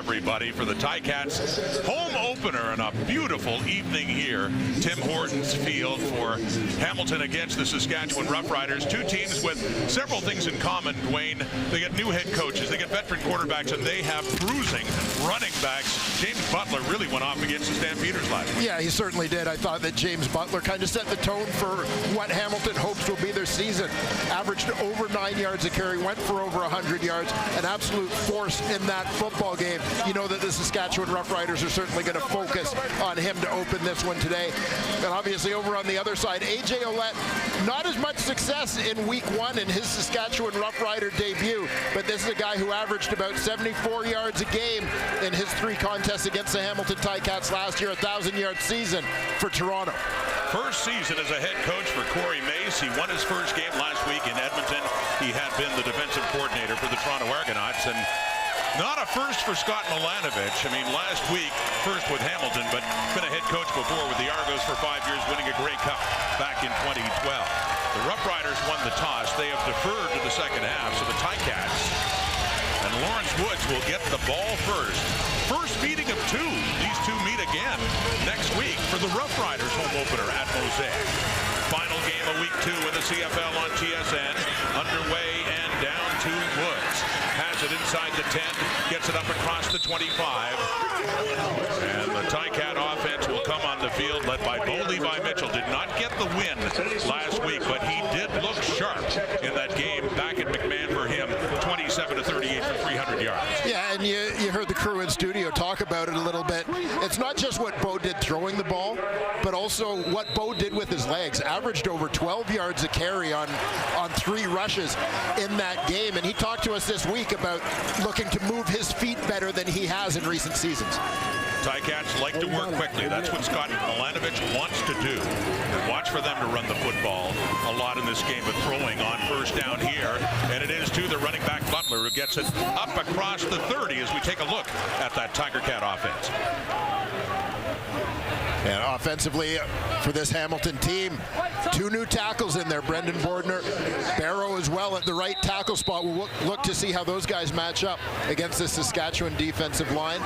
everybody, for the Ticats home opener and a beautiful evening here. Tim Hortons Field for Hamilton against the Saskatchewan Roughriders. Two teams with several things in common, Dwayne. They get new head coaches, they get veteran quarterbacks, and they have cruising running backs. James Butler really went off against the Stampeders last week. Yeah, he certainly did. I thought that James Butler kind of set the tone for what Hamilton hopes will be their season. Averaged over 9 yards a carry, went for over 100 yards, an absolute force in that football game. You know that the Saskatchewan Roughriders are certainly going to focus on him to open this one today. And obviously over on the other side, A.J. Ouellette, not as much success in week one in his Saskatchewan Roughrider debut, but this is a guy who averaged about 74 yards a game in his 3 contests against the Hamilton Ticats last year, a 1,000-yard season for Toronto. First season as a head coach for Corey Mace. He won his first game last week in Edmonton. He had been the defensive coordinator for the Toronto Argonauts, and not a first for Scott Milanovich. I mean, last week, first with Hamilton, but been a head coach before with the Argos for 5 years, winning a Grey Cup back in 2012. The Roughriders won the toss. They have deferred to the second half, so the Ticats and Lawrence Woods will get the ball first. First meeting of 2. These two meet again next week for the Roughriders home opener at Mosaic. Final game of week 2 in the CFL on TSN. Underway and down to Woods. Has it inside the 10, gets it up across the 25. And the Ticat offense will come on the field led by Bo Levi Mitchell. Did not get the win last week, but he did look sharp in that game back at McMahon for him. 27-38 for 300 yards. Yeah, and you heard the crew in studio talk about it a little bit. It's not just what Bo did throwing the ball, but also what Bo did with his legs. Averaged over 12 yards a carry on 3 rushes in that game. And he talked to us this week about looking to move his feet better than he has in recent seasons. Ticats like to work quickly. That's what Scott Milanovich wants to do. Watch for them to run the football a lot in this game, but throwing on first down here. And it is to the running back Butler, who gets it up across the 30 as we take a look at that Tiger Cat offense. And offensively for this Hamilton team, 2 new tackles in there. Brendan Bordner, Barrow as well at the right tackle spot. We'll look to see how those guys match up against the Saskatchewan defensive line.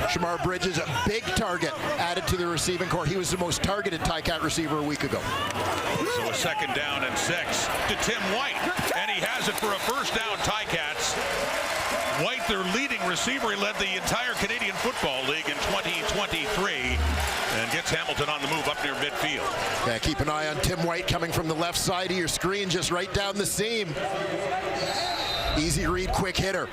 Shamar Bridges, a big target added to the receiving corps. He was the most targeted Ticat receiver a week ago. So a second down and 6 to Tim White. And he has it for a first down, Ticats. White, their leading receiver, he led the entire Canadian Football League in 2023 and gets Hamilton on the move up near midfield. Yeah, keep an eye on Tim White coming from the left side of your screen, just right down the seam. Easy read, quick hitter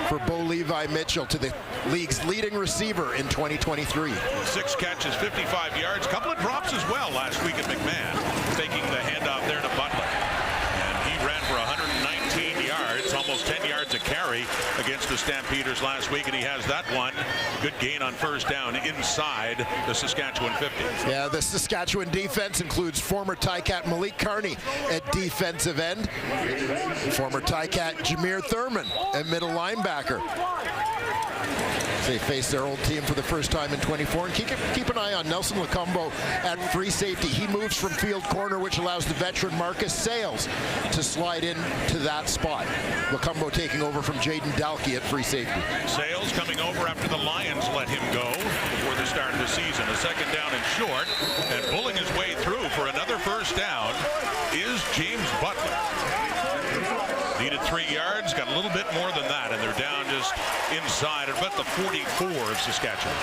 for Bo Levi Mitchell, to the league's leading receiver in 2023. 6 catches, 55 yards, couple of drops as well last week at McMahon, taking the handoff there to Butler. And he ran for 119 yards, almost 10 yards a carry against the Stampeders last week, and he has that one. Good gain on first down inside the Saskatchewan 50. Yeah, the Saskatchewan defense includes former Ticat Malik Carney at defensive end, former Ticat Jameer Thurman at middle linebacker. They face their old team for the first time in 24. And keep an eye on Nelson Lacombo at free safety. He moves from field corner, which allows the veteran Marcus Sales to slide in to that spot. Lacombo taking over from Jaden Dalkey at free safety. Sales coming over after the Lions let him go before the start of the season. A second down and short, and pulling his way through for another first down is James Butler. Needed 3 yards, got a little bit more than that, and they're down just inside at about the 44 of Saskatchewan.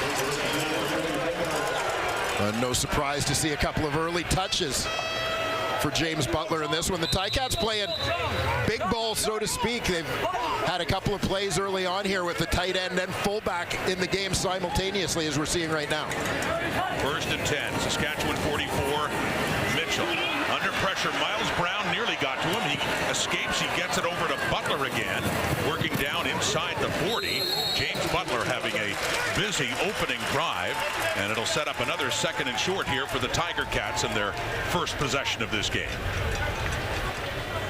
No surprise to see a couple of early touches for James Butler in this one. The Ticats playing big ball, so to speak. They've had a couple of plays early on here with the tight end and fullback in the game simultaneously, as we're seeing right now. First and 10, Saskatchewan 44, Mitchell. Under pressure, Miles Brown nearly got to him. He escapes, he gets it over to Butler again, working down inside the 40. James Butler having a busy opening drive, and it'll set up another second and short here for the Tiger Cats in their first possession of this game.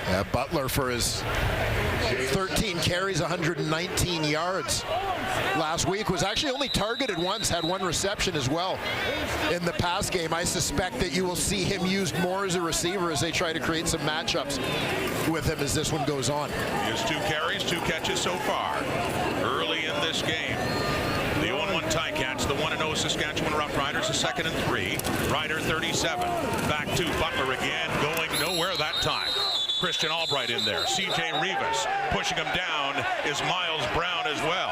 Yeah, Butler for his 13 carries, 119 yards last week. Was actually only targeted once, had 1 reception as well in the pass game. I suspect that you will see him used more as a receiver as they try to create some matchups with him as this one goes on. He has 2 carries, 2 catches so far early in this game. against the 1-0 Saskatchewan Roughriders, a 2nd and 3. Ryder 37. Back to Butler again, going nowhere that time. Christian Albright in there. C.J. Rivas pushing him down is Miles Brown as well.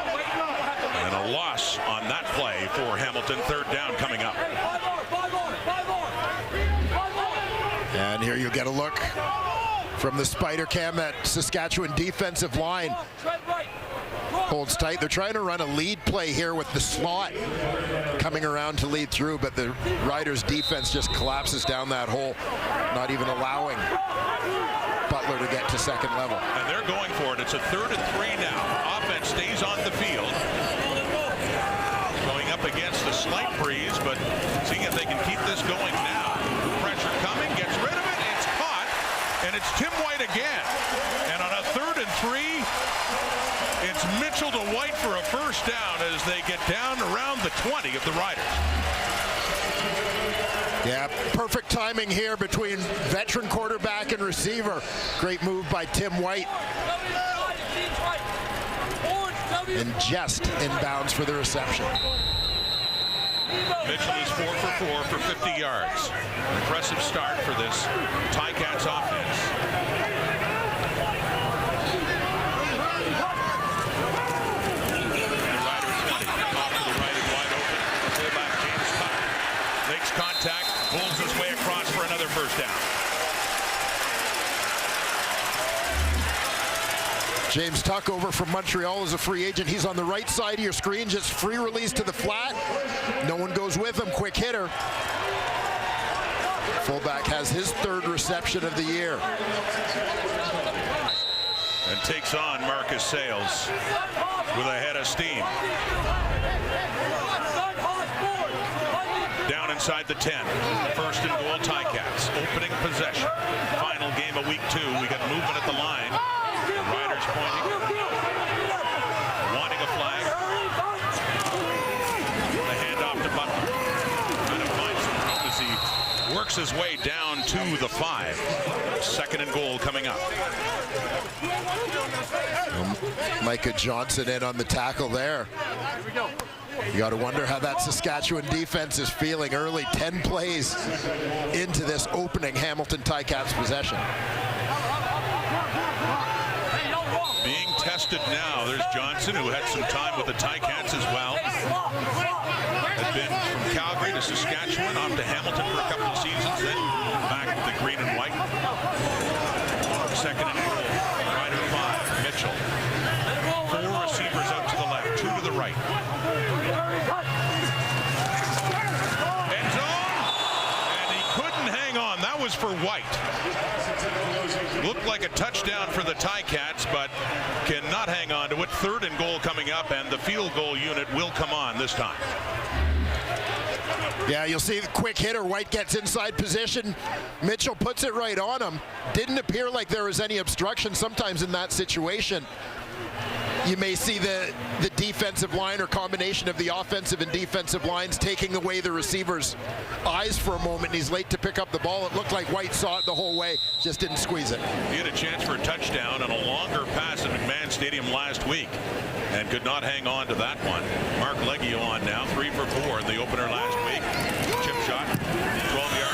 And a loss on that play for Hamilton. 3rd down coming up. And here you get a look from the spider cam at Saskatchewan defensive line. Holds tight. They're trying to run a lead play here with the slot coming around to lead through, but the Riders defense just collapses down that hole, not even allowing Butler to get to second level. And they're going for it. It's a 3rd and 3 now. Offense stays on the field. Going up against a slight breeze, but seeing if they can keep this going now. Pressure coming, gets rid of it. It's caught, and it's Tim White again. And on a 3rd and 3, it's Mitchell to White for a first down as they get down around the 20 of the Riders. Yeah, perfect timing here between veteran quarterback and receiver. Great move by Tim White. And just inbounds for the reception. Mitchell is 4 for 4 for 50 yards. Impressive start for this Ticats offense. Contact, pulls his way across for another first down. James Tuck over from Montreal is a free agent. He's on the right side of your screen, just free release to the flat. No one goes with him, quick hitter. Fullback has his 3rd reception of the year. And takes on Marcus Sales with a head of steam. Down inside the 10. 1st and goal Ticats. Opening possession. Final game of week 2. We got movement at the line. Riders pointing. Wanting a flag. The handoff to Butler. Trying to find some room as he works his way down to the 5. 2nd and goal coming up. Micah Johnson in on the tackle there. You got to wonder how that Saskatchewan defense is feeling early. 10 plays into this opening Hamilton Ticats possession. Being tested now. There's Johnson, who had some time with the Ticats as well. Had been from Calgary to Saskatchewan, off to Hamilton for a couple of seasons, then back to the green and white. 2nd and goal. Ryder 5. Mitchell. 4 receivers out to the left, 2 to the right. End zone, and he couldn't hang on. That was for White. Looked like a touchdown for the Ticats, but cannot hang on to it. 3rd and goal coming up, and the field goal unit will come on this time. Yeah, you'll see the quick hitter. White gets inside position. Mitchell puts it right on him. Didn't appear like there was any obstruction. Sometimes in that situation, you may see the defensive line or combination of the offensive and defensive lines taking away the receiver's eyes for a moment. He's late to pick up the ball. It looked like White saw it the whole way, just didn't squeeze it. He had a chance for a touchdown on a longer pass at McMahon Stadium last week and could not hang on to that one. Mark Leggio on now, 3 for 4 in the opener last week. Chip shot, 12 yards.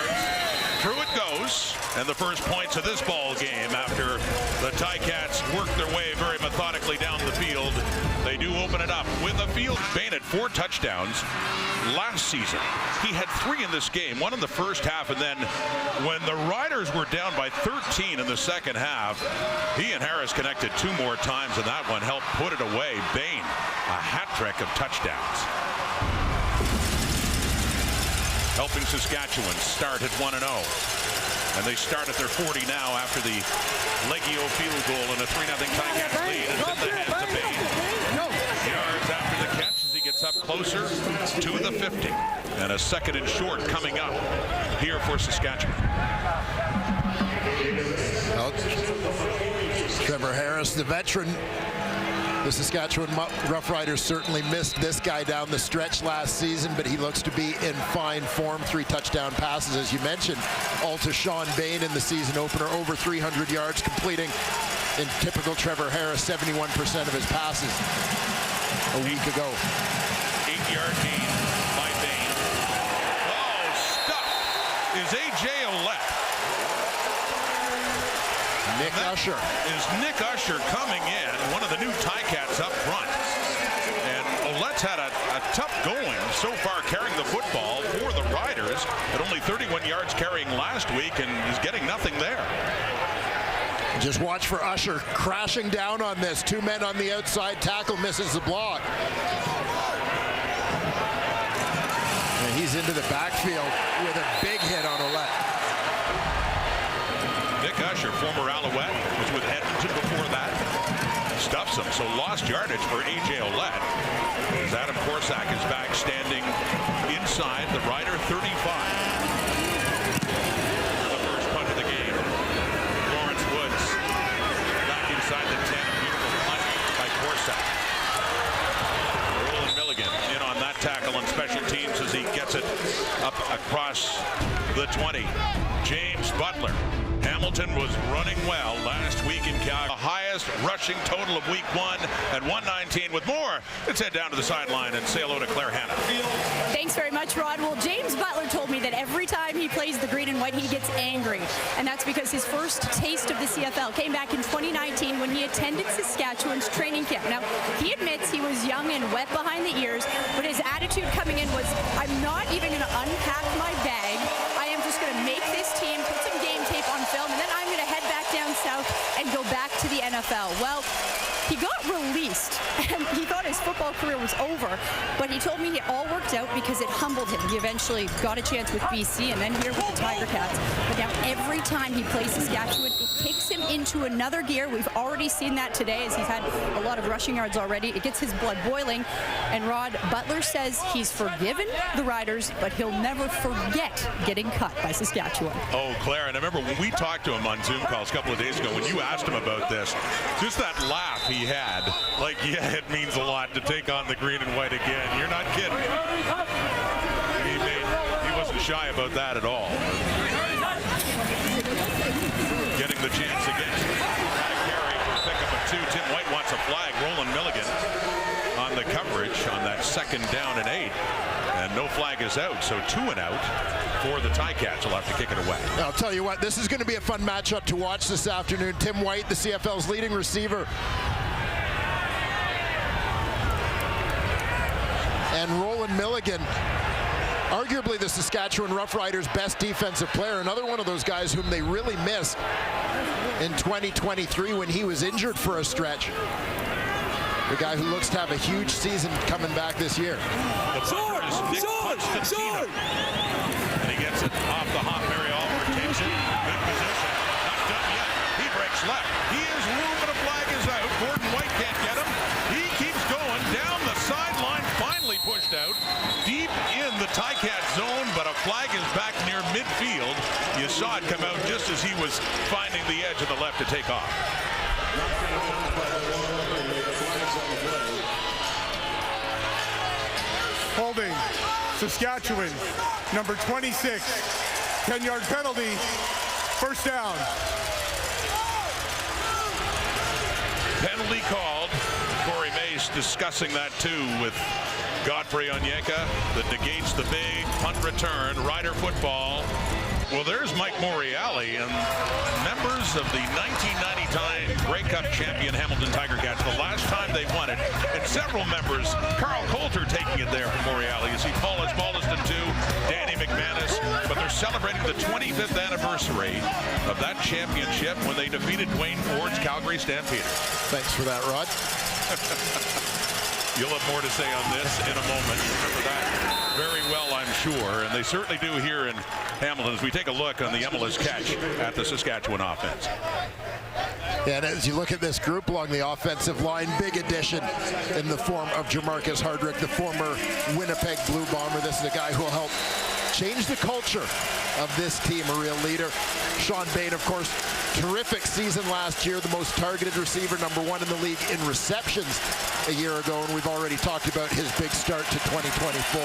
Through it goes, and the first points of this ball game after the Ticats worked their way very methodically down the field. They do open it up with a field. Bain had 4 touchdowns last season. He had 3 in this game, 1 in the first half, and then when the Riders were down by 13 in the second half, he and Harris connected 2 more times, and that one helped put it away. Bain, a hat trick of touchdowns. Helping Saskatchewan start at 1-0. And they start at their 40 now after the Leggio field goal and a 3-0 Ticats lead. It's in the hands of Bain. Yards after the catch as he gets up closer to the 50. And a 2nd and short coming up here for Saskatchewan. Well, Trevor Harris, the veteran. The Saskatchewan Roughriders certainly missed this guy down the stretch last season, but he looks to be in fine form. 3 touchdown passes, as you mentioned. All to Sean Bain in the season opener, over 300 yards, completing, in typical Trevor Harris, 71% of his passes a week ago. 8-yard gain. Nick Usher. Is Nick Usher coming in, one of the new Ticats up front. And Ouellette's had a tough going so far carrying the football for the Riders at only 31 yards carrying last week and is getting nothing there. Just watch for Usher crashing down on this. 2 men on the outside tackle, misses the block. And he's into the backfield with a big hit on Ouellette. Nick Usher, former Alouette, was with Edmonton before that. Stuffs him, so lost yardage for A.J. Ouellette. As Adam Korsak is back standing inside the Rider 35. The first punt of the game. Lawrence Woods back inside the 10. Beautiful punt by Korsak. Roland Milligan in on that tackle on special teams as he gets it up across the 20. James Butler. Hamilton was running well last week in Calgary. The highest rushing total of week 1 at 119. With more, let's head down to the sideline and say hello to Claire Hanna. Thanks very much, Rod. Well, James Butler told me that every time he plays the green and white, he gets angry. And that's because his first taste of the CFL came back in 2019 when he attended Saskatchewan's training camp. Now, he admits he was young and wet behind the ears, but his attitude coming in was, I'm not even going to unpack my bag. I am just going to make this team, put some game tape on film, and then I'm going to head back down south and go back to the NFL. Well, he got released, and he thought his football career was over, but he told me it all worked out because it humbled him. He eventually got a chance with BC and then here with the Tiger Cats. But now every time he plays Saskatchewan, it kicks him into another gear. We've already seen that today as he's had a lot of rushing yards already. It gets his blood boiling. And Rod, Butler says he's forgiven the Riders, but he'll never forget getting cut by Saskatchewan. Oh, Claire, and I remember when we talked to him on Zoom calls a couple of days ago, when you asked him about this, just that laugh he had, like, yeah, it means a lot to take on the green and white again. You're not kidding. He wasn't shy about that at all. Getting the chance again. Got a carry for pickup of 2. Tim White wants a flag. Roland Milligan on the coverage on that second down and 8. And no flag is out, so 2 and out for the Ticats. Will have to kick it away. I'll tell you what, this is going to be a fun matchup to watch this afternoon. Tim White, the CFL's leading receiver, and Roland Milligan, arguably the Saskatchewan Roughriders' best defensive player. Another one of those guys whom they really missed in 2023 when he was injured for a stretch. The guy who looks to have a huge season coming back this year. The punter is Nick Constantino. And he gets it off the hop. Mary Oliver takes it. Good position. Not done yet. He breaks left. He is room, but a flag is out. Gordon White can't get him. He keeps going down the sideline. Finally pushed out deep in the Ticat zone, but a flag is back near midfield. You saw it come out just as he was finding the edge of the left to take off. Holding Saskatchewan, number 26, 10-yard penalty, first down. Penalty called. Corey Mace discussing that too with Godfrey Onyeka. That negates the big punt return. Rider football. Well, there's Mike Morreale and members of the 1999 Grey Cup champion Hamilton Tiger Cats. The last time they won it, and several members. Carl Coulter taking it there from Morreale. You see Paul Osbaldiston too, Danny McManus, but they're celebrating the 25th anniversary of that championship when they defeated Dwayne Ford's Calgary Stampeders. Thanks for that, Rod. You'll have more to say on this in a moment. Remember that very well, I'm sure. And they certainly do here in Hamilton as we take a look on the MLS catch at the Saskatchewan offense. And as you look at this group along the offensive line, big addition in the form of Jamarcus Hardrick, the former Winnipeg Blue Bomber. This is a guy who will help change the culture of this team, a real leader. Sean Bain, of course, terrific season last year, the most targeted receiver, #1 in the league in receptions a year ago, and we've already talked about his big start to 2024.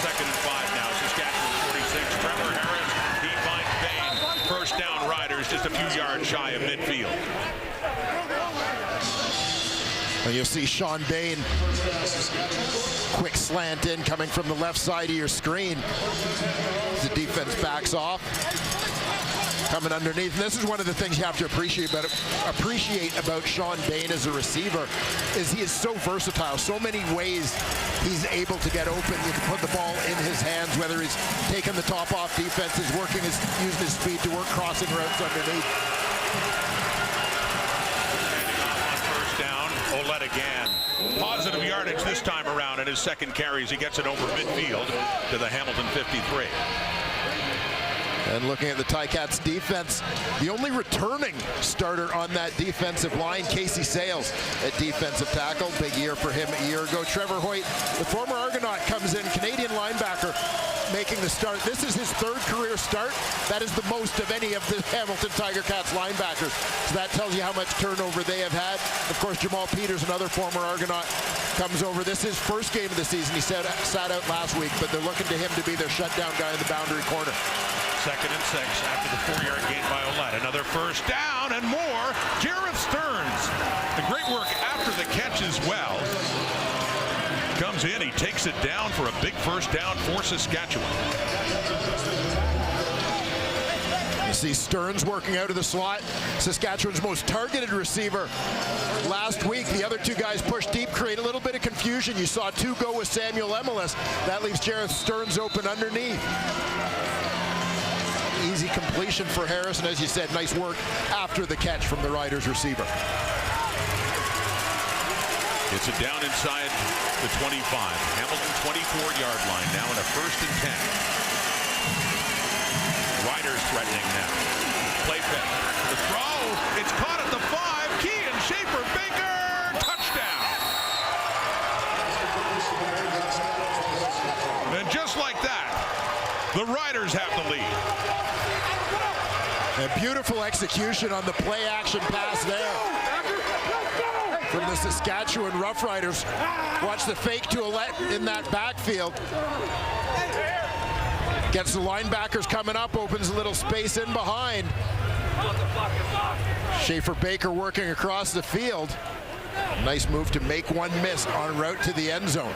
Second and 5 now, Saskatchewan 46. Trevor Harris, he finds Bain. First down, Riders just a few yards shy of midfield. And you'll see Sean Bain, quick slant in coming from the left side of your screen. The defense backs off. coming underneath. And this is one of the things you have to appreciate about Sean Bain as a receiver, is he is so versatile. So many ways he's able to get open. You can put the ball in his hands, whether he's taking the top off defenses, using his speed to work crossing routes underneath. First down, Ouellette again. Positive yardage this time around in his second carry as he gets it over midfield to the Hamilton 53. And looking at the Ticats defense, the only returning starter on that defensive line, Casey Sales at defensive tackle. Big year for him a year ago. Trevor Hoyt, the former Argonaut, comes in, Canadian linebacker, making the start. This is his third career start. That is the most of any of the Hamilton Tiger Cats linebackers. So that tells you how much turnover they have had. Of course, Jamal Peters, another former Argonaut, comes over. This is his first game of the season. He sat out last week, but they're looking to him to be their shutdown guy in the boundary corner. 2nd and 6 after the 4-yard gain by Ouellette. Another first down and more. Jareth Stearns. The great work after the catch as well. Comes in, he takes it down for a big first down for Saskatchewan. You see Stearns working out of the slot, Saskatchewan's most targeted receiver last week. The other two guys pushed deep, create a little bit of confusion. You saw two go with Samuel Emelis. That leaves Jareth Stearns open underneath. Easy completion for Harris, and as you said, nice work after the catch from the Riders receiver. It's a down inside the 25. Hamilton 24-yard line now in a 1st and 10. Riders threatening now. Play pick. The throw. It's caught at the 5. Kean Schaefer Baker. Touchdown. And just like that, the Riders have the lead. A beautiful execution on the play-action pass there from the Saskatchewan Roughriders. Watch the fake to Ouellette in that backfield. Gets the linebackers coming up, opens a little space in behind. Schaefer Baker working across the field. Nice move to make one miss en route to the end zone.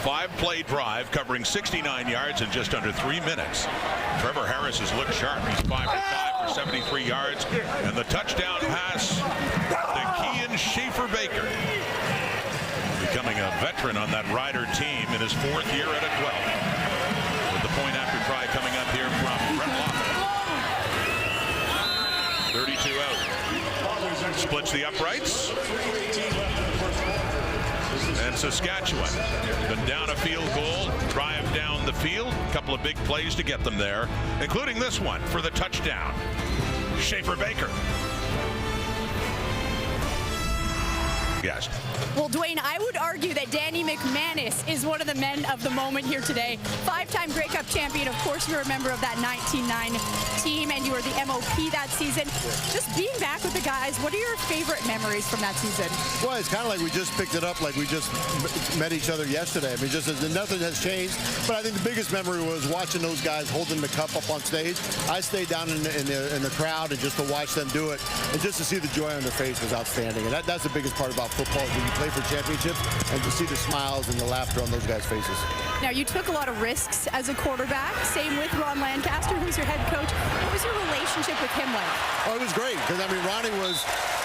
5-play drive covering 69 yards in just under 3 minutes. Trevor Harris has looked sharp. He's 5 for 5 for 73 yards. And the touchdown pass to Kean Schaefer Baker. Becoming a veteran on that Rider team in his 4th year at a 12. With the point after try coming up here from Brett Lofton. 32 out. Splits the uprights. And Saskatchewan been down a field goal, drive down the field, a couple of big plays to get them there, including this one for the touchdown. Schaefer Baker. Yes. Well, Dwayne, I would argue that Danny McManus is one of the men of the moment here today. 5-time Grey Cup champion. Of course, you're a member of that 19-9 team, and you were the MOP that season. Just being back with the guys, what are your favorite memories from that season? Well, it's kind of like we just picked it up, like we just met each other yesterday. I mean, just nothing has changed. But I think the biggest memory was watching those guys holding the cup up on stage. I stayed down in the crowd, and just to watch them do it, and just to see the joy on their face was outstanding. And that's the biggest part about football, is when you play for championships and to see the smiles and the laughter on those guys' faces. Now, you took a lot of risks as a quarterback. Same with Ron Lancaster, who's your head coach. What was your relationship with him like? Oh, it was great, because, I mean, Ronnie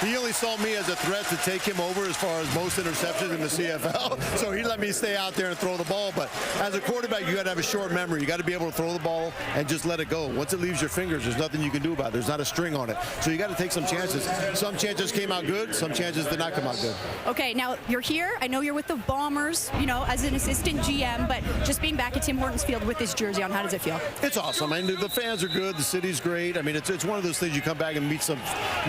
he only saw me as a threat to take him over as far as most interceptions in the CFL. So he let me stay out there and throw the ball. But as a quarterback, you got to have a short memory. You got to be able to throw the ball and just let it go. Once it leaves your fingers, there's nothing you can do about it. There's not a string on it. So you got to take some chances. Some chances came out good. Some chances did not come out good. Okay, now you're here. I know you're with the Bombers, as an assistant GM, but just being back at Tim Hortons Field with this jersey on, how does it feel? It's awesome. I mean, the fans are good. The city's great. I mean, it's one of those things, you come back and meet some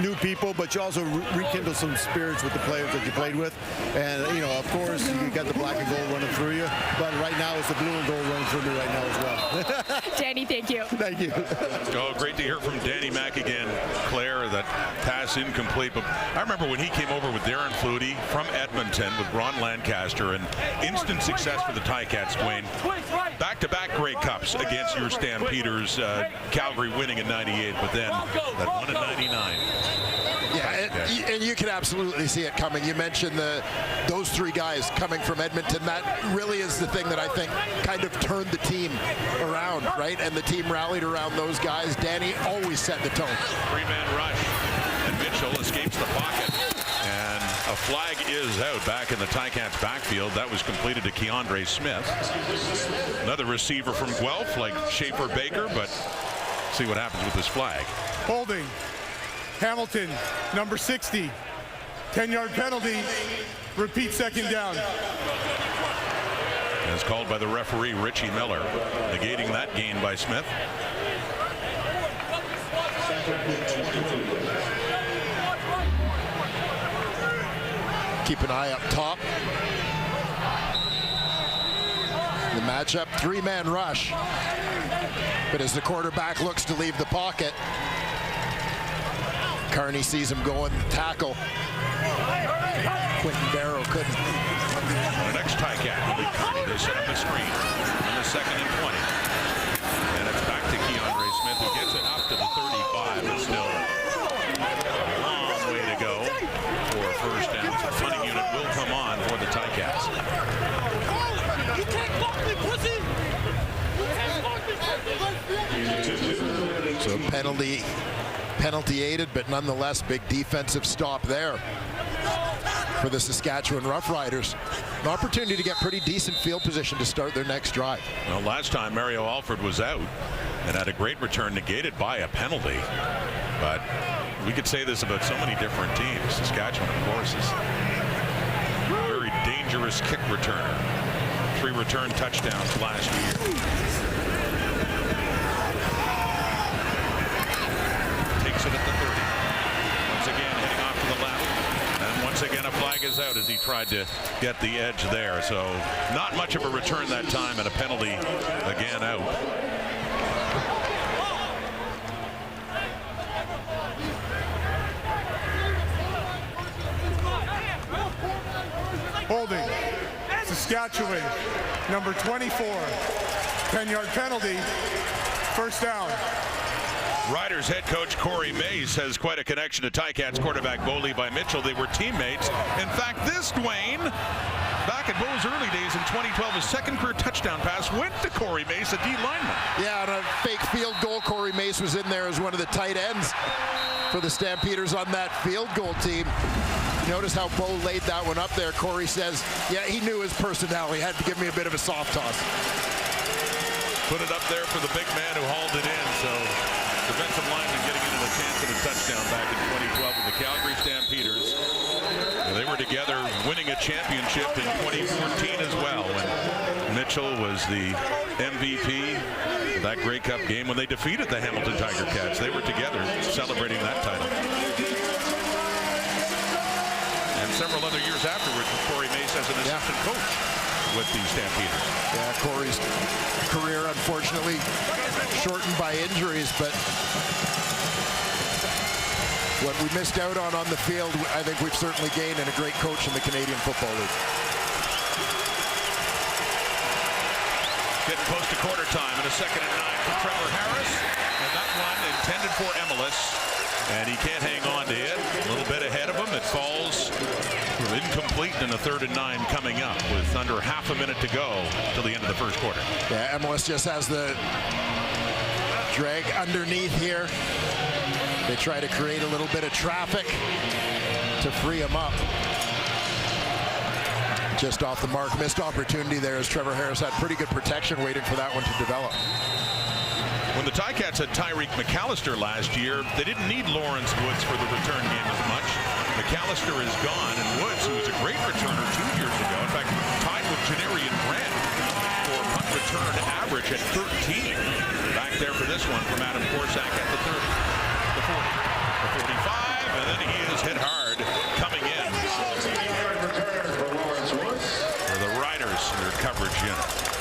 new people, but you also rekindle some spirits with the players that you played with. And, of course, you got the black and gold running through you, but right now it's the blue and gold running through me right now as well. Danny, thank you. Thank you. Oh, great to hear from Danny Mac again. Claire, that pass incomplete. But I remember when he came over with Darren Flutie from Edmonton with Ron Lancaster, and instant success for the Ticats, Dwayne. Back-to-back Grey Cups against your Stampeders. Calgary winning in '98, but then that one in '99. Yeah, And you can absolutely see it coming. You mentioned those three guys coming from Edmonton. That really is the thing that I think kind of turned the team around, right? And the team rallied around those guys. Danny always set the tone. Three-man rush, and Mitchell escapes the pocket. And a flag is out back in the Ticats backfield. That was completed to Keandre Smith. Another receiver from Guelph, like Schaefer Baker, but see what happens with this flag. Holding. Hamilton, number 60. 10-yard penalty. Repeat second down. As called by the referee, Richie Miller, negating that gain by Smith. Keep an eye up top. The matchup, three-man rush. But as the quarterback looks to leave the pocket, Carney sees him going tackle. Quentin Barrow couldn't. The next Ticat will be Carney to set up the screen on the 2nd and 20. And it's back to Keandre Smith, who gets it up to the 35, but still a long way to go for a first down. So the punting unit will come on for the Ticats. You can't block me, pussy! So penalty aided, but nonetheless big defensive stop there for the Saskatchewan Roughriders. An opportunity to get pretty decent field position to start their next drive. Well, last time Mario Alford was out and had a great return negated by a penalty. But we could say this about so many different teams. Saskatchewan, of course, is a very dangerous kick returner. 3 return touchdowns last year. Takes it at the 30. Once again, heading off to the left. And once again, a flag is out as he tried to get the edge there. So not much of a return that time, and a penalty again out. Holding. Saskatchewan, number 24. 10-yard penalty. First down. Riders head coach Corey Mace has quite a connection to Ticats quarterback Bo Levi Mitchell. They were teammates. In fact, this Dwayne, back in Bo's early days in 2012, his second career touchdown pass went to Corey Mace, a D lineman. Yeah, on a fake field goal, Corey Mace was in there as one of the tight ends for the Stampeders on that field goal team. Notice how Bo laid that one up there. Corey says, yeah, he knew his personality. Had to give me a bit of a soft toss. Put it up there for the big man who hauled it in. So defensive lineman getting into the chance of a touchdown back in 2012 with the Calgary Stampeders. And they were together winning a championship in 2014 as well. And Mitchell was the MVP of that Grey Cup game when they defeated the Hamilton Tiger Cats. They were together celebrating that title. And several other years afterwards with Corey Mace as an assistant coach with the Stampeders. Yeah, Corey's career unfortunately shortened by injuries, but what we missed out on the field, I think we've certainly gained in a great coach in the Canadian Football League. Getting close to quarter time and a 2nd and 9 for Trevor Harris. And that one intended for Emilus. And he can't hang on to it. A little bit ahead of him. It falls incomplete, and a 3rd and 9 coming up with under half a minute to go till the end of the first quarter. Yeah, MLS just has the drag underneath here. They try to create a little bit of traffic to free him up. Just off the mark. Missed opportunity there as Trevor Harris had pretty good protection waiting for that one to develop. When the Ticats had Tyreek McAllister last year, they didn't need Lawrence Woods for the return game as much. McAllister is gone, and Woods, who was a great returner 2 years ago, in fact, tied with Janarian Grant for punt return average at 13. Back there for this one from Adam Korsak at the 30, the 40, the 45, and then he is hit hard coming in for the Riders in their coverage unit.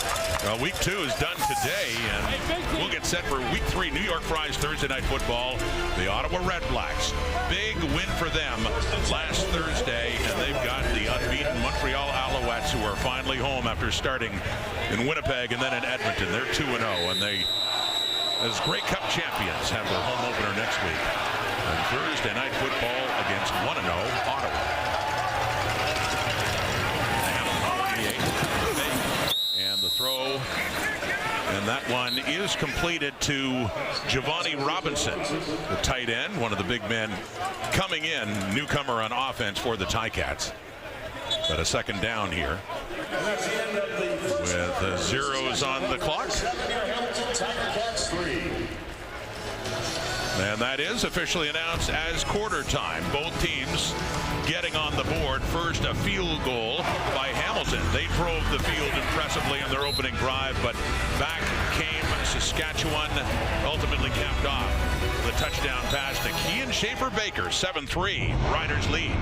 Well, week 2 is done today, and we'll get set for week 3 New York Fries Thursday Night Football. The Ottawa Red Blacks, big win for them last Thursday, and they've got the unbeaten Montreal Alouettes, who are finally home after starting in Winnipeg and then in Edmonton. They're 2-0, and they, as Grey Cup champions, have their home opener next week. on Thursday night football against 1-0 Ottawa. Hamilton 48. And the throw. And that one is completed to Giovanni Robinson, the tight end, one of the big men coming in, newcomer on offense for the Ticats. But a second down here with zeros on the clock. And that is officially announced as quarter time. Both teams getting on the board. First, a field goal by Hamilton. They drove the field impressively in their opening drive, but back came Saskatchewan, ultimately capped off the touchdown pass to Kean Schaefer-Baker. 7-3, Riders lead.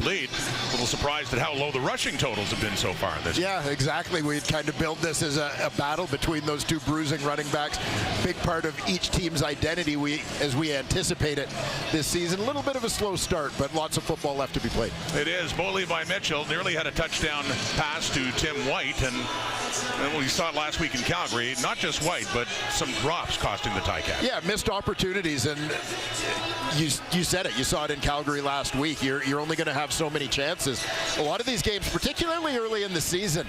A little surprised at how low the rushing totals have been so far this year. Yeah, exactly. We'd kind of build this as a battle between those two bruising running backs. Big part of each team's identity as we anticipate it this season. A little bit of a slow start, but lots of football left to be played. It is. Bo Levi Mitchell nearly had a touchdown pass to Tim White, and we saw it last week in Calgary. Not just White, but some drops costing the Ticats. Yeah, missed opportunities, and you said it. You saw it in Calgary last week. You're only going to have so many chances. A lot of these games, particularly early in the season,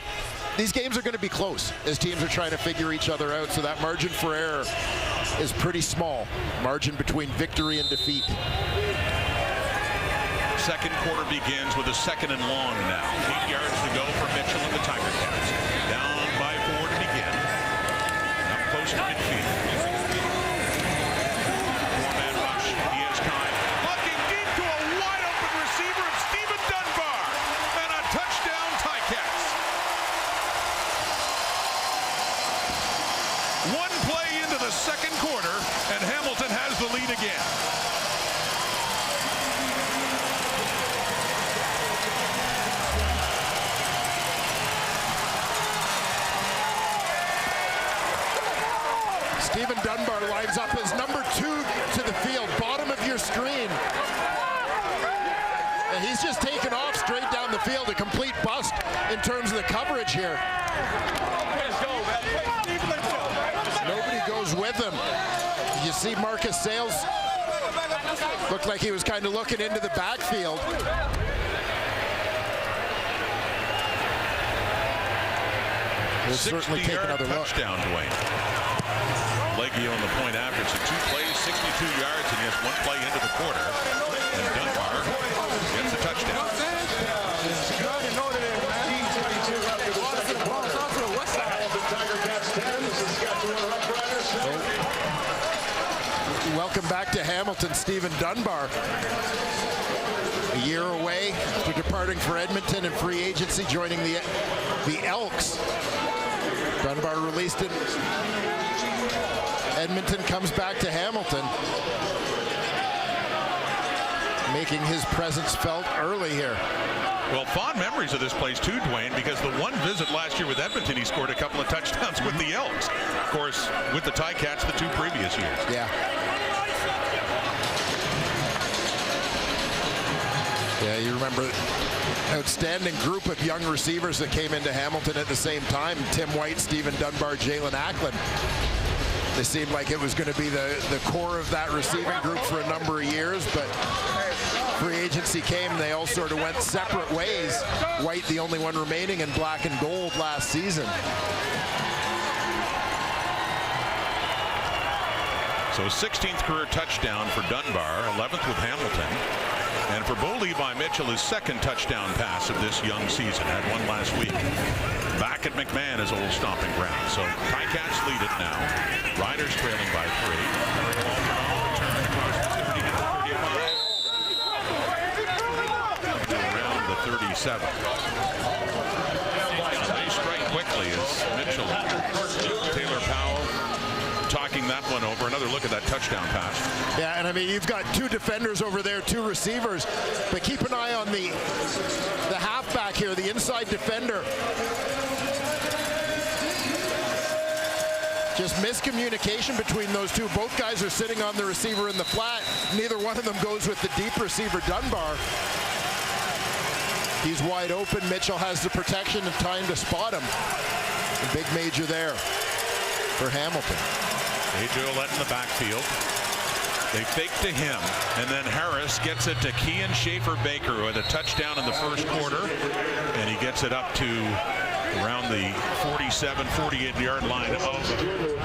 these games are going to be close as teams are trying to figure each other out. So that margin for error is pretty small. Margin between victory and defeat. Second quarter begins with a second and long now. 8 yards to go for Mitchell and the Tiger Cats. Down by 4 to begin. Up close to midfield. Four-man rush. He has time. Looking deep to a wide-open receiver of Stephen Dunbar. And a touchdown, Ticats. One play into the second quarter, and Hamilton has the lead again. Stephen Dunbar lines up as number 2 to the field, bottom of your screen. And he's just taken off straight down the field, a complete bust in terms of the coverage here. Nobody goes with him. You see Marcus Sales looked like he was kind of looking into the backfield. We'll certainly take another look. Touchdown, Dwayne. Leggio on the point after. So 2 plays, 62 yards, and he has 1 play into the quarter. And Dunbar gets the touchdown. Welcome back to Hamilton, Stephen Dunbar. A year away after departing for Edmonton in free agency, joining the Elks. Dunbar released in Edmonton, comes back to Hamilton, making his presence felt early here. Well, fond memories of this place too, Dwayne, because the one visit last year with Edmonton, he scored a couple of touchdowns with the Elks. Of course, with the Ticats the 2 previous years. Yeah. Yeah, you remember outstanding group of young receivers that came into Hamilton at the same time. Tim White, Stephen Dunbar, Jalen Ackland. They seemed like it was going to be the core of that receiving group for a number of years, but free agency came and they all sort of went separate ways. White the only one remaining in black and gold last season. So 16th career touchdown for Dunbar, 11th with Hamilton. And for Bo Levi Mitchell, his 2nd touchdown pass of this young season. Had one last week. Back at McMahon, his old stomping ground. So Ticats lead it now. Riders trailing by 3. Around the 37. They strike quickly as Mitchell, Taylor Powell, talking that one over. Another look at that touchdown pass. Yeah, and I mean, you've got 2 defenders over there, 2 receivers, but keep an eye on the halfback here, the inside defender. Just miscommunication between those 2. Both guys are sitting on the receiver in the flat. Neither one of them goes with the deep receiver, Dunbar. He's wide open. Mitchell has the protection and time to spot him. A big major there for Hamilton. A.J. Ouellette in the backfield. They fake to him, and then Harris gets it to Kean Schaefer-Baker, who had a touchdown in the first quarter, and he gets it up to around the 47, 48-yard line of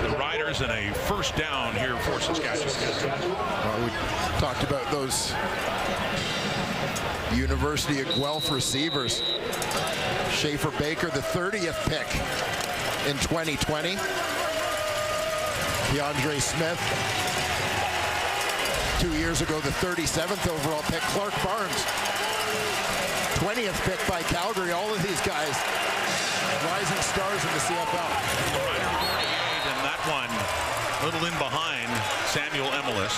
the Riders, and a first down here for Saskatchewan. We talked about those University of Guelph receivers. Schaefer-Baker, the 30th pick in 2020. DeAndre Smith, 2 years ago, the 37th overall pick. Clark Barnes, 20th pick by Calgary. All of these guys, rising stars in the CFL. And that one, a little in behind Samuel Emelis.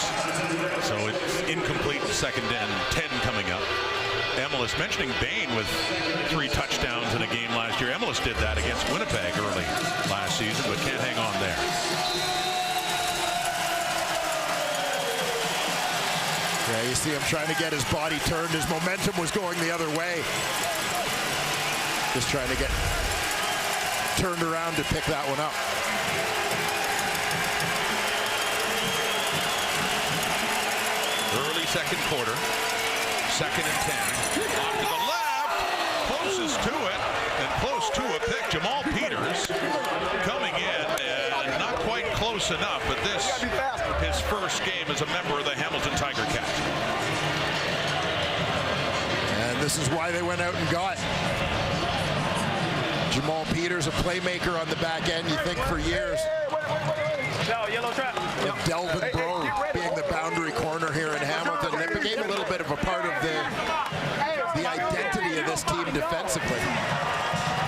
So it's incomplete, second and 10 coming up. Emelis, mentioning Bain with 3 touchdowns in a game last year. Emelis did that against Winnipeg early last season, but can't hang on there. Yeah, you see him trying to get his body turned. His momentum was going the other way. Just trying to get turned around to pick that one up. Early second quarter, second and 10. Off to the left, closest to it, and close to a pick. Jamal Peters coming in, and not quite close enough, but this, his first game as a member of the Hamilton Tiger Cats. And this is why they went out and got Jamal Peters, a playmaker on the back end. You think for years of Delvin Breaux being the boundary corner here in Hamilton. And it became a little bit of a part of the identity of this team defensively.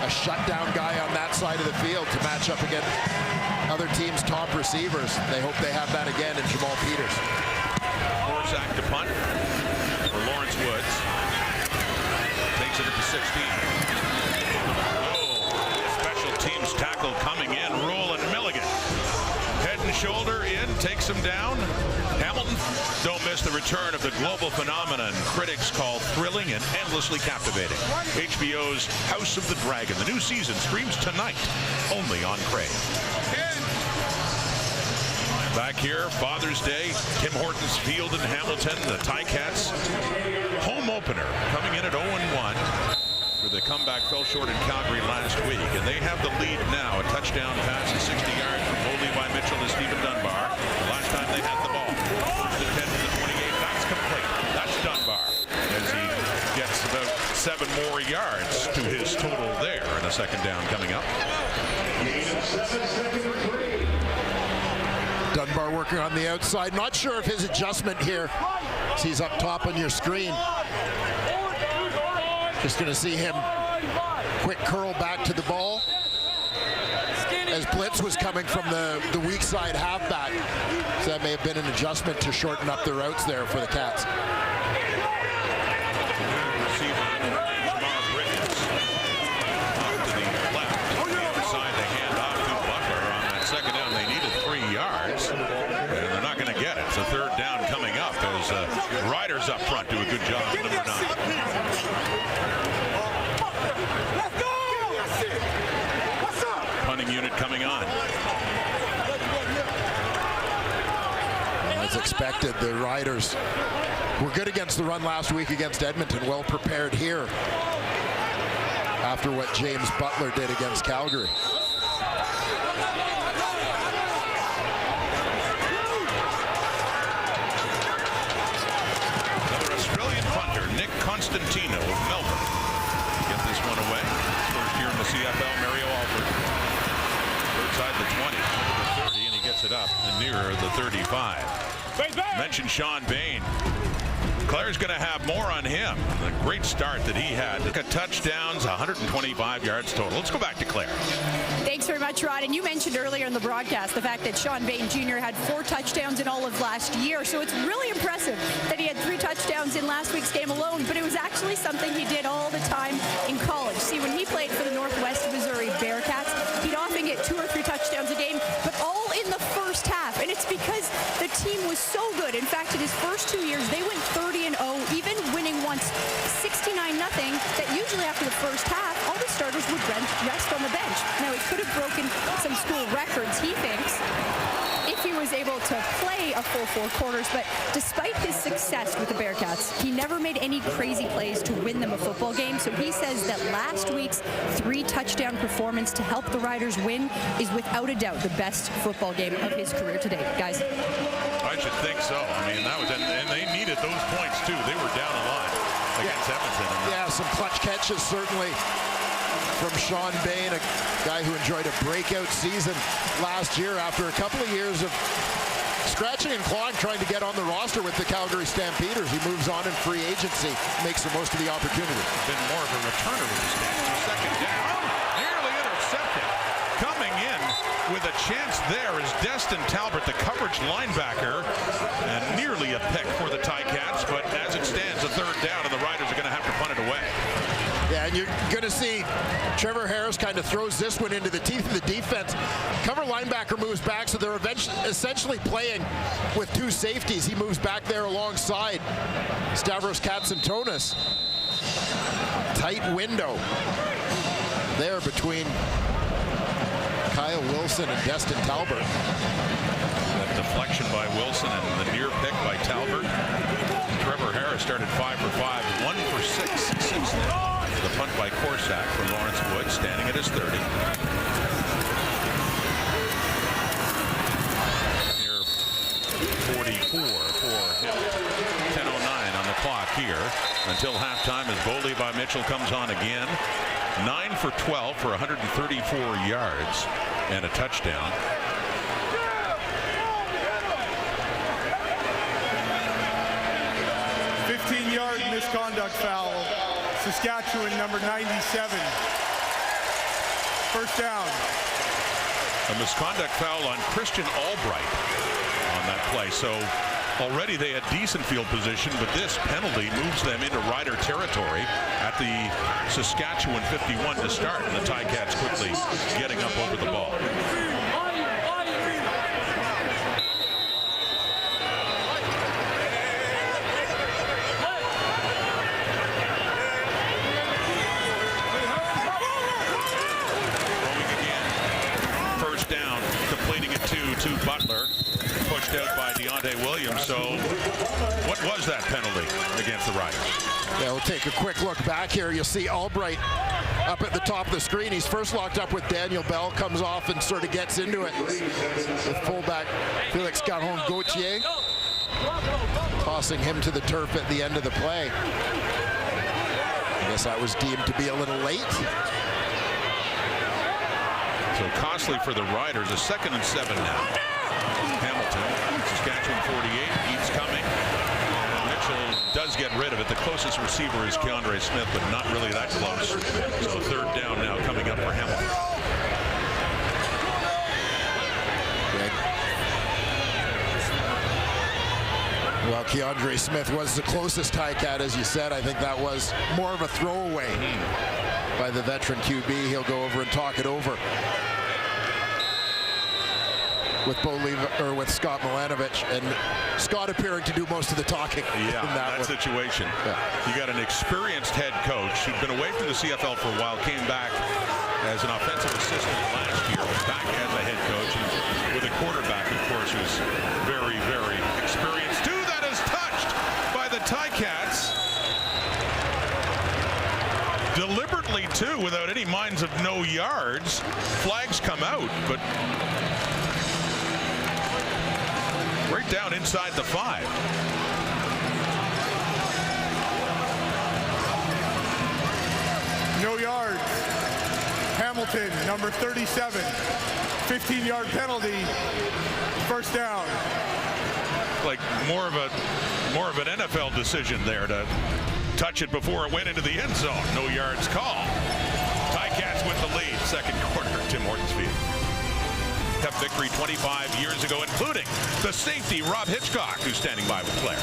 A shutdown guy on that side of the field to match up against other teams' top receivers. They hope they have that again in Jamal Peters. Horsack to punt for Lawrence Woods. Takes it at the 16. Special teams tackle coming in. Roland Milligan. Head and shoulder in, takes him down. Hamilton, don't miss the return of the global phenomenon critics call thrilling and endlessly captivating. HBO's House of the Dragon. The new season streams tonight, only on Crave. Back here, Father's Day, Tim Hortons Field in Hamilton. The Ticats home opener coming in at 0-1. For the comeback fell short in Calgary last week, and they have the lead now. A touchdown pass at 60 yards from Levi Mitchell to Stephen Dunbar. The last time they had the ball. First and 10 to the 28. That's complete. That's Dunbar as he gets about 7 more yards to his total there, and a second down coming up. Dunbar working on the outside. Not sure if his adjustment here, he's up top on your screen. Just going to see him quick curl back to the ball as blitz was coming from the weak side halfback. So that may have been an adjustment to shorten up the routes there for the Cats. Receiver, Jamal Bridges, off to the left. On the other side, they hand off to Butler on that second down. They needed 3 yards, and they're not going to get it. It's a third down coming up as Riders up front do a good job. Number 9. Punting unit coming on. As expected, the Riders were good against the run last week against Edmonton, well prepared here after what James Butler did against Calgary. Another Australian punter, Nick Constantino of Melbourne. Get this one away. First year in the CFL, Mario Alford. Outside the 20, the 30, and he gets it up and nearer the 35. Mentioned Sean Bain. Claire's going to have more on him. The great start that he had. Touchdowns, 125 yards total. Let's go back to Claire. Thanks very much, Rod. And you mentioned earlier in the broadcast the fact that Sean Bain Jr. had 4 touchdowns in all of last year. So it's really impressive that he had 3 touchdowns in last week's game alone. But it was actually something he did all the time in college. See, when he played for the Northwest Missouri Bearcats, he'd often get 2 or 3 touchdowns a game, but all in the first half. And it's because the team was so good. In fact, in his first 2 years, they went 30-0, even winning once 69-0, that usually after the first half, all the starters would rest on the bench. Now, it could have broken some school records, he thinks, if he was able able to play a full 4 quarters, but despite his success with the Bearcats, he never made any crazy plays to win them a football game. So he says that last week's 3-touchdown performance to help the Riders win is without a doubt the best football game of his career to date. Guys? I should think so. I mean, that was, and they needed those points too. They were down a lot against Edmonton. Yeah, some clutch catches certainly from Sean Bain, a guy who enjoyed a breakout season last year after a couple of years of scratching and clawing trying to get on the roster with the Calgary Stampeders. He moves on in free agency, makes the most of the opportunity. Been more of a returner with the Stampeders. Second down, nearly intercepted. Coming in with a chance there is Destin Talbot, the coverage linebacker, and nearly a pick for the Ticats, but as it stands, a third down, and the Riders are going to have to punt it away. Yeah, and you're going to see Trevor Harris kind of throws this one into the teeth of the defense. Cover linebacker moves back, so they're essentially playing with 2 safeties. He moves back there alongside Stavros Katsantonis. Tight window there between Kyle Wilson and Destin Talbot. That deflection by Wilson and the near pick by Talbot. Trevor Harris started 5 for 5, 1 for 6 since then. The punt by Corsack for Lawrence Wood, standing at his 30. Near 44 for him. 10:09 on the clock here until halftime as Boley by Mitchell comes on again. 9 for 12 for 134 yards and a touchdown. Misconduct foul. Saskatchewan, number 97. First down. A misconduct foul on Christian Albright on that play. So already they had decent field position, but this penalty moves them into Rider territory at the Saskatchewan 51 to start. And the Ticats quickly getting up over the ball. To Butler, pushed out by Deontay Williams. So what was that penalty against the Riders? Yeah, we'll take a quick look back here. You'll see Albright up at the top of the screen. He's first locked up with Daniel Bell, comes off and sort of gets into it with fullback Felix Caron-Gauthier, tossing him to the turf at the end of the play. I guess that was deemed to be a little late. So costly for the Riders, a 2nd and 7 now. Hamilton, Saskatchewan 48, Eats coming. Mitchell does get rid of it. The closest receiver is Keandre Smith, but not really that close. So 3rd down now coming up for Hamilton. Well, Keandre Smith was the closest Ticat, as you said. I think that was more of a throwaway by the veteran QB. He'll go over and talk it over with Scott Milanovic, and Scott appearing to do most of the talking. Yeah, in that situation. Yeah. You got an experienced head coach who'd been away from the CFL for a while, came back as an offensive assistant last year, was back as a head coach, and with a quarterback, of course, who's very, very experienced. That is touched by the Ticats. Deliberately, too, without any minds of no yards. Flags come out, but right down inside the 5. No yards. Hamilton, number 37. 15-yard penalty. First down. Like more of an NFL decision there to touch it before it went into the end zone. No yards call. Ticats with the lead. 2nd quarter. Tim Hortons Field. Cup victory 25 years ago, including the safety Rob Hitchcock, who's standing by with Claire.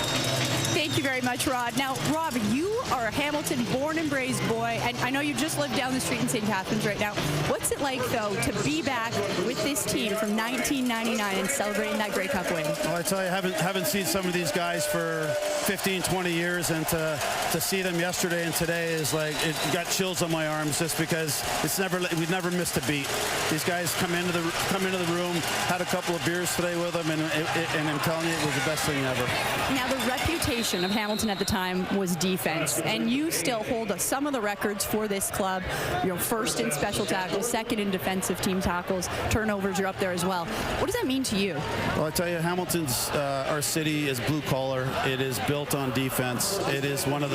Thank you very much, Rod. Now, Rob, you are a Hamilton born and raised boy, and I know you just live down the street in St. Catharines right now. What's it like, though, to be back with this team from 1999 and celebrating that Grey Cup win? Well, I tell you, I haven't seen some of these guys for 15, 20 years, and to see them yesterday and today is like, it got chills on my arms just because we've never missed a beat. These guys come into the room, had a couple of beers today with them, and I'm telling you, it was the best thing ever. Now, the reputation of Hamilton at the time was defense, and you still hold some of the records for this club. You're first in special tackles, second in defensive team tackles, turnovers, you're up there as well. What does that mean to you? Well, I tell you, Hamilton's, our city is blue collar. It is built on defense. It is one of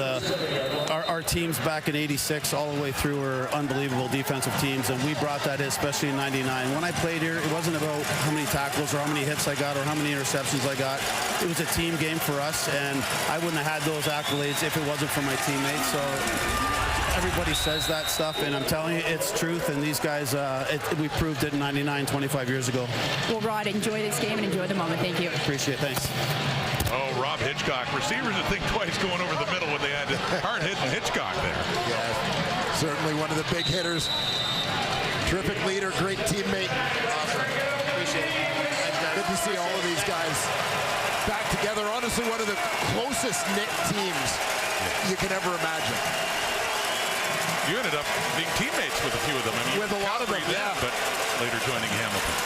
our teams back in '86 all the way through were unbelievable defensive teams, and we brought that in, especially in '99. When I played here, it wasn't about how many tackles or how many hits I got or how many interceptions I got. It was a team game for us, and I wouldn't have had those accolades if it wasn't for my teammates. So everybody says that stuff, and I'm telling you, it's truth, and these guys, we proved it in '99, 25 years ago. Well, Rod, enjoy this game and enjoy the moment. Thank you. Appreciate it. Thanks. Oh, Rob Hitchcock. Receivers would think twice going over the middle when they had hard-hitting Hitchcock there. Yeah, certainly one of the big hitters. Terrific leader, great teammate. Appreciate it. Good to see all of these guys back together. Honestly, one of the closest knit teams you can ever imagine. You ended up being teammates with a few of them. I mean, With a lot of them, yeah. But later joining Hamilton.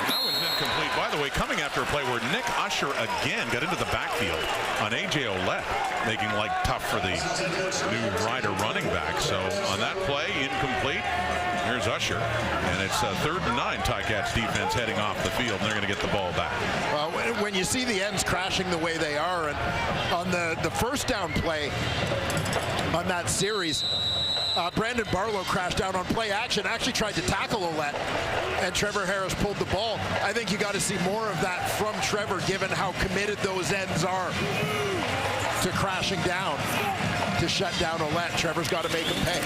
That was incomplete. By the way, coming after a play where Nick Usher again got into the backfield on A.J. Ouellette, making life tough for the new Rider running back. So on that play, incomplete. Here's Usher, and it's 3rd and 9. Ticats defense heading off the field, and they're going to get the ball back. Well, when you see the ends crashing the way they are, and on the first down play on that series, Brandon Barlow crashed down on play action, actually tried to tackle Ouellette, and Trevor Harris pulled the ball. I think you got to see more of that from Trevor, given how committed those ends are to crashing down to shut down Ouellette. Trevor's got to make him pay.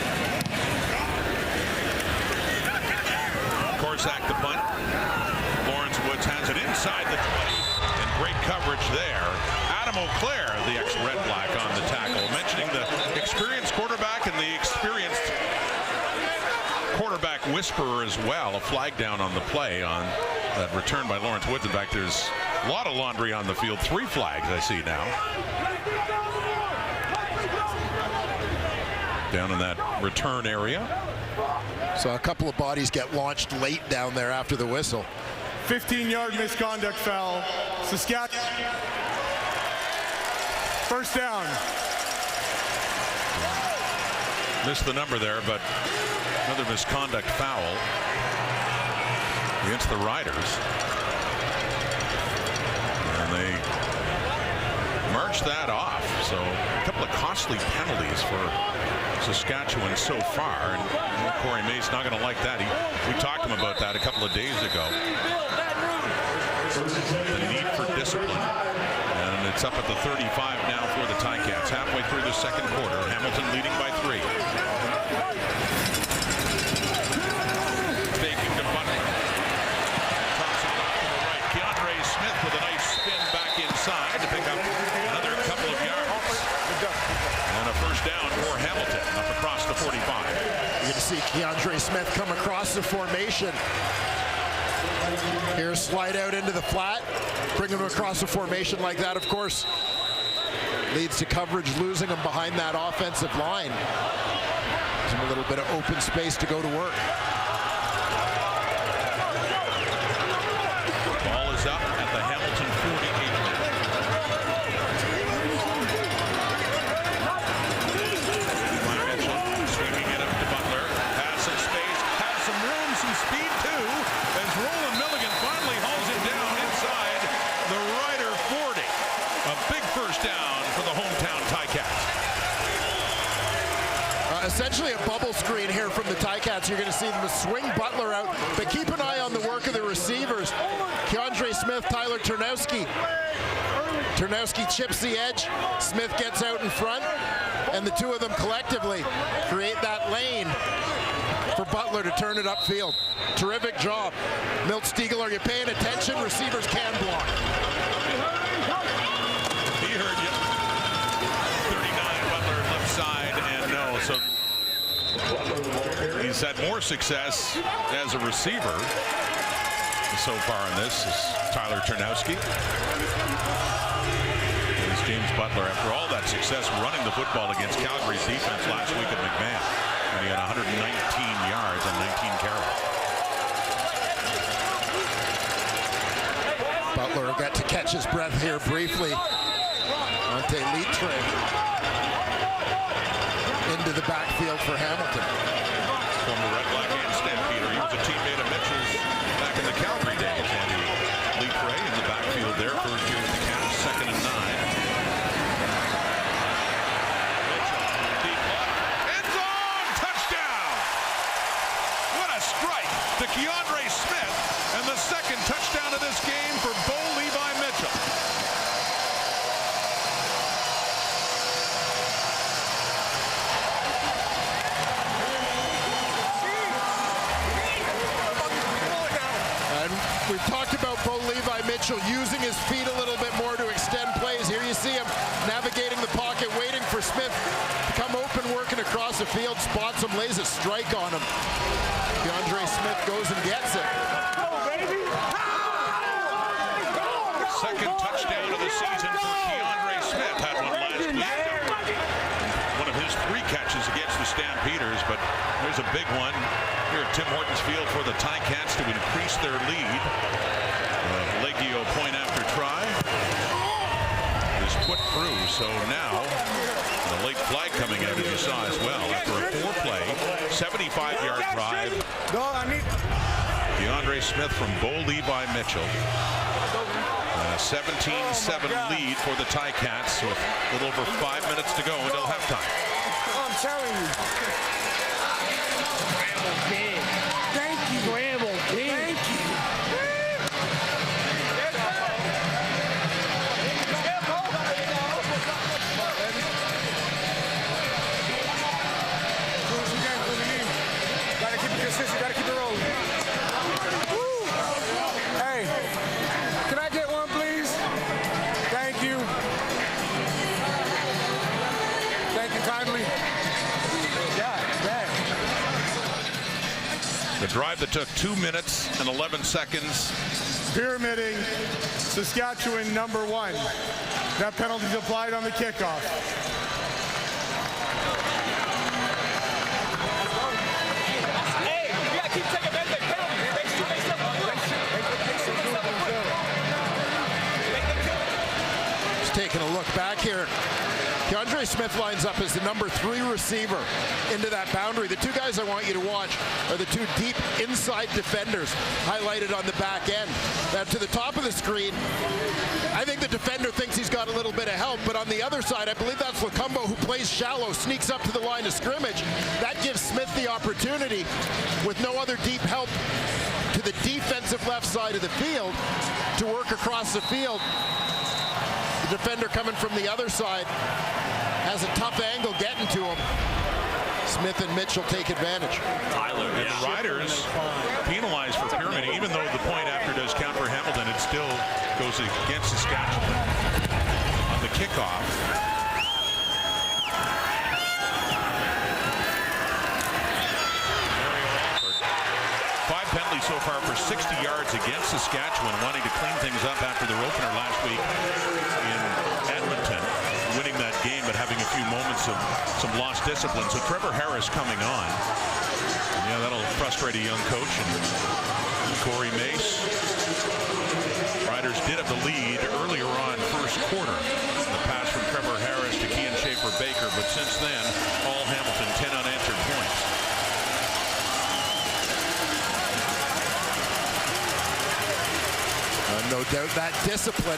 Corsack the punt. Lawrence Woods has it inside the 20, and great coverage there. Adam O'Clair, the ex-Red Black, on the tackle. Mentioning the experienced quarterback and the experienced quarterback whisperer as well. A flag down on the play on that return by Lawrence Woods. In fact, there's a lot of laundry on the field. 3 flags I see now. Down in that return area. So a couple of bodies get launched late down there after the whistle. 15-yard misconduct foul. Saskatchewan. First down. Missed the number there, but another misconduct foul against the Riders. And they marched that off. So a couple of costly penalties for Saskatchewan so far, and Corey May's not going to like that. We talked to him about that a couple of days ago. The need for discipline, and it's up at the 35 now for the Ticats. Halfway through the second quarter, Hamilton leading by 3. Faking to Butler. Thompson off to the right. Keandre Smith with a nice spin back inside to pick up another couple of yards. And a first down for Hamilton up across the 45. You're going to see Keandre Smith come across the formation. Here, slide out into the flat, bring him across the formation like that, of course, leads to coverage, losing him behind that offensive line. Gives him a little bit of open space to go to work. Ball is up at the Hamilton 48. Swinging it up to Butler. Has some space, has some room, some speed too, as Roland Milligan finally hauls it down inside the Rider 40. A big first down for the hometown Ticats. Essentially a bubble screen here from the Ticats. You're going to see them swing Butler out, but keep an eye on the work of the receivers. Keandre Smith, Tyler Ternowski. Ternowski chips the edge. Smith gets out in front, and the two of them collectively create that lane for Butler to turn it upfield. Terrific job. Milt Stiegel, are you paying attention? Receivers can block. He's had more success as a receiver so far in this is Tyler Ternowski. It's James Butler, after all that success running the football against Calgary's defense last week at McMahon. And he had 119 yards and 19 carries. Butler got to catch his breath here briefly. Ante Litre into the backfield for Hamilton. Former Red Black and Stampeder. He was a teammate of Mitchell's back in the Calgary days. Andy Litre in the backfield there. First year with the Cavs, 2nd and 9. Mitchell, deep left, end zone, touchdown! What a strike to Keandre Smith, and the second touchdown of this game for Bo Levi Mitchell. We've talked about Bo Levi Mitchell using his feet a little bit more to extend plays. Here you see him navigating the pocket, waiting for Smith to come open, working across the field, spots him, lays a strike on him. DeAndre Smith goes and gets it. Second touchdown of the season for Keandre Smith. Had one last week. One of his 3 catches against the Stampeders, but there's a big one here at Tim Hortons Field for the Ticats to increase their lead. Legio point after try is put through, so now the late flag coming out, as you saw as well, after a 4-play, 75-yard drive. DeAndre Smith from Bo Levi Mitchell. A 17-7 lead for the Ticats with a little over 5 minutes to go until halftime. I'm telling you. Thank you, Ramble. Thank you. Gotta keep it consistent. Gotta keep it rolling. Hey, can I get one, please? Thank you. Thank you kindly. The drive that took 2 minutes and 11 seconds. Pyramiding Saskatchewan number 1. That penalty's applied on the kickoff. Hey, you gotta keep taking penalties. Just taking a look back here. DeAndre Smith lines up as the number 3 receiver into that boundary. The 2 guys I want you to watch are the 2 deep inside defenders highlighted on the back end. Now to the top of the screen, I think the defender thinks he's got a little bit of help, but on the other side, I believe that's Lacumbo, who plays shallow, sneaks up to the line of scrimmage. That gives Smith the opportunity, with no other deep help to the defensive left side of the field, to work across the field. The defender coming from the other side has a tough angle getting to him. Smith and Mitchell take advantage. Tyler, and the Riders penalized for pyramiding, even though the point after does count for Hamilton, it still goes against Saskatchewan on the kickoff. Five penalties so far for 60 yards against Saskatchewan, wanting to clean things up after their opener last week in Edmonton, winning that game but having a few moments of some lost discipline. So Trevor Harris coming on. Yeah, that'll frustrate a young coach. And Corey Mace. Riders did have the lead earlier on first quarter. The pass from Trevor Harris to Kean Schaefer-Baker, but since then, all Hamilton 10 unanswered points. No doubt that discipline,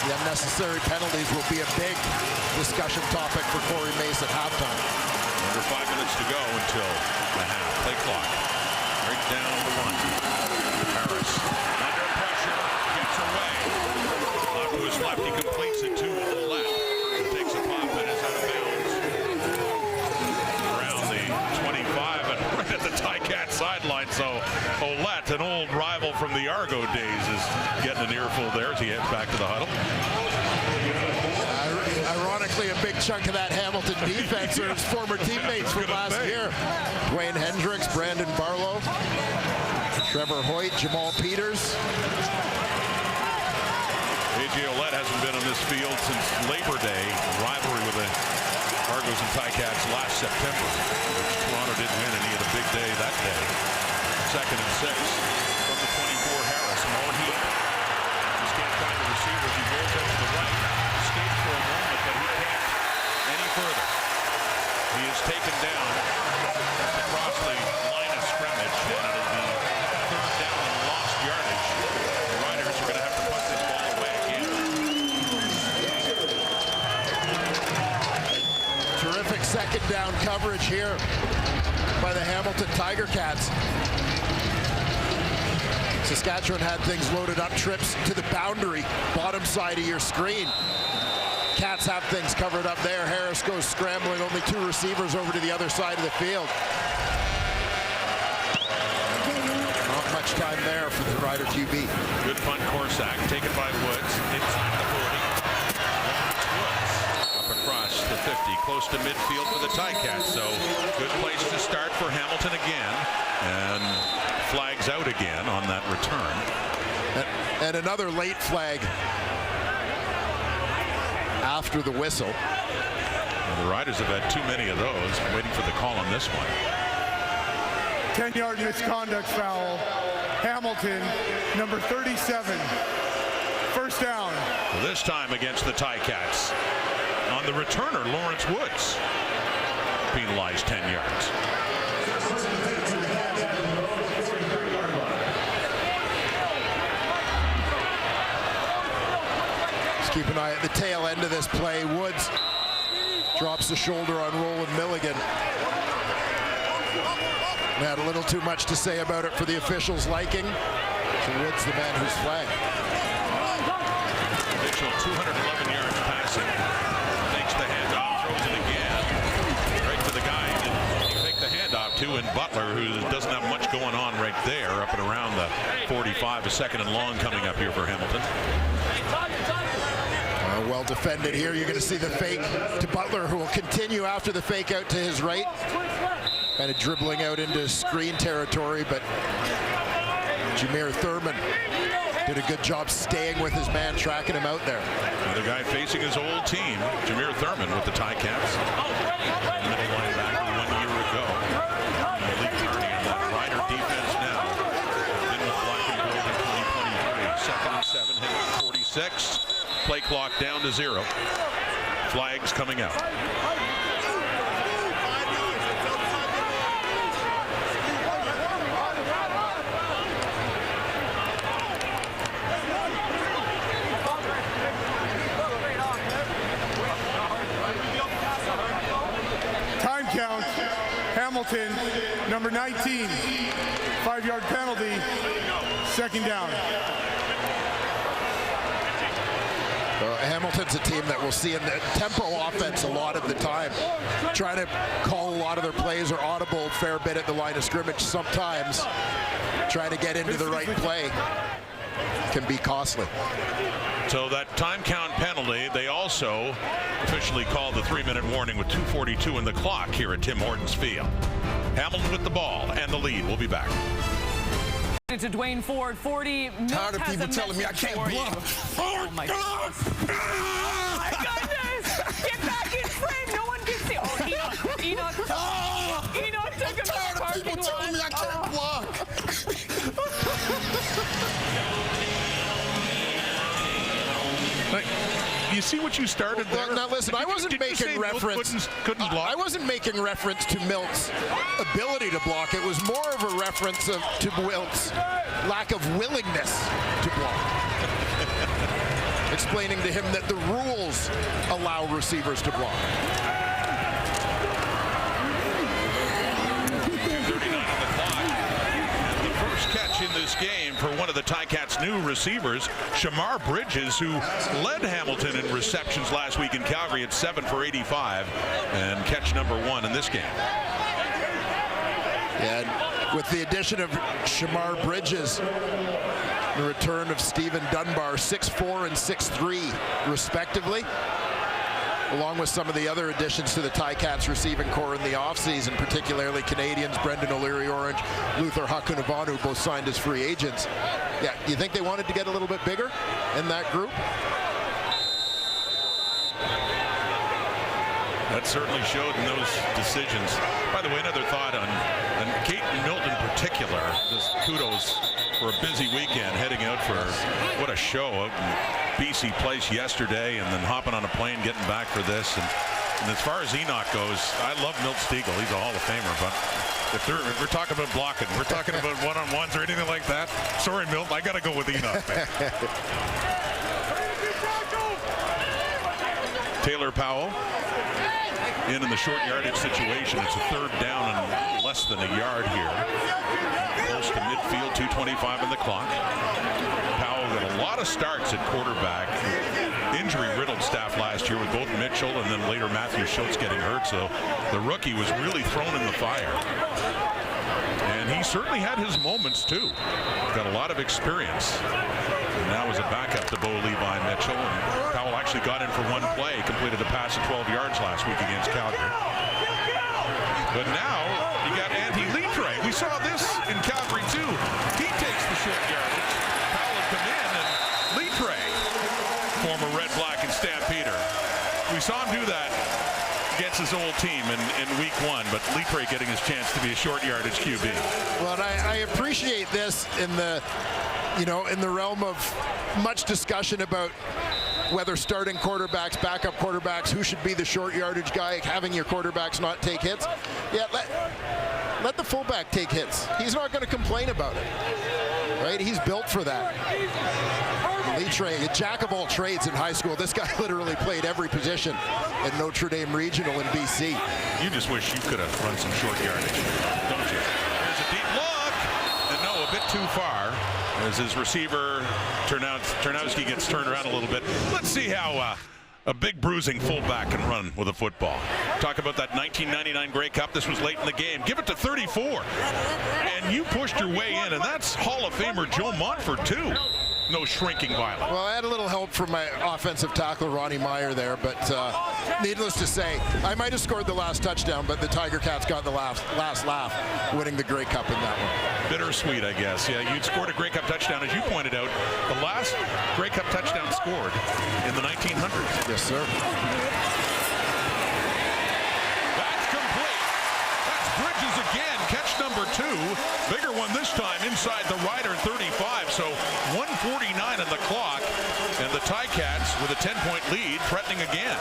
the unnecessary penalties, will be a big discussion topic for Corey Mace at halftime. Under 5 minutes to go until the half. Play clock. Right down to 1. Harris under pressure, gets away. Off to his left, he completes it to the left. He takes a pop and is out of bounds. Around the 25 and right at the Ticat sideline. So Ouellette, an old rival from the Argo days, is getting an earful there as he heads back to the huddle. Ironically, a big chunk of that Hamilton Hamilton defense are his former teammates from last year. Dwayne Hendricks, Brandon Barlow, Trevor Hoyt, Jamal Peters. A.J. Ouellette hasn't been on this field since Labor Day, rivalry with the Argos and Ticats last September, which Toronto didn't win, and he had a big day that day. 2nd and 6 from the 24. Harris, more heat. Just can't find the receiver. He rolls out to the right, escapes for a moment, but he can't any further. He is taken down across the line of scrimmage, and it'll be 3rd down and lost yardage. The Riders are going to have to punt this ball away again. Terrific 2nd down coverage here by the Hamilton Tiger Cats. Saskatchewan had things loaded up, trips to the boundary, bottom side of your screen. Cats have things covered up there. Harris goes scrambling, only 2 receivers over to the other side of the field. Not much time there for the Rider QB. Good punt, Corsack, taken by Woods, inside the 40. Woods up across the 50, close to midfield for the Ticats, so good place to start for Hamilton again, and flags out again on that return. And another late flag after the whistle. And the Riders have had too many of those. Waiting for the call on this one. 10-yard misconduct foul. Hamilton, number 37. 1st down. Well, this time against the Ticats. On the returner, Lawrence Woods penalized 10 yards. Keep an eye at the tail end of this play. Woods drops the shoulder on Roland Milligan. Had a little too much to say about it for the officials' liking. So Woods the man who's flagged. Mitchell, 211 yards passing. Takes the handoff, throws it again. Right to the guy that you take the handoff to, and Butler, who doesn't have much going on right there, up and around the 45, a 2nd and long coming up here for Hamilton. Well defended here. You're going to see the fake to Butler, who will continue after the fake out to his right. Kind of dribbling out into screen territory, but Jameer Thurman did a good job staying with his man, tracking him out there. Another guy facing his old team, Jameer Thurman with the Ticats. Middle linebacker 1 year ago. Elite journey in that Rider defense now. Been with Black and Gold in 2023. 2nd and 7, hit at 46. Play clock down to 0. Flags coming out. Time count. Hamilton, number 19. 5-yard penalty. 2nd down. Hamilton's a team that we'll see in the tempo offense a lot of the time. Trying to call a lot of their plays or audible a fair bit at the line of scrimmage sometimes. Trying to get into the right play can be costly. So that time count penalty, they also officially called the 3-minute warning with 2:42 in the clock here at Tim Hortons Field. Hamilton with the ball and the lead. We'll be back. To Dwayne Ford, 40 minutes. Tired of people telling me I can't block. Oh my God. Oh my goodness. Get back in frame. No one can see. Oh, Enoch took him to the parking People telling me I can't block. You see what you started there? Now listen, I wasn't making reference. Couldn't block. I wasn't making reference to Milt's ability to block. It was more of a reference to Milt's lack of willingness to block. Explaining to him that the rules allow receivers to block. 39 on the clock. And the first catch in this game for one of the Ticats' new receivers, Shamar Bridges, who led Hamilton in receptions last week in Calgary at 7 for 85, and catch number 1 in this game. And with the addition of Shamar Bridges, the return of Stephen Dunbar, 6'4" and 6'3", respectively. along with some of the other additions to the Ticats receiving core in the offseason, particularly Canadians, Brendan O'Leary-Orange, Luther Hakunavanu, both signed as free agents. Yeah, do you think they wanted to get a little bit bigger in that group? That certainly showed in those decisions. By the way, another thought on Kate Milton in particular. Just kudos for a busy weekend, heading out for what a show out in BC Place yesterday, and then hopping on a plane, getting back for this. And as far as Enoch goes, I love Milt Stegall. He's a Hall of Famer, but if we're talking about blocking, we're talking about one-on-ones or anything like that, sorry, Milt, I got to go with Enoch, man. Taylor Powell in the short yardage situation. It's a third down and less than a yard here. Close to midfield, 2:25 in the clock. Powell got a lot of starts at quarterback. Injury-riddled staff last year with both Mitchell and then later Matthew Schultz getting hurt, so the rookie was really thrown in the fire. And he certainly had his moments too. Got a lot of experience. And now as a backup to Bo Levi Mitchell. And Powell actually got in for one play, completed a pass of 12 yards last week against Calgary. But now you got Antti Litre. We saw this in Calgary too. He takes the short yardage. Powell would come in, and Litre, former Red, Black, and Stampeder. We saw him do that against his old team in week 1, but Litre getting his chance to be a short yardage QB. Well, and I appreciate this in the realm of much discussion about whether starting quarterbacks, backup quarterbacks, who should be the short yardage guy, having your quarterbacks not take hits. Yeah, let the fullback take hits. He's not going to complain about it, right? He's built for that. Litre, a jack of all trades in high school. This guy literally played every position at Notre Dame Regional in BC. You just wish you could have run some short yardage, don't you? There's a deep look, and no, a bit too far. As his receiver, Turnowski, gets turned around a little bit. Let's see how a big bruising fullback can run with a football. Talk about that 1999 Grey Cup. This was late in the game. Give it to 34. And you pushed your way in, and that's Hall of Famer Joe Montford, too. No shrinking violet. Well, I had a little help from my offensive tackle, Ronnie Meyer, there, but needless to say, I might have scored the last touchdown, but the Tiger Cats got the last laugh, winning the Grey Cup in that one. Bittersweet, I guess. Yeah, you'd scored a Grey Cup touchdown, as you pointed out, the last Grey Cup touchdown scored in the 1900s. Yes, sir. That's complete. That's Bridges again. Catch number 2. Bigger one this time inside the Rider 35. So 1:49 on the clock. And the Ticats with a 10-point lead, threatening again.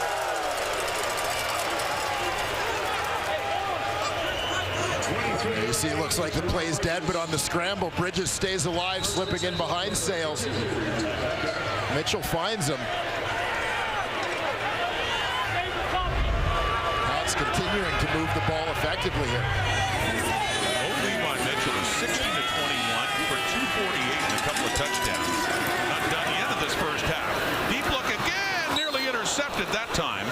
You see, it looks like the play's dead, but on the scramble, Bridges stays alive, slipping in behind Sales. Mitchell finds him. That's continuing to move the ball effectively here. Levi Mitchell is 16-21 for 248 and a couple of touchdowns. Not done yet in this first half. Deep look again, nearly intercepted that time.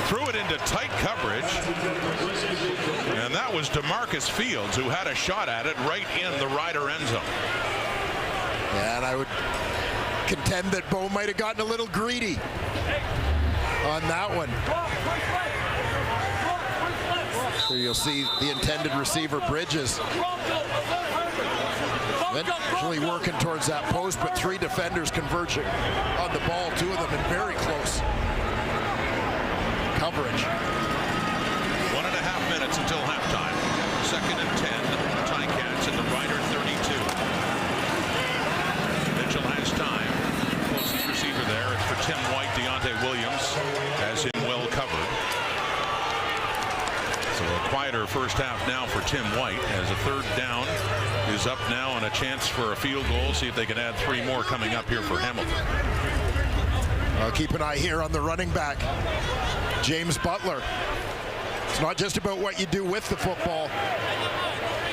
Threw it into tight coverage. And that was DeMarcus Fields, who had a shot at it right in the Rider end zone. Yeah, and I would contend that Bo might have gotten a little greedy on that one. So you'll see the intended receiver, Bridges, eventually working towards that post, but 3 defenders converging on the ball, 2 of them in very close coverage. 1.5 minutes until halftime. 2nd and 10. Ticats at the Rider 32. Mitchell has time. Closest receiver there. It's for Tim White. Deontay Williams has him well covered. So a quieter first half now for Tim White, as a 3rd down is up now and a chance for a field goal. See if they can add 3 more coming up here for Hamilton. I'll keep an eye here on the running back, James Butler. It's not just about what you do with the football,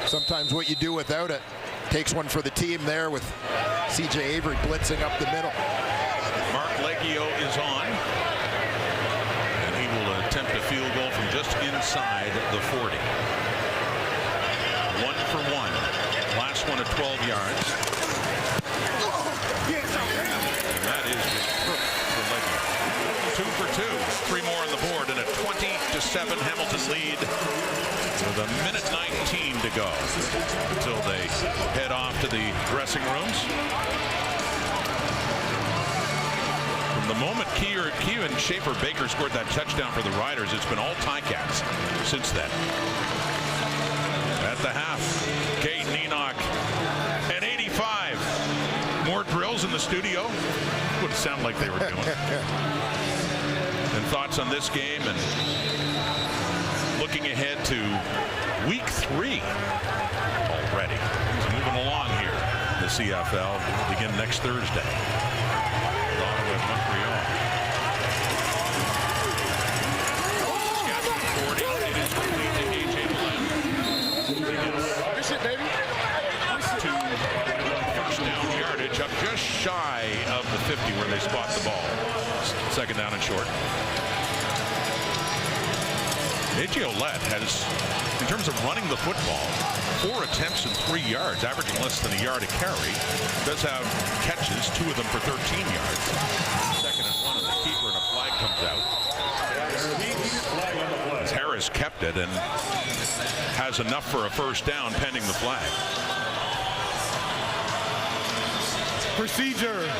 sometimes what you do without it. Takes one for the team there with C.J. Avery blitzing up the middle. Mark Leggio is on, and he will attempt a field goal from just inside the 40. 1 for 1. Last one at 12 yards. And that is from Leggy. 2 for 2. 3 more on the board and a 20-7 Hamilton lead with a minute 19 to go until they head off to the dressing rooms. From the moment Keevan Schaefer-Baker scored that touchdown for the Riders, it's been all Ticats since then. At the half, Caden Enoch and 85. More drills in the studio. Would sound like they were doing. And thoughts on this game and looking ahead to week 3 already. It's moving along here. The CFL will begin next Thursday. Ottawa, Montreal. Saskatchewan 40. It is complete to A.J. Millen. Push it, baby. To first down yardage up just shy of the 50 where they spot the ball. Second down and short. A.J. Ouellette has, in terms of running the football, 4 attempts and 3 yards, averaging less than a yard a carry. Does have catches, 2 of them for 13 yards. Second and 1 and the keeper, and a flag comes out. As Harris kept it and has enough for a first down pending the flag. Procedure,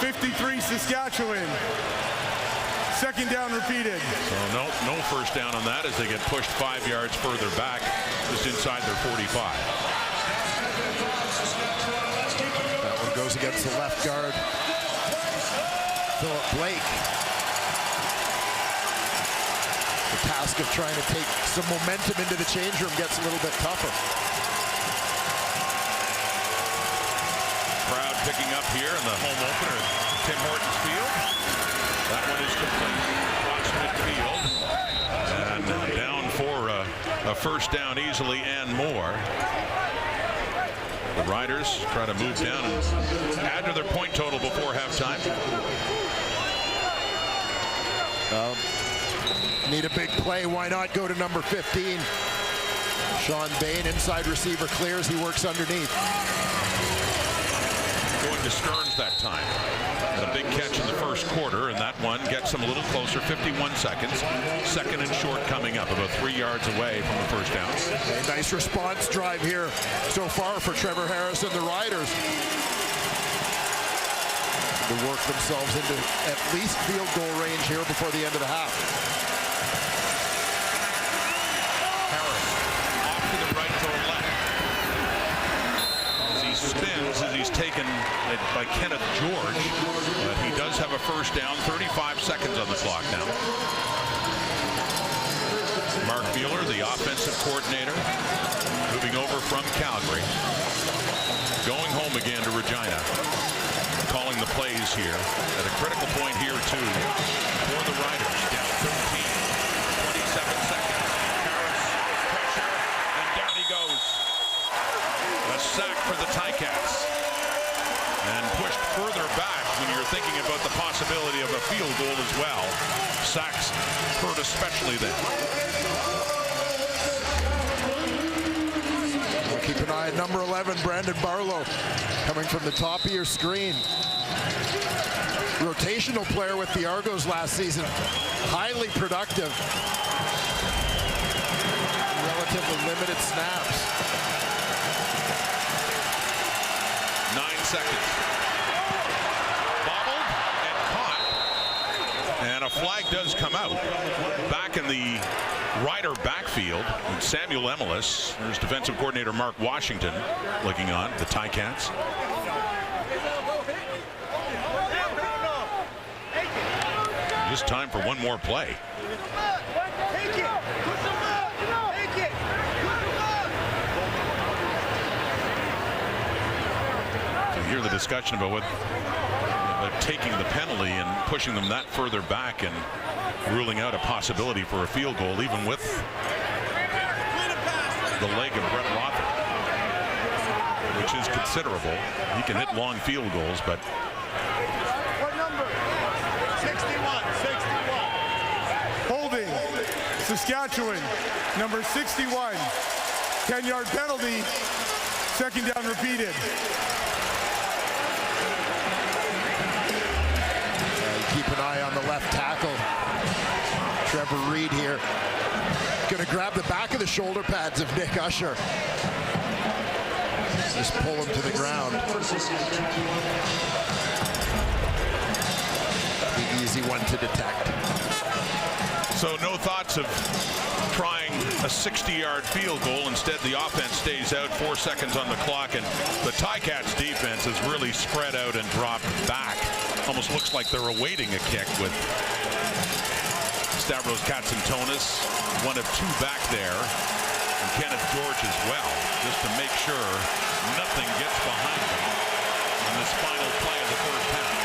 53 Saskatchewan. Second down repeated. So no first down on that as they get pushed 5 yards further back, just inside their 45. That one goes against the left guard, Philip Blake. The task of trying to take some momentum into the change room gets a little bit tougher. Crowd picking up here in the home opener at Tim Hortons Field. That one is complete across midfield. And down for a first down easily and more. The Riders try to move down and add to their point total before halftime. Need a big play. Why not go to number 15? Sean Bain, inside receiver, clears. He works underneath. Going to Stearns that time. And a big catch in the first quarter, and that one gets them a little closer, 51 seconds. Second and short coming up, about 3 yards away from the first down. A nice response drive here so far for Trevor Harris and the Riders. To work themselves into at least field goal range here before the end of the half. Harris off to the right to the left. As he spins, as he's taken by Kenneth George. But he does have a first down, 35 seconds on the clock now. Mark Mueller, the offensive coordinator, moving over from Calgary. Going home again to Regina. Calling the plays here at a critical point here too for the Riders. Down 13, 27 seconds. Harris, pressure, and down he goes. A sack for the Ticats. And pushed further back when you're thinking about the possibility of a field goal as well. Sacks hurt especially then. We'll keep an eye at number 11, Brandon Barlow, coming from the top of your screen. Rotational player with the Argos last season. Highly productive. Relatively limited snaps. 9 seconds. Bobbled and caught. And a flag does come out. Back in the Rider backfield, Samuel Emelis. There's defensive coordinator Mark Washington looking on, the Ticats. Just time for one more play. You hear the discussion about taking the penalty and pushing them that further back and ruling out a possibility for a field goal, even with the leg of Brett Rother, which is considerable. He can hit long field goals, but What number? 61. Holding. Saskatchewan. Number 61. 10-yard penalty. Second down repeated. Keep an here. Going to grab the back of the shoulder pads of Nick Usher. Just pull him to the ground. The easy one to detect. So no thoughts of trying a 60-yard field goal. Instead, the offense stays out, 4 seconds on the clock, and the Ticats defense has really spread out and dropped back. Almost looks like they're awaiting a kick with Stavros Katsantonis, one of two back there, and Kenneth George as well, just to make sure nothing gets behind them in this final play of the first half,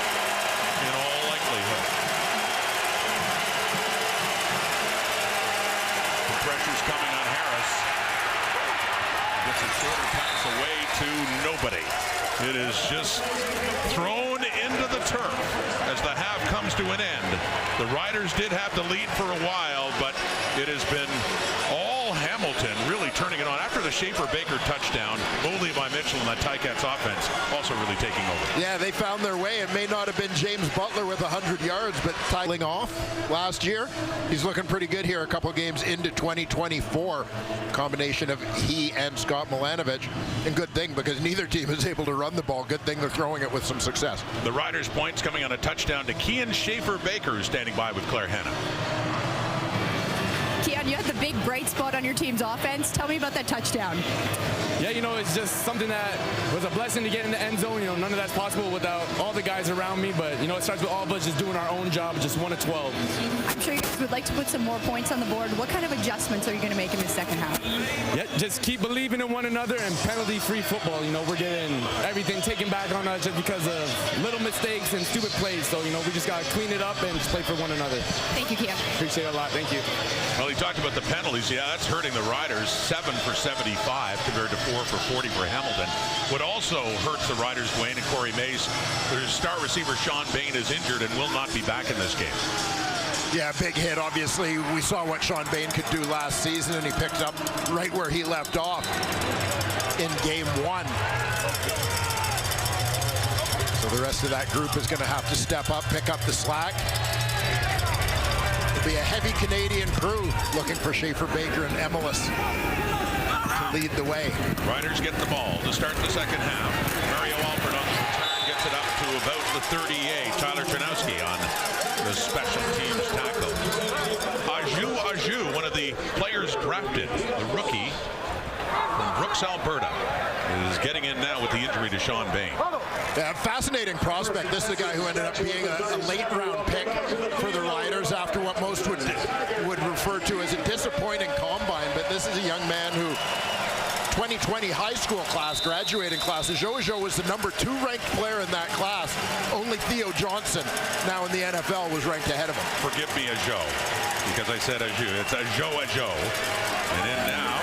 in all likelihood. The pressure's coming on Harris. Gets a shorter pass away to nobody. It is just thrown into the turf as the half comes to an end. The Riders did have the lead for a while, but it has been all Hamilton really turning it on. After the Schaefer-Baker touchdown, only by Mitchell and that Ticats offense also really taking over. Yeah, they found their way. It may not have been James Butler with 100 yards, but tiling off last year. He's looking pretty good here a couple games into 2024. Combination of he and Scott Milanovic. And good thing, because neither team is able to run the ball. Good thing they're throwing it with some success. The Riders' points coming on a touchdown to Kean Schaefer-Baker, standing by with Claire Hanna. Keon, you had the big bright spot on your team's offense. Tell me about that touchdown. Yeah, you know, it's just something that was a blessing to get in the end zone. You know, none of that's possible without all the guys around me. But, you know, it starts with all of us just doing our own job, just 1 of 12. I'm sure you guys would like to put some more points on the board. What kind of adjustments are you going to make in the second half? Yeah, just keep believing in one another and penalty-free football. You know, we're getting everything taken back on us just because of little mistakes and stupid plays. So, you know, we just got to clean it up and just play for one another. Thank you, Keon. Appreciate it a lot. Thank you. Well, he talked about the penalties. Yeah, that's hurting the Riders. 7 for 75 compared to 4 for 40 for Hamilton. What also hurts the Riders, Dwayne and Corey Mace, their star receiver Sean Bain is injured and will not be back in this game. Yeah, big hit. Obviously, we saw what Sean Bain could do last season, and he picked up right where he left off in game 1. So the rest of that group is going to have to step up, pick up the slack. It'll be a heavy Canadian crew looking for Schaefer-Baker and Emelis to lead the way. Riders get the ball to start the second half. Mario Alford on the return gets it up to about the 38. Tyler Tranowski on the special teams tackle. Aju, one of the players drafted, the rookie from Brooks, Alberta, is getting in now with the injury to Sean Bain. Yeah, fascinating prospect. This is a guy who ended up being a late-round pick for the Riders after what most would refer to as a disappointing combine. But this is a young man who 2020 high school class, graduating class. Ajo was the number 2 ranked player in that class. Only Theo Johnson, now in the NFL, was ranked ahead of him. Forgive me, Ajo, because I said Aju. It's Ajo. And in now,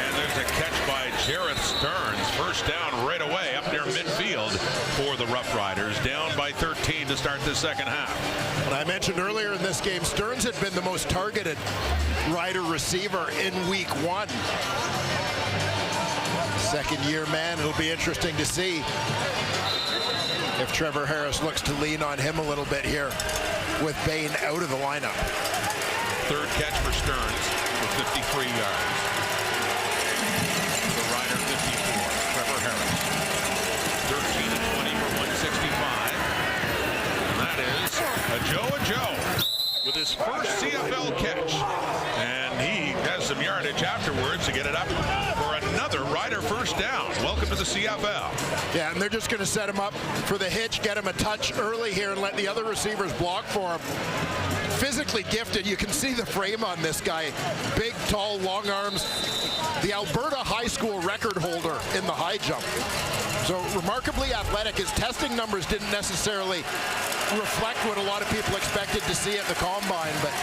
and there's a catch by Jarrett Stearns. First down right away up near midfield for the Rough Riders. Down by 13 to start the second half. And I mentioned earlier in this game, Stearns had been the most targeted Rider receiver in week 1. Second-year man. It'll be interesting to see if Trevor Harris looks to lean on him a little bit here with Bain out of the lineup. Third catch for Stearns for 53 yards. The Rider 54. Trevor Harris. 13 and 20 for 165. And that is Ajo with his first CFL catch. And he has some yardage afterwards to get it up for another Rider first down. Welcome to the CFL. Yeah, and they're just going to set him up for the hitch, get him a touch early here, and let the other receivers block for him. Physically gifted. You can see the frame on this guy. Big, tall, long arms. The Alberta high school record holder in the high jump. So remarkably athletic. His testing numbers didn't necessarily reflect what a lot of people expected to see at the combine, but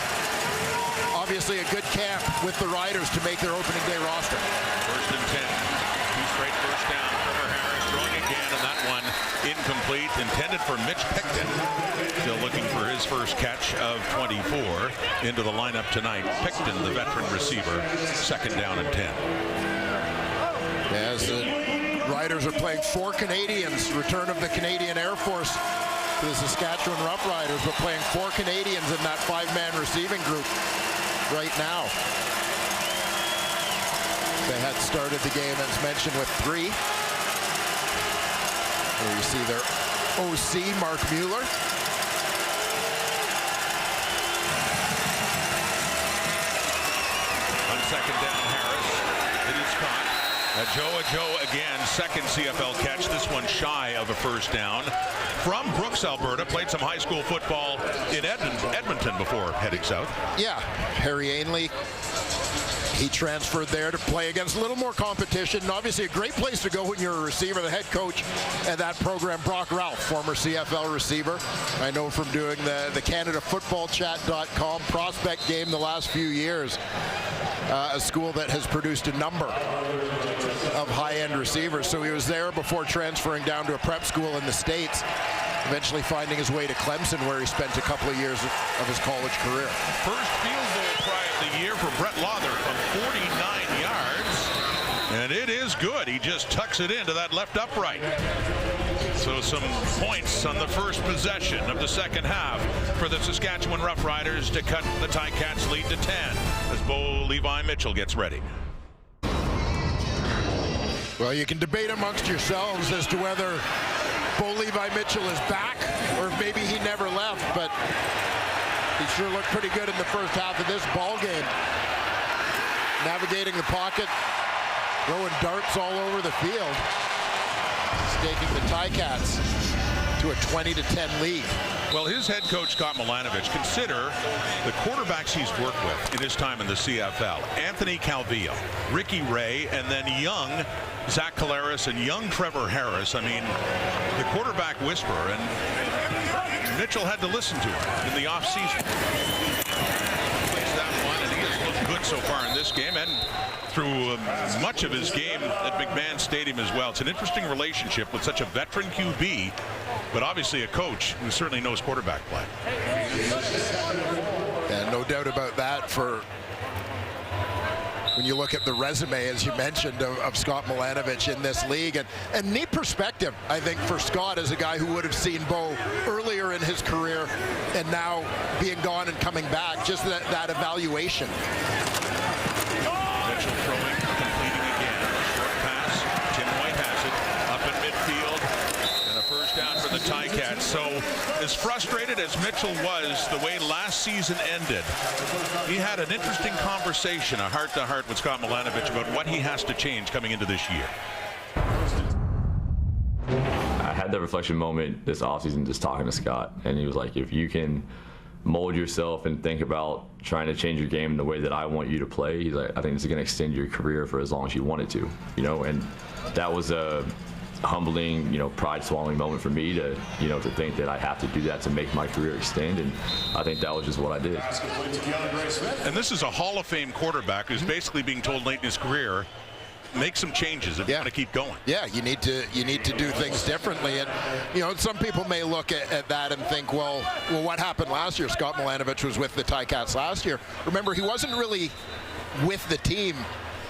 obviously a good camp with the Riders to make their opening day roster. First and 10. 2 straight first down. Trevor Harris throwing again, and that one incomplete. Intended for Mitch Picton. Still looking for his first catch of 24 into the lineup tonight. Picton, the veteran receiver. Second down and 10. As the Riders are playing 4 Canadians. Return of the Canadian Air Force to the Saskatchewan Roughriders, but playing 4 Canadians in that 5-man receiving group. right now. They had started the game, as mentioned, with 3. Here you see their OC, Mark Mueller. On second down, Harris. It is caught. Joe again, second CFL catch. This one shy of a first down. From Brooks, Alberta. Played some high school football in Edmonton before heading south. Yeah, Harry Ainley. He transferred there to play against a little more competition. And obviously a great place to go when you're a receiver. The head coach at that program, Brock Ralph, former CFL receiver. I know from doing the CanadaFootballChat.com prospect game the last few years. A school that has produced a number of high-end receivers. So he was there before transferring down to a prep school in the States, eventually finding his way to Clemson, where he spent a couple of years of his college career. First field goal try of the year for Brett Lawther from 49 yards. And it is good. He just tucks it into that left upright. So some points on the first possession of the second half for the Saskatchewan Roughriders to cut the Ticats lead to 10 as Bo Levi Mitchell gets ready. Well, you can debate amongst yourselves as to whether Bo Levi Mitchell is back or if maybe he never left, but he sure looked pretty good in the first half of this ball game. Navigating the pocket, throwing darts all over the field, staking the Ticats to a 20-10 lead. Well, his head coach, Scott Milanovich, consider the quarterbacks he's worked with in his time in the CFL. Anthony Calvillo, Ricky Ray, and then young Zach Collaros and young Trevor Harris. I mean, the quarterback whisperer, and Mitchell had to listen to him in the offseason. Plays that one, and he has looked good so far in this game and through much of his game at McMahon Stadium as well. It's an interesting relationship with such a veteran QB, but obviously a coach who certainly knows quarterback play. And no doubt about that for when you look at the resume, as you mentioned, of Scott Milanovich in this league. And neat perspective, I think, for Scott as a guy who would have seen Bo earlier in his career and now being gone and coming back, just that evaluation. Mitchell throwing, completing again. Short pass. Tim White has it up in midfield. And a first down for the Ticats. So as frustrated as Mitchell was the way last season ended, he had an interesting conversation, a heart-to-heart with Scott Milanovich about what he has to change coming into this year. I had that reflection moment this offseason just talking to Scott, and he was like, if you can mold yourself and think about trying to change your game the way that I want you to play, he's like, I think this is going to extend your career for as long as you want it to, you know. And that was a humbling, you know, pride swallowing moment for me to, you know, to think that I have to do that to make my career extend. And I think that was just what I did. And this is a Hall of Fame quarterback who's basically being told late in his career, make some changes if you want to keep going. Yeah, you need to do things differently. And you know, some people may look at that and think, well, what happened last year? Scott Milanovich was with the Ticats last year. Remember, he wasn't really with the team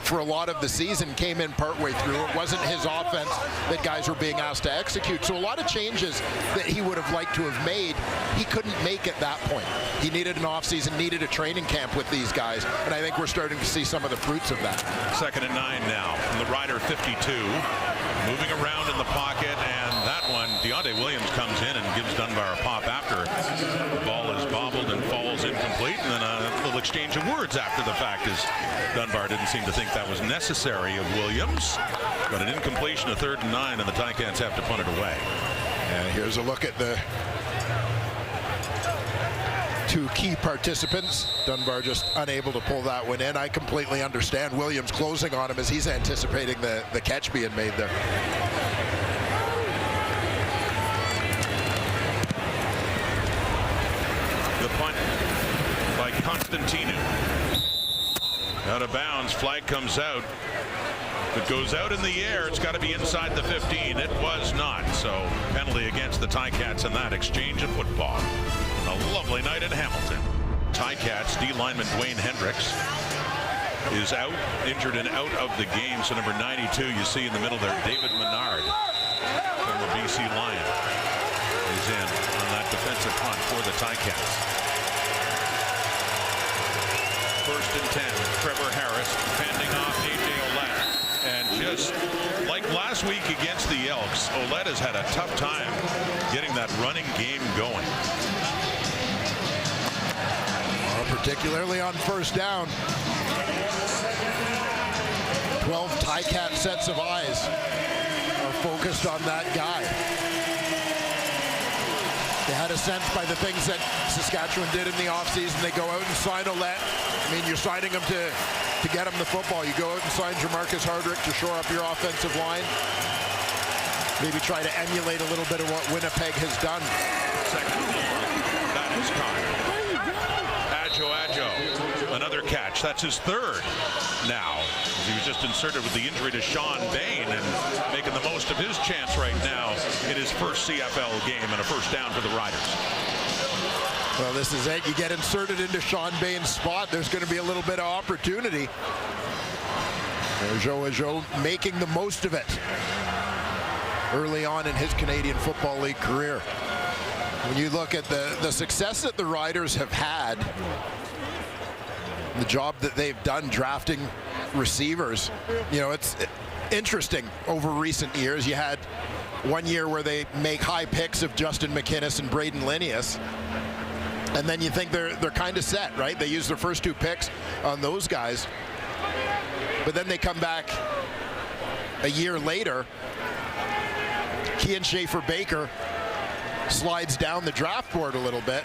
for a lot of the season, came in partway through. It wasn't his offense that guys were being asked to execute. So a lot of changes that he would have liked to have made, he couldn't make at that point. He needed an offseason, needed a training camp with these guys, and I think we're starting to see some of the fruits of that. 2nd and 9 now from the Rider 52. Moving around in the pocket, and that one, Deontay Williams comes in and gives Dunbar a pop after the ball is bobbled and falls incomplete, and then a little exchange of words after the fact as Dunbar didn't seem to think that was necessary of Williams, but an incompletion of 3rd and 9, and the Ticats have to punt it away. And here's a look at the two key participants. Dunbar just unable to pull that one in. I completely understand Williams closing on him as he's anticipating the catch being made there. The punt by Constantinu. Out of bounds, flag comes out. If it goes out in the air, it's got to be inside the 15. It was not, so penalty against the Ticats in that exchange of football. A lovely night in Hamilton. Ticats D lineman Dwayne Hendricks is out, injured and out of the game. So number 92, you see in the middle there, David Menard from the BC Lion is in on that defensive punt for the Ticats. First and 10. Trevor Harris handing off A.J. Ouellette. And just like last week against the Elks, Ouellette has had a tough time getting that running game going. Particularly on first down. 12 Ticat sets of eyes are focused on that guy. They had a sense by the things that Saskatchewan did in the offseason. They go out and sign Ouellette. I mean, you're signing him to get him the football. You go out and sign Jamarcus Hardrick to shore up your offensive line. Maybe try to emulate a little bit of what Winnipeg has done. Second, that is caught. Adjo, another catch. That's his third now. He was just inserted with the injury to Sean Bain and making the most of his chance right now in his first CFL game and a first down for the Riders. Well, this is it. You get inserted into Sean Bain's spot. There's going to be a little bit of opportunity. Adjo making the most of it early on in his Canadian Football League career. When you look at the success that the Riders have had, the job that they've done drafting receivers, you know, it's interesting over recent years. You had one year where they make high picks of Justin McInnes and Braden Linnaeus, and then you think they're kind of set, right? They use their first two picks on those guys, but then they come back a year later. Kian Schaefer-Baker slides down the draft board a little bit,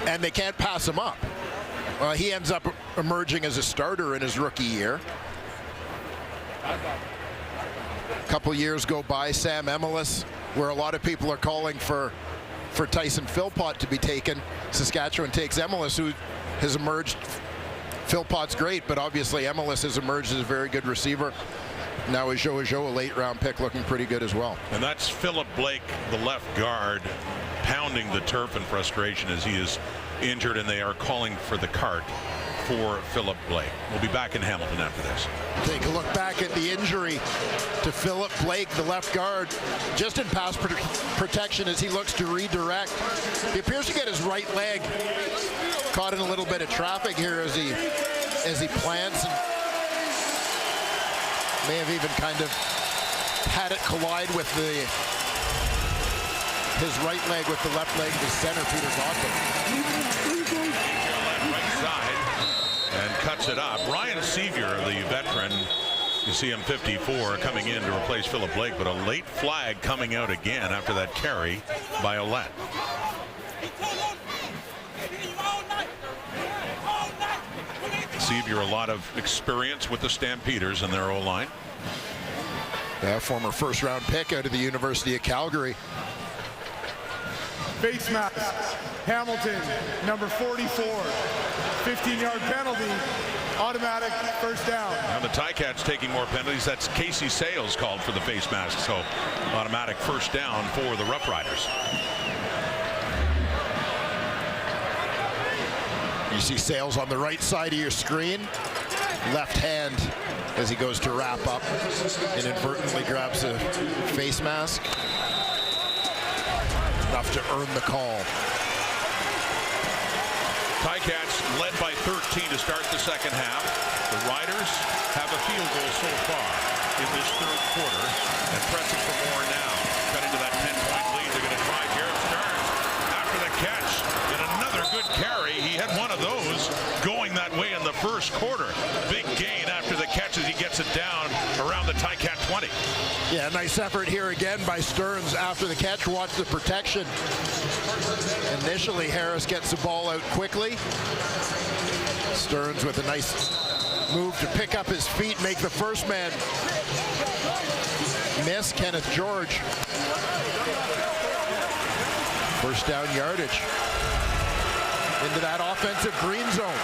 and they can't pass him up. He ends up emerging as a starter in his rookie year. A couple years go by, Sam Emelis, where a lot of people are calling for Tyson Philpott to be taken. Saskatchewan takes Emelis, who has emerged. Philpott's great, but obviously Emelis has emerged as a very good receiver. Now Adjo, a late-round pick, looking pretty good as well. And that's Philip Blake, the left guard, pounding the turf in frustration as he is injured, and they are calling for the cart for Philip Blake. We'll be back in Hamilton after this. Take a look back at the injury to Philip Blake, the left guard, just in pass protection as he looks to redirect. He appears to get his right leg caught in a little bit of traffic here as he plants, and may have even kind of had it collide with his right leg with the left leg of his center, Peter Godwin. Right side and cuts it up. Ryan Sevier, the veteran, you see him 54, coming in to replace Philip Blake, but a late flag coming out again after that carry by Ouellette. Sevier, a lot of experience with the Stampeders and their O-line. Yeah, former first-round pick out of the University of Calgary. Face mask, Hamilton, number 44. 15-yard penalty, automatic first down. Now the Ticats taking more penalties. That's Casey Sales called for the face mask, so automatic first down for the Roughriders. You see Sales on the right side of your screen. Left hand as he goes to wrap up. Inadvertently grabs a face mask. Enough to earn the call. Ticats led by 13 to start the second half. The Riders have a field goal so far in this third quarter and pressing for more now. Cut into that 10-point lead. They're going to try Garrett Stearns after the catch. And another good carry. He had one of those going that way in the first quarter. Big gain after the catch as he gets it down around the Ticat 20. Yeah, nice effort here again by Stearns after the catch. Watch the protection. Initially, Harris gets the ball out quickly. Stearns with a nice move to pick up his feet, make the first man miss. Kenneth George. First down yardage. Into that offensive green zone.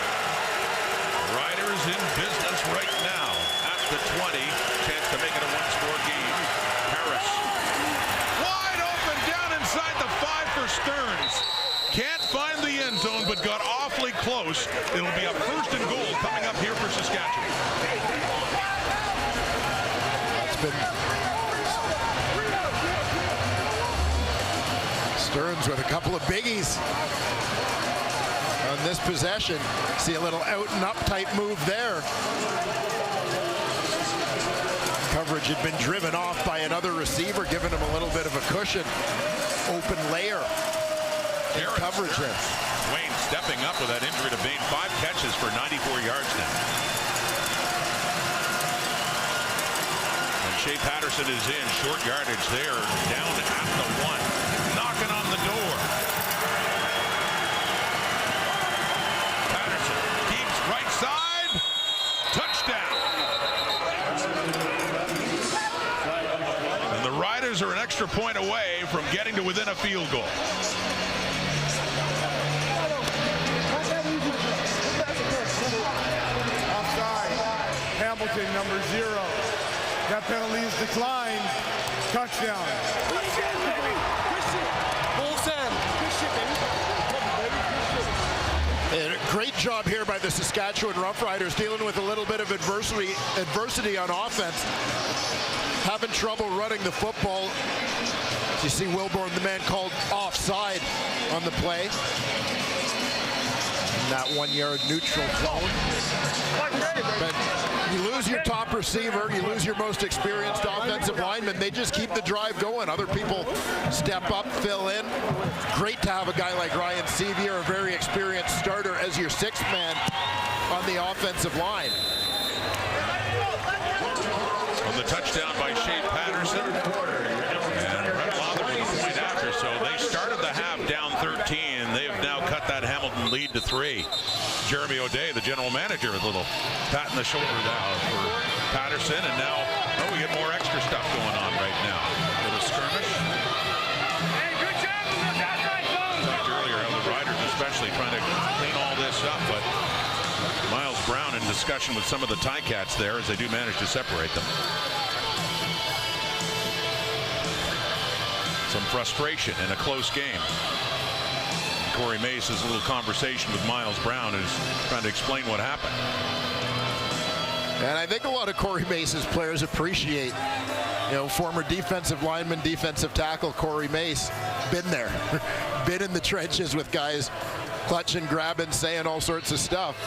Riders in business right now at the 20. Chance to make it a one-score game. Harris wide open down inside the 5 for Stearns. Can't find the end zone, but got awfully close. It'll be a first and goal coming up here for Saskatchewan. That's been Stearns with a couple of biggies. on this possession. See a little out and up type move there. Coverage had been driven off by another receiver, giving him a little bit of a cushion. Open layer in coverage there. Wayne stepping up with that injury to Bain. 5 catches for 94 yards now. And Shea Patterson is in. Short yardage there. Down at the 1. Knocking on the door. Patterson keeps right side. Touchdown. And the Riders are an extra point away from getting to within a field goal. Offside. Hamilton, number 0. That penalty is declined. Touchdown. And a great job here by the Saskatchewan Roughriders, dealing with a little bit of adversity on offense. Having trouble running the football. You see Wilborn, the man called offside on the play. In that 1-yard neutral zone. But you lose your top receiver, you lose your most experienced offensive lineman. They just keep the drive going. Other people step up, fill in. Great to have a guy like Ryan Sevier, a very experienced starter, as your 6th man on the offensive line. On the touchdown by Shea Patterson. And Brett Lawler with a point after. So they started the half down 13. They have now cut that Hamilton lead to 3. Jeremy O'Day, the general manager, with a little pat in the shoulder now for Patterson. And now we get more extra stuff going on right now. A little skirmish. Hey, good job on the outside zone. Talked earlier how the Riders especially trying to clean all this up, but Miles Brown in discussion with some of the Ticats there as they do manage to separate them. Some frustration in a close game. Corey Mace has a little conversation with Miles Brown, who's trying to explain what happened. And I think a lot of Corey Mace's players appreciate, former defensive lineman, defensive tackle Corey Mace, been there, been in the trenches with guys clutching, grabbing, saying all sorts of stuff.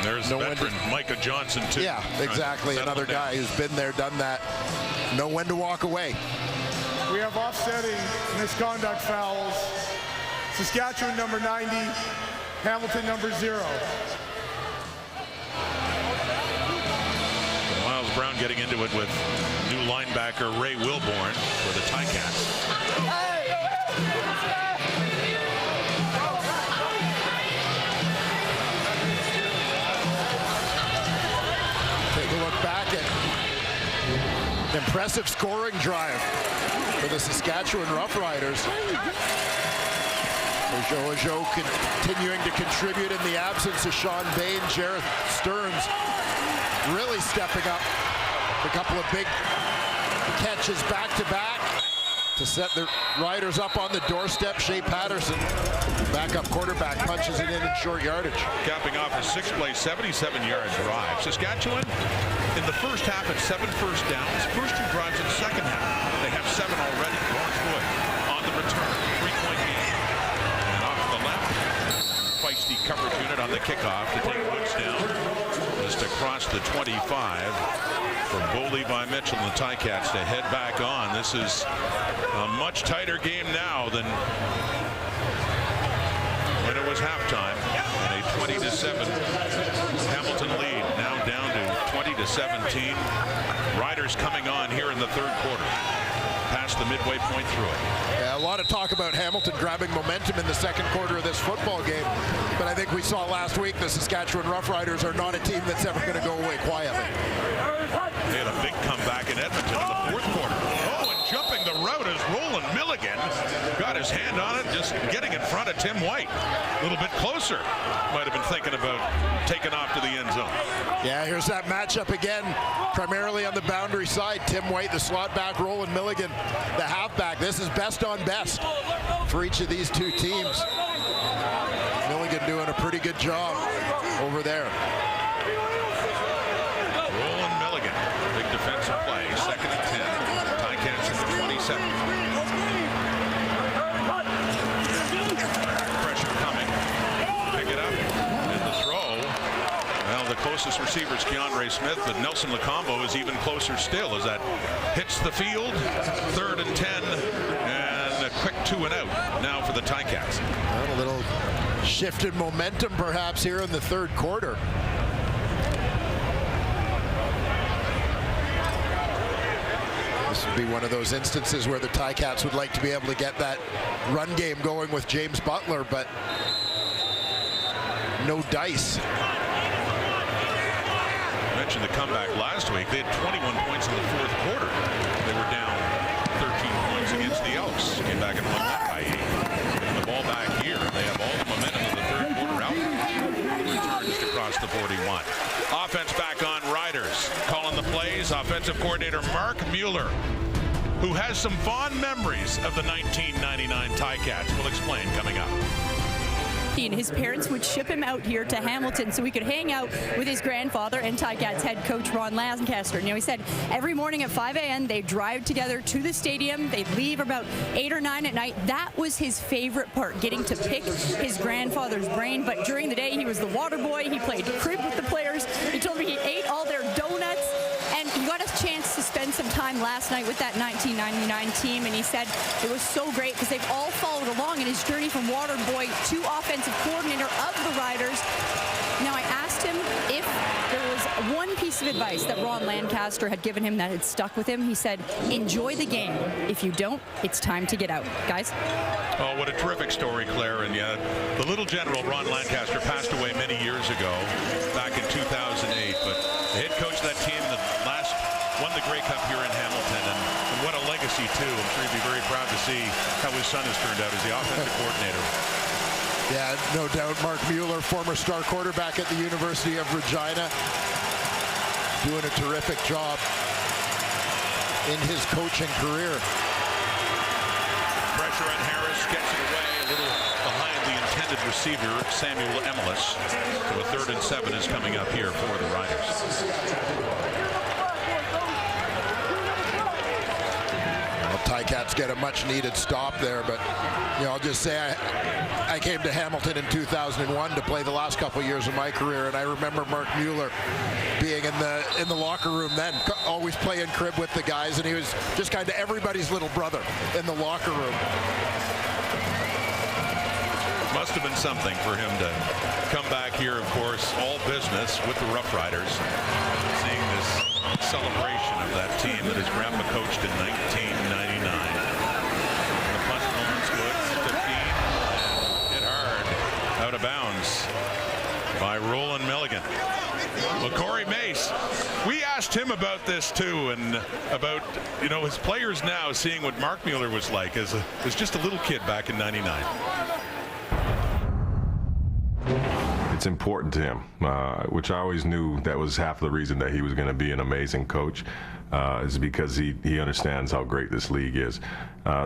There's veteran Micah Johnson, too. Yeah, exactly. Another guy who's been there, done that. Know when to walk away. We have offsetting misconduct fouls. Saskatchewan, number 90. Hamilton, number 0. Miles Brown getting into it with new linebacker Ray Wilborn for the Ticats. Take a look back at impressive scoring drive for the Saskatchewan Roughriders. Ojo continuing to contribute in the absence of Sean Bain. Jareth Stearns really stepping up. A couple of big catches back-to-back to set the Riders up on the doorstep. Shea Patterson, backup quarterback, punches it in short yardage. Capping off a 6-play, 77-yard drive. Saskatchewan in the first half at 7 first downs. First 2 drives in the second half. They have 7 already. Lawrence Wood on the return. 3-point game. And off to the left. Feisty coverage unit on the kickoff to take Woods down. Just across the 25 for Bo Levi Mitchell and the Ticats to head back on. This is a much tighter game now than when it was halftime. And a 20-7 Hamilton lead, now down to 20-17. Riders coming on here in the 3rd quarter. Past the midway point through it. Yeah, a lot of talk about Hamilton grabbing momentum in the 2nd quarter of this football game. But I think we saw last week the Saskatchewan Roughriders are not a team that's ever going to go away quietly. They had a big comeback in Edmonton in the 4th quarter. Oh, and jumping the route is Roland Milligan. Got his hand on it, just getting in front of Tim White. A little bit closer. Might have been thinking about taking off to the end zone. Yeah, here's that matchup again, primarily on the boundary side. Tim White, the slot back, Roland Milligan, the halfback. This is best on best for each of these 2 teams. Milligan doing a pretty good job over there. Roland Milligan, big defensive play, 2nd and 10. Ticats at the 27. closest receiver is Keonre Smith, but Nelson Lacombo is even closer still as that hits the field. 3rd and 10, and a quick 2 and out now for the Ticats. A little shift in momentum perhaps here in the 3rd quarter. This would be one of those instances where the Ticats would like to be able to get that run game going with James Butler, but no dice. I mentioned the comeback last week. They had 21 points in the 4th quarter. They were down 13 points against the Elks. Came back and won that by 8. Getting the ball back here. They have all the momentum of the 3rd quarter out. Returns to cross the 41. Offense back on Riders. Calling the plays, offensive coordinator Mark Mueller, who has some fond memories of the 1999 Ticats. We'll explain coming up. His parents would ship him out here to Hamilton so he could hang out with his grandfather and Ticats head coach Ron Lancaster. You know, he said every morning at 5 a.m. they'd drive together to the stadium. They'd leave about 8 or 9 at night. That was his favorite part, getting to pick his grandfather's brain. But during the day, he was the water boy. He played crib with the players. He told me he ate all their donuts. And he got a chance to spend some time last night with that 1999 team, and he said it was so great because they've all followed along in his journey from water boy to offensive coordinator of the Riders. Now, I asked him if there was one piece of advice that Ron Lancaster had given him that had stuck with him. He said, enjoy the game. If you don't, it's time to get out. Guys? Oh, what a terrific story, Claire. And yeah, the little general, Ron Lancaster, passed away many years ago, back in 2008. But the head coach of that team that last won the Grey Cup here in Hamilton, and what a legacy, too. I'm sure he'd be very proud to see how his son has turned out as the offensive coordinator. Yeah, no doubt. Mark Mueller, former star quarterback at the University of Regina, doing a terrific job in his coaching career. Pressure on Harris, gets it away a little behind the intended receiver, Samuel Emelis. So a 3rd and 7 is coming up here for the Riders. Ticats get a much-needed stop there, but you know, I'll just say I came to Hamilton in 2001 to play the last couple of years of my career, and I remember Mark Mueller being in the locker room then, always playing crib with the guys, and he was just kind of everybody's little brother in the locker room. Must have been something for him to come back here, of course, all business with the Roughriders. Seeing this celebration of that team that his grandpa coached in 1999. The punt moment's good, 15, hit hard, out of bounds by Roland Milligan. Well, Corey Mace, we asked him about this too, and about, you know, his players now seeing what Mark Mueller was like as just a little kid back in '99. It's important to him, which I always knew that was half the reason that he was going to be an amazing coach, is because he understands how great this league is.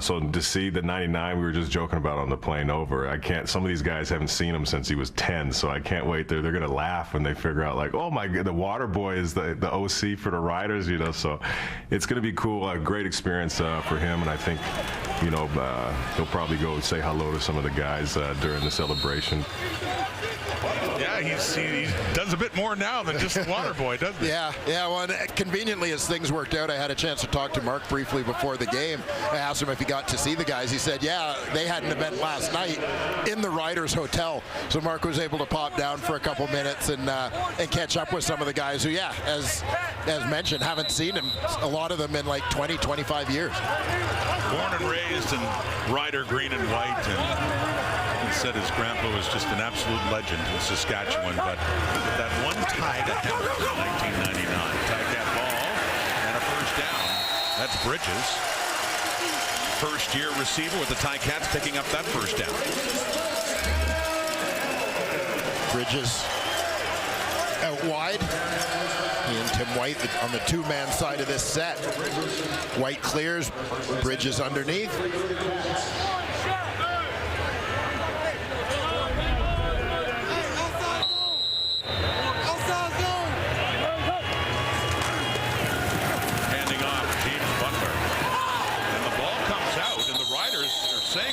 So to see the 99 we were just joking about on the plane over, some of these guys haven't seen him since he was 10, so I can't wait. They're going to laugh when they figure out, like, oh my God, the water boy is the OC for the Riders, you know, so it's going to be cool, a great experience for him, and I think, you know, he'll probably go say hello to some of the guys during the celebration. Yeah, he does a bit more now than just the water boy, doesn't he? Yeah, well, and conveniently as things worked out, I had a chance to talk to Mark briefly before the game. I asked him if he got to see the guys. He said, yeah, they had an event last night in the Riders Hotel. So Mark was able to pop down for a couple minutes and catch up with some of the guys who, yeah, as mentioned, haven't seen him, a lot of them in like 20, 25 years. Born and raised in Rider green and white, and he said his grandpa was just an absolute legend in Saskatchewan, but that one tie to Hamilton in 1999. Ticat ball and a first down. That's Bridges. First-year receiver with the Ticats picking up that first down. Bridges out wide. He and Tim White on the two-man side of this set. White clears, Bridges underneath.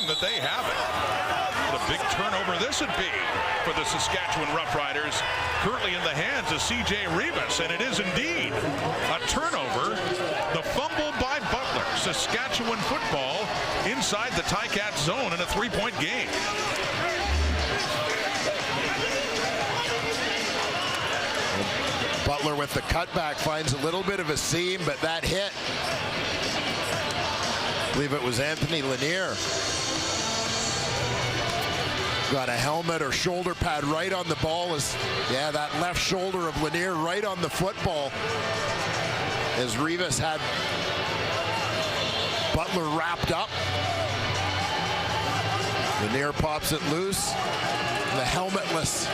That they have it. The Big turnover this would be for the Saskatchewan Roughriders, currently in the hands of C.J. Rivas, and it is indeed a turnover. The fumble by Butler. Saskatchewan football inside the Ticats zone in a 3-point game. Butler with the cutback finds a little bit of a seam, but that hit, I believe it was Anthony Lanier, got a helmet or shoulder pad right on the ball. That left shoulder of Lanier right on the football as Rivas had Butler wrapped up. Lanier pops it loose. The helmetless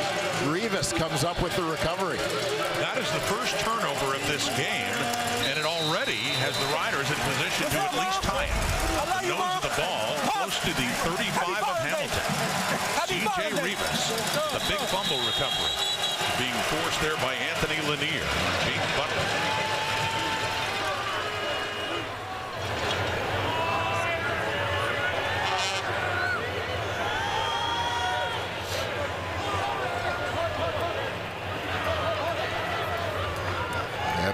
Rivas comes up with the recovery. That is the first turnover of this game, and it already has the Riders in position to at least tie it. The nose of the ball close to the 35 of Hamilton. C.J. Rivas, the big fumble recovery, being forced there by Anthony Lanier. Jake Butler.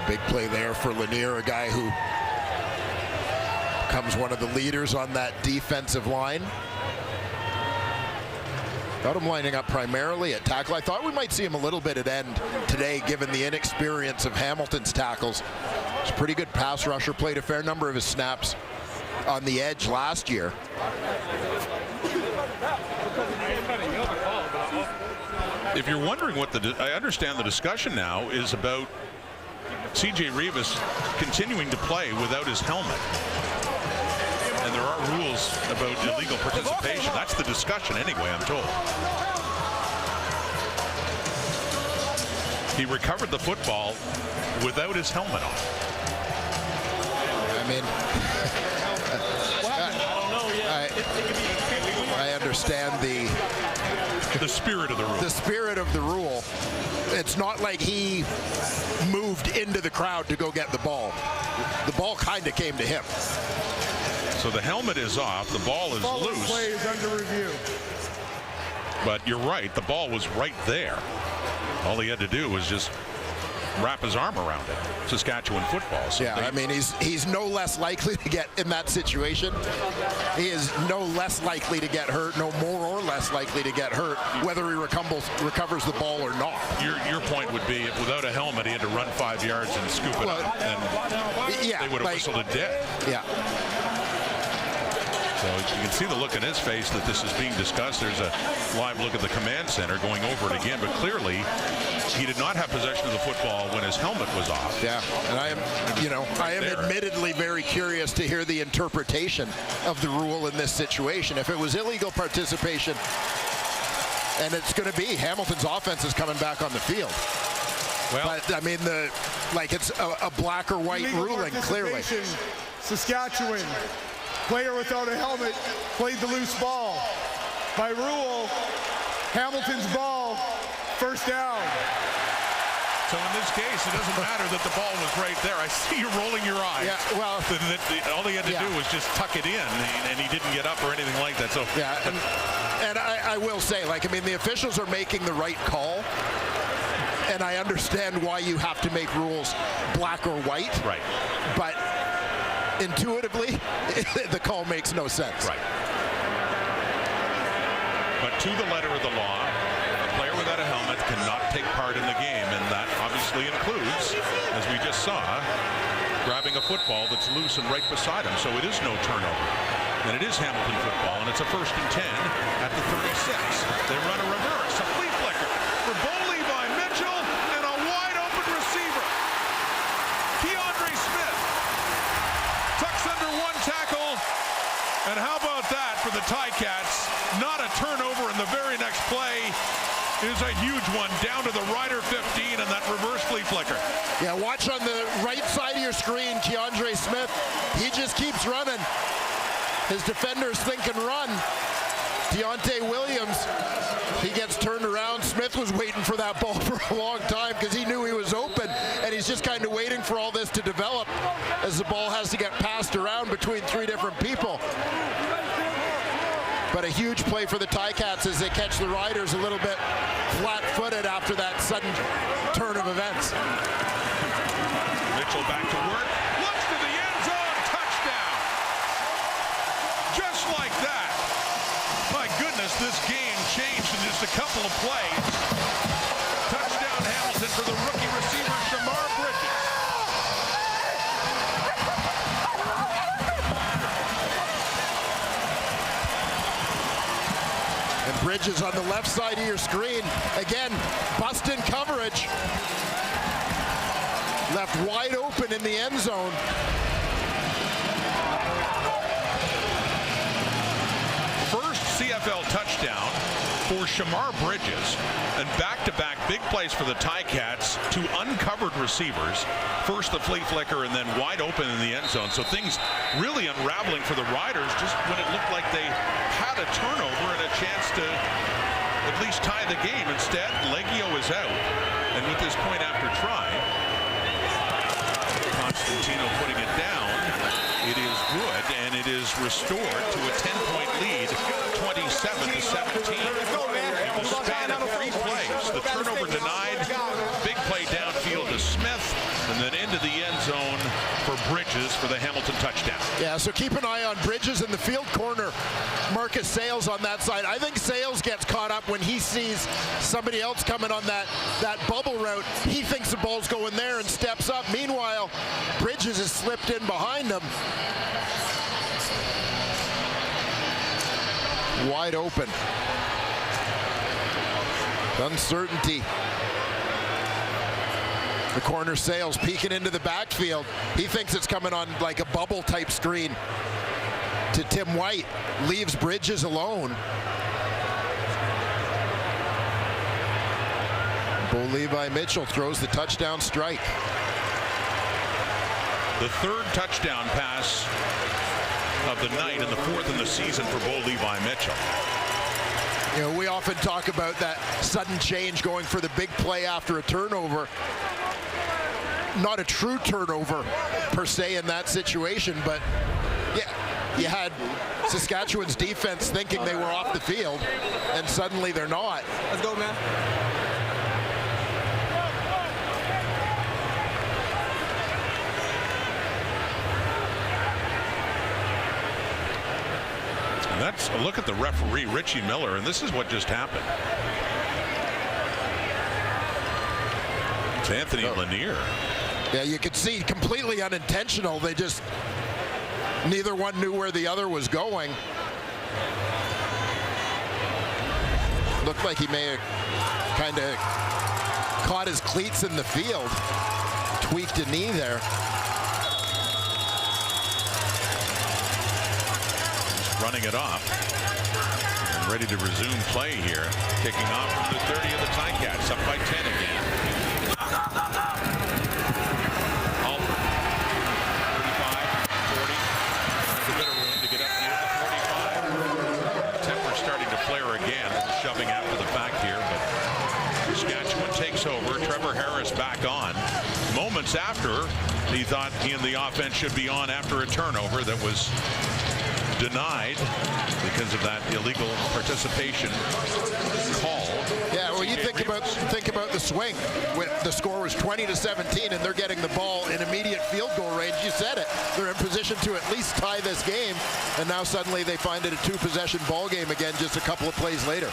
Big play there for Lanier, a guy who becomes one of the leaders on that defensive line. Got him lining up primarily at tackle. I thought we might see him a little bit at end today, given the inexperience of Hamilton's tackles. He's a pretty good pass rusher, played a fair number of his snaps on the edge last year. If you're wondering what I understand the discussion now is about C.J. Rivas continuing to play without his helmet. And there are rules about illegal participation. That's the discussion anyway, I'm told. He recovered the football without his helmet on. I mean, I understand the spirit of the rule. The spirit of the rule. It's not like he moved into the crowd to go get the ball. The ball kind of came to him. So the helmet is off. The ball is loose. Play is under review. But you're right. The ball was right there. All he had to do was just wrap his arm around it. Saskatchewan football. So yeah, I mean, he's no less likely to get in that situation. He is no less likely to get hurt, no more or less likely to get hurt, whether he recovers the ball or not. Your point would be, if without a helmet he had to run 5 yards and scoop it up, then they would have whistled it dead. Yeah. So you can see the look in his face that this is being discussed. There's a live look at the command center going over it again, but clearly he did not have possession of the football when his helmet was off. Yeah, and I am admittedly very curious to hear the interpretation of the rule in this situation. If it was illegal participation, and it's going to be, Hamilton's offense is coming back on the field. Well, but I mean, it's a black or white ruling, clearly. Saskatchewan. Player without a helmet played the loose ball. By rule, Hamilton's ball, first down. So in this case, it doesn't matter that the ball was right there. I see you rolling your eyes. Yeah, well, all he had to do was just tuck it in, and he didn't get up or anything like that. So yeah, and I will say, the officials are making the right call, and I understand why you have to make rules black or white. Right. But intuitively, the call makes no sense. Right. But to the letter of the law, a player without a helmet cannot take part in the game, and that obviously includes, as we just saw, grabbing a football that's loose and right beside him. So it is no turnover. And it is Hamilton football, and it's a 1st and 10 at the 36. They run a reverse, a flea flicker for Boley by Mitchell, and a wide open receiver. Keandre Smith tucks under one tackle, and how about that for the Ticats? Not a turnover, and the very next play is a huge one down to the Rider 15 and that reverse flea flicker. Yeah, watch on the right side of your screen, Keandre Smith. He just keeps running. His defenders think and run. Deontay Williams, he gets turned around. Smith was waiting for that ball for a long time because he knew he was open, and he's just kind of waiting for all this to develop as the ball has to get passed around between 3 different people. But a huge play for the Ticats as they catch the Riders a little bit flat-footed after that sudden turn of events. Mitchell back to work. Looks to the end zone. Touchdown. Just like that. My goodness, this game changed in just a couple of plays. Touchdown Hamilton for the rookie receiver, Shamar Bridges. And Bridges on the left side of your screen. Again, busting coverage. Left wide open in the end zone. First CFL touchdown for Shamar Bridges, and back-to-back big plays for the Ticats, two uncovered receivers. First the flea flicker and then wide open in the end zone. So things really unraveling for the Riders just when it looked like they had a turnover and a chance to at least tie the game. Instead, Leggio is out. And with this point after try, Constantino putting it down. It is good, and it is restored to a 10-point lead, 27-17. In the span of 3 plays, the turnover denied, big play downfield to Smith, and then into the end zone for Bridges for the Hamilton touchdown. Yeah, so keep an eye on Bridges in the field corner. Marcus Sales on that side. I think Sales gets caught up when he sees somebody else coming on that bubble route. He thinks the ball's going there and steps up. Meanwhile, Bridges has slipped in behind him. Wide open. Uncertainty. The corner Sales peeking into the backfield. He thinks it's coming on like a bubble type screen to Tim White. Leaves Bridges alone. Bo Levi Mitchell throws the touchdown strike. The third touchdown pass of the night and the fourth in the season for Bo Levi Mitchell. You know, we often talk about that sudden change, going for the big play after a turnover. Not a true turnover per se in that situation, but yeah, you had Saskatchewan's defense thinking they were off the field, and suddenly they're not. Let's go, man. That's a look at the referee, Richie Miller, and this is what just happened. It's Anthony Lanier. Yeah, you could see completely unintentional. They just, neither one knew where the other was going. Looked like he may have kind of caught his cleats in the field. Tweaked a knee there. Running it off. And ready to resume play here. Kicking off from the 30 of the Ticats, up by 10 again. Alt. 35, 40. There's a bit of room to get up near the 45. Temper starting to flare again. Shoving after the fact here, but Saskatchewan takes over. Trevor Harris back on. Moments after he thought he and the offense should be on after a turnover that was denied because of that illegal participation call. Yeah, well, you think about the swing. When the score was 20-17, and they're getting the ball in immediate field goal range. You said it. They're in position to at least tie this game, and now suddenly they find it a 2-possession ball game again just a couple of plays later.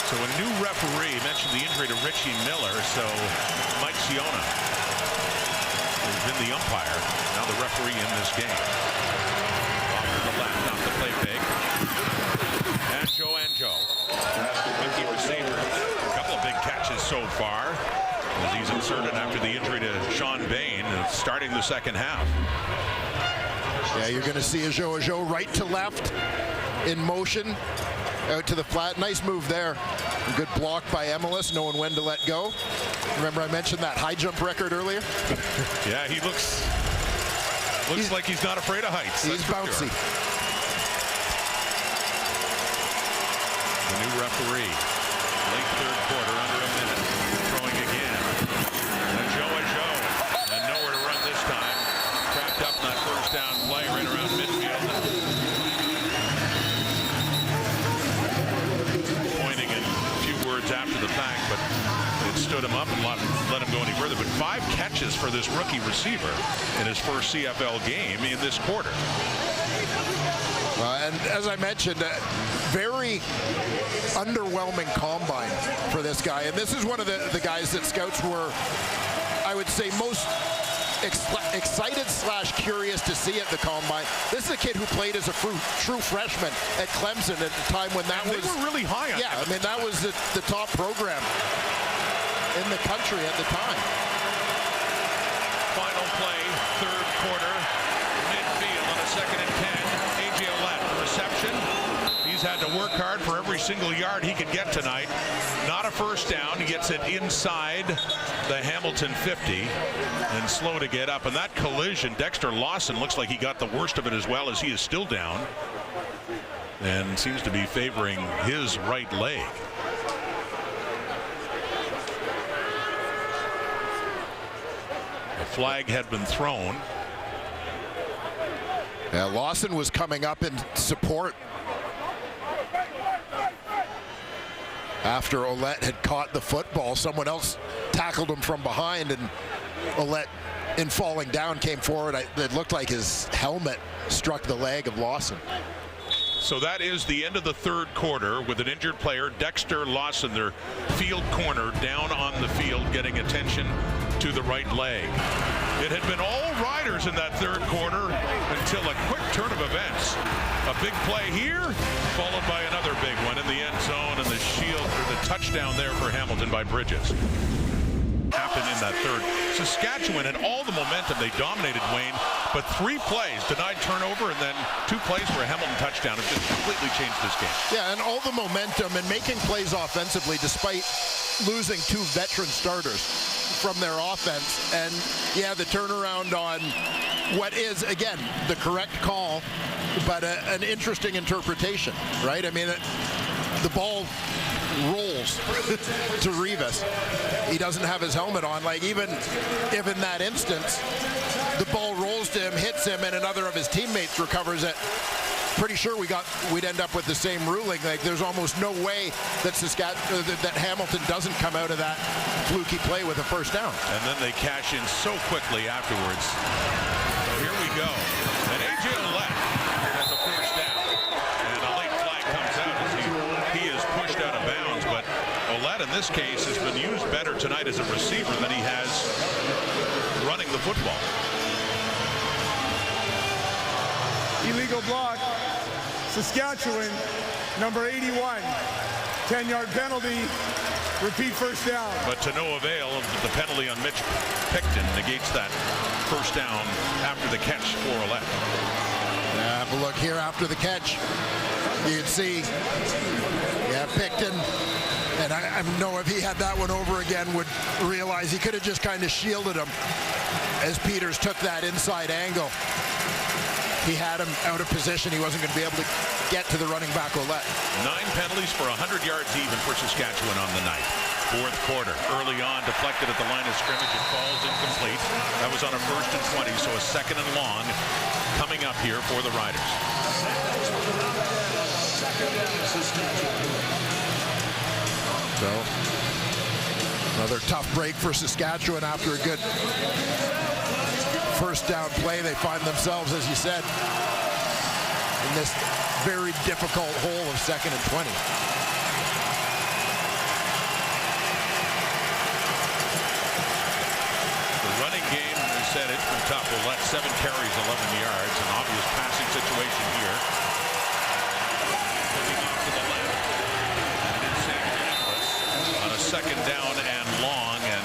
So a new referee mentioned the injury to Richie Miller. So Mike Siona has been the umpire, now the referee in this game. Off to the left, off the play fake. And Joe Anjo, rookie receiver. A couple of big catches so far as he's inserted after the injury to Sean Bain, starting the second half. Yeah, you're going to see Ajo right to left in motion. Out to the flat. Nice move there. A good block by Emelis, knowing when to let go. Remember I mentioned that high jump record earlier? Yeah, he looks like he's not afraid of heights. He's bouncy. Sure. The new referee. Late third quarter, under a minute. Throwing again. Ajo. And nowhere to run this time. Trapped up in that first down play right around midfield. lit him up and let him go any further. But 5 catches for this rookie receiver in his first CFL game in this quarter. And as I mentioned, very underwhelming combine for this guy. And this is one of the guys that scouts were, I would say, most excited / curious to see at the combine. This is a kid who played as a true freshman at Clemson at the time when that was... They were really high on Yeah, I mean, that was the top program in the country at the time. Final play, third quarter, midfield on a 2nd and 10. A.J. Ouellette, the reception. He's had to work hard for every single yard he could get tonight. Not a first down. He gets it inside the Hamilton 50 and slow to get up. And that collision, Dexter Lawson looks like he got the worst of it as well, as he is still down and seems to be favoring his right leg. The flag had been thrown. Yeah, Lawson was coming up in support after Ouellette had caught the football. Someone else tackled him from behind, and Ouellette, in falling down, came forward. It looked like his helmet struck the leg of Lawson. So that is the end of the third quarter with an injured player, Dexter Lawson, their field corner, down on the field, getting attention to the right leg. It had been all Riders in that third quarter until a quick turn of events. A big play here, followed by another big one in the end zone, and the shield, or the touchdown there for Hamilton by Bridges. Happened in that third. Saskatchewan had all the momentum. They dominated, Wayne, but 3 plays, denied turnover, and then 2 plays for a Hamilton touchdown have just completely changed this game. Yeah, and all the momentum and making plays offensively despite losing 2 veteran starters from their offense. And yeah, the turnaround on what is, again, the correct call, but an interesting interpretation, right? I mean, the ball rolls to Rivas. He doesn't have his helmet on. Like, even if in that instance the ball rolls to him, hits him, and another of his teammates recovers it, pretty sure we'd end up with the same ruling. Like, there's almost no way that that Hamilton doesn't come out of that fluky play with a first down. And then they cash in so quickly afterwards. So here we go. And A.J. Ouellette has a first down. And a late flag comes out as he is pushed out of bounds. But Ouellette in this case has been used better tonight as a receiver than he has running the football. Illegal block. Saskatchewan, number 81. 10-yard penalty. Repeat first down. But to no avail, the penalty on Mitch Picton negates that first down after the catch for Ouellette. Have a look here after the catch. You can see, yeah, Picton. And I know if he had that one over again, would realize he could have just kind of shielded him as Peters took that inside angle. He had him out of position. He wasn't going to be able to get to the running back Ouellette. 9 penalties for 100 yards even for Saskatchewan on the night. Fourth quarter, early on, deflected at the line of scrimmage. It falls incomplete. That was on a 1st and 20, so a 2nd and long coming up here for the Riders. So, another tough break for Saskatchewan after a good first down play. They find themselves, as you said, in this very difficult hole of 2nd and 20. The running game, as I said, it's been tough. Ouellette 7 carries, 11 yards. An obvious passing situation here. Looking off to the left. And it's on a 2nd down and long, and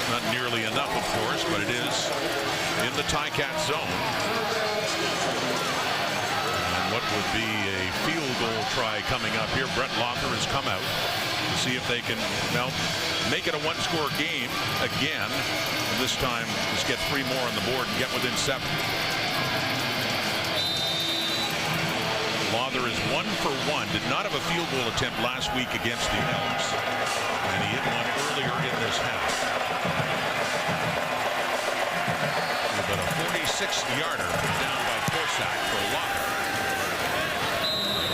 not nearly enough, of course, but it is in the Ticat zone. And what would be a field goal try coming up here. Brett Locker has come out to see if they can now make it a 1-score game again. And this time, just get 3 more on the board and get within 7. Lawler is 1 for 1. Did not have a field goal attempt last week against the Elks. And he hit one earlier in this half. But a 46-yarder put down by Korsak for Locker.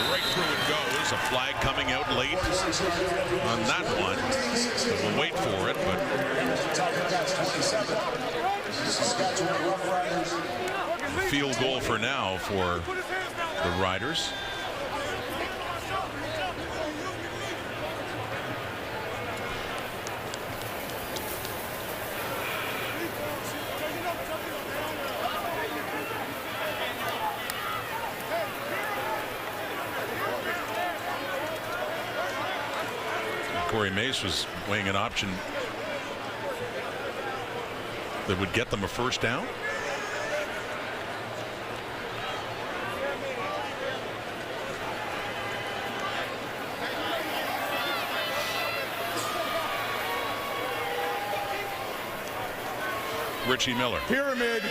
Right through it goes, a flag coming out late on that one. So we'll wait for it, but field goal for now for the Riders. Corey Mace was weighing an option that would get them a first down. Richie Miller. Pyramid,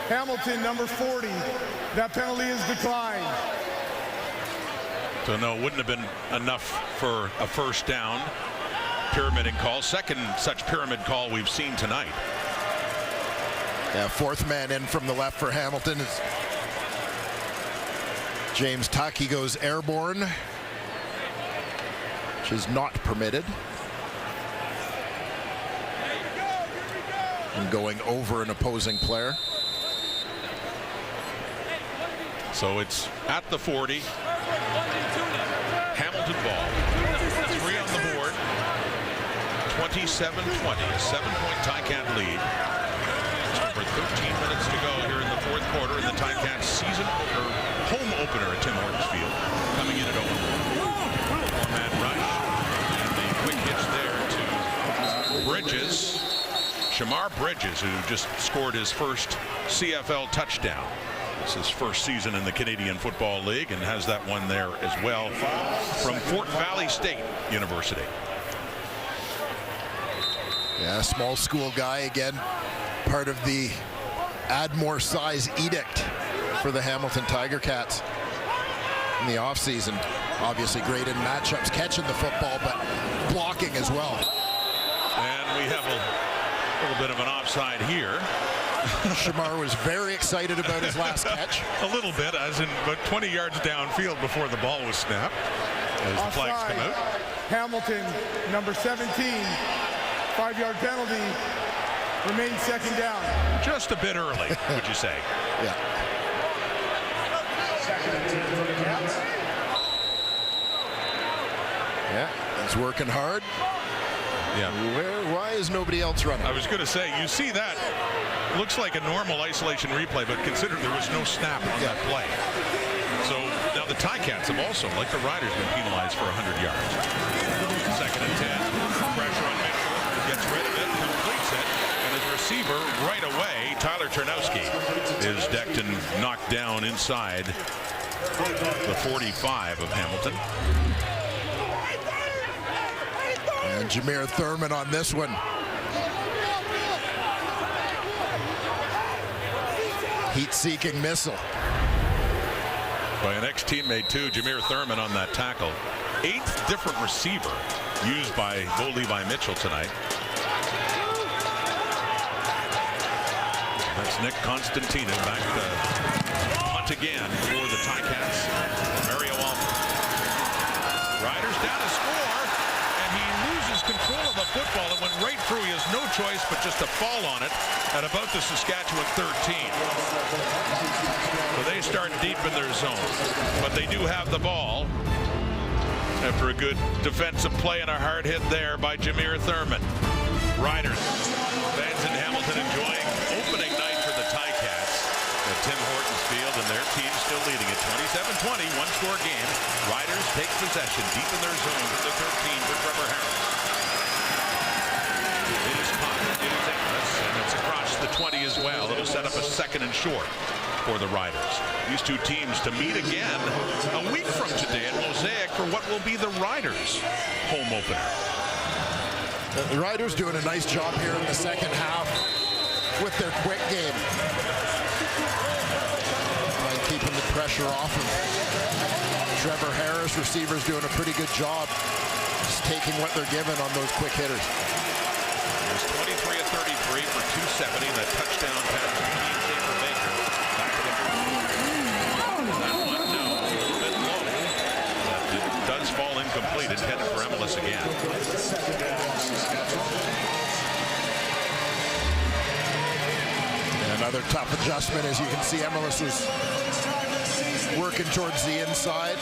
Hamilton, number 40. That penalty is declined. So no, wouldn't have been enough for a first down. Pyramiding call, second such pyramid call we've seen tonight. Yeah, fourth man in from the left for Hamilton is James Tuck. He goes airborne, which is not permitted. And going over an opposing player. So it's at the 40. Hamilton ball. 3 on the board. 27-20, a 7-point Ticat lead. Just over 13 minutes to go here in the fourth quarter in the Ticats season or home opener at Tim Hortons Field. Coming in at 0. One-man rush. And the quick hitch there to Bridges. Shamar Bridges, who just scored his first CFL touchdown. It's his first season in the Canadian Football League and has that one there as well from Fort Valley State University. Yeah, small school guy again, part of the add more size edict for the Hamilton Tiger Cats in the offseason. Obviously great in matchups, catching the football, but blocking as well. And we have a little bit of an offside here. Shamar was very excited about his last catch. A little bit, as in about 20 yards downfield before the ball was snapped. As the flags come out. Hamilton, number 17, 5-yard penalty, remains second down. Just a bit early, would you say? Yeah. Yeah, he's working hard. Yeah. Why is nobody else running? I was going to say, you see that. Looks like a normal isolation replay, but consider there was no snap on that play. So now the Ticats have also, like the Riders, been penalized for 100 yards. Second and 10. Pressure on Mitchell. Gets rid of it, completes it, and his receiver right away, Tyler Ternowski, is decked and knocked down inside the 45 of Hamilton. And Jameer Thurman on this one. Heat-seeking missile. By an ex-teammate too, Jameer Thurman on that tackle. 8th different receiver used by Bo Levi Mitchell tonight. That's Nick Constantino back to punt again for the Ticats. Mario Alford. Riders down to score, and he loses control of the football. It went right through. He has no choice but just to fall on it at about the Saskatchewan 13. So they start deep in their zone, but they do have the ball after a good defensive play and a hard hit there by Jameer Thurman. Riders, fans in Hamilton enjoying opening night for the Ticats at Tim Hortons Field, and their team still leading at 27-20, one-score game. Riders take possession deep in their zone to the 13 for Trevor Harris. It is caught. It is endless, and it's across the 20 as well. It'll set up a second and short for the Riders. These two teams to meet again a week from today at Mosaic for what will be the Riders' home opener. The Riders doing a nice job here in the second half with their quick game. And keeping the pressure off of Trevor Harris. Receivers doing a pretty good job just taking what they're given on those quick hitters. It was 23 of 33 for 270. That touchdown pass from for Baker. Back to the that one, no, a little bit low. But it does intended for Emilus again. Another tough adjustment. As you can see, Emilus was working towards the inside.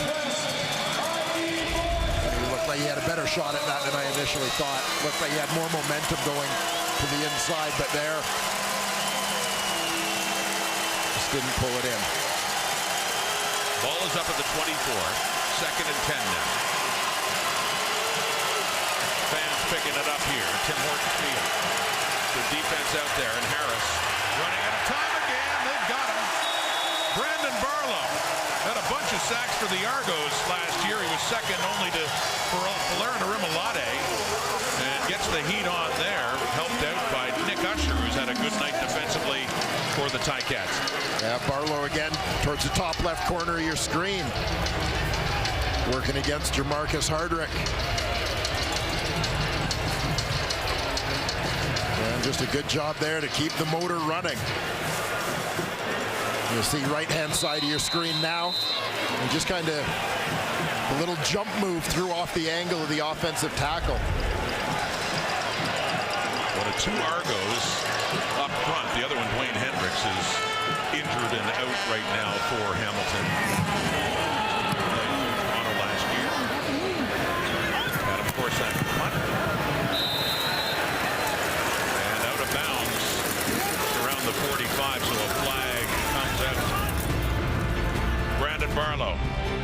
He looked like he had a better shot at that than I initially thought. Looked like he had more momentum going to the inside, but there just didn't pull it in. Ball is up at the 24. 2nd and 10 now. Fans picking it up here. Tim Hortons Field. The defense out there, and Harris running out of time again. They've got him. Brandon Barlow had a bunch of sacks for the Argos last year. He was second only to Valerian Arimolade, and gets the heat on there, helped out by Nick Usher, who's had a good night defensively for the Ticats. Yeah, Barlow again towards the top left corner of your screen, working against Jamarcus Hardrick. And just a good job there to keep the motor running. You'll see right-hand side of your screen now. And just kind of a little jump move threw off the angle of the offensive tackle. One of 2 Argos up front. The other one, Dwayne Hendricks, is injured and out right now for Hamilton. Toronto last year. And of course that punt. And out of bounds around the 45, so a flag comes out. Brandon Barlow,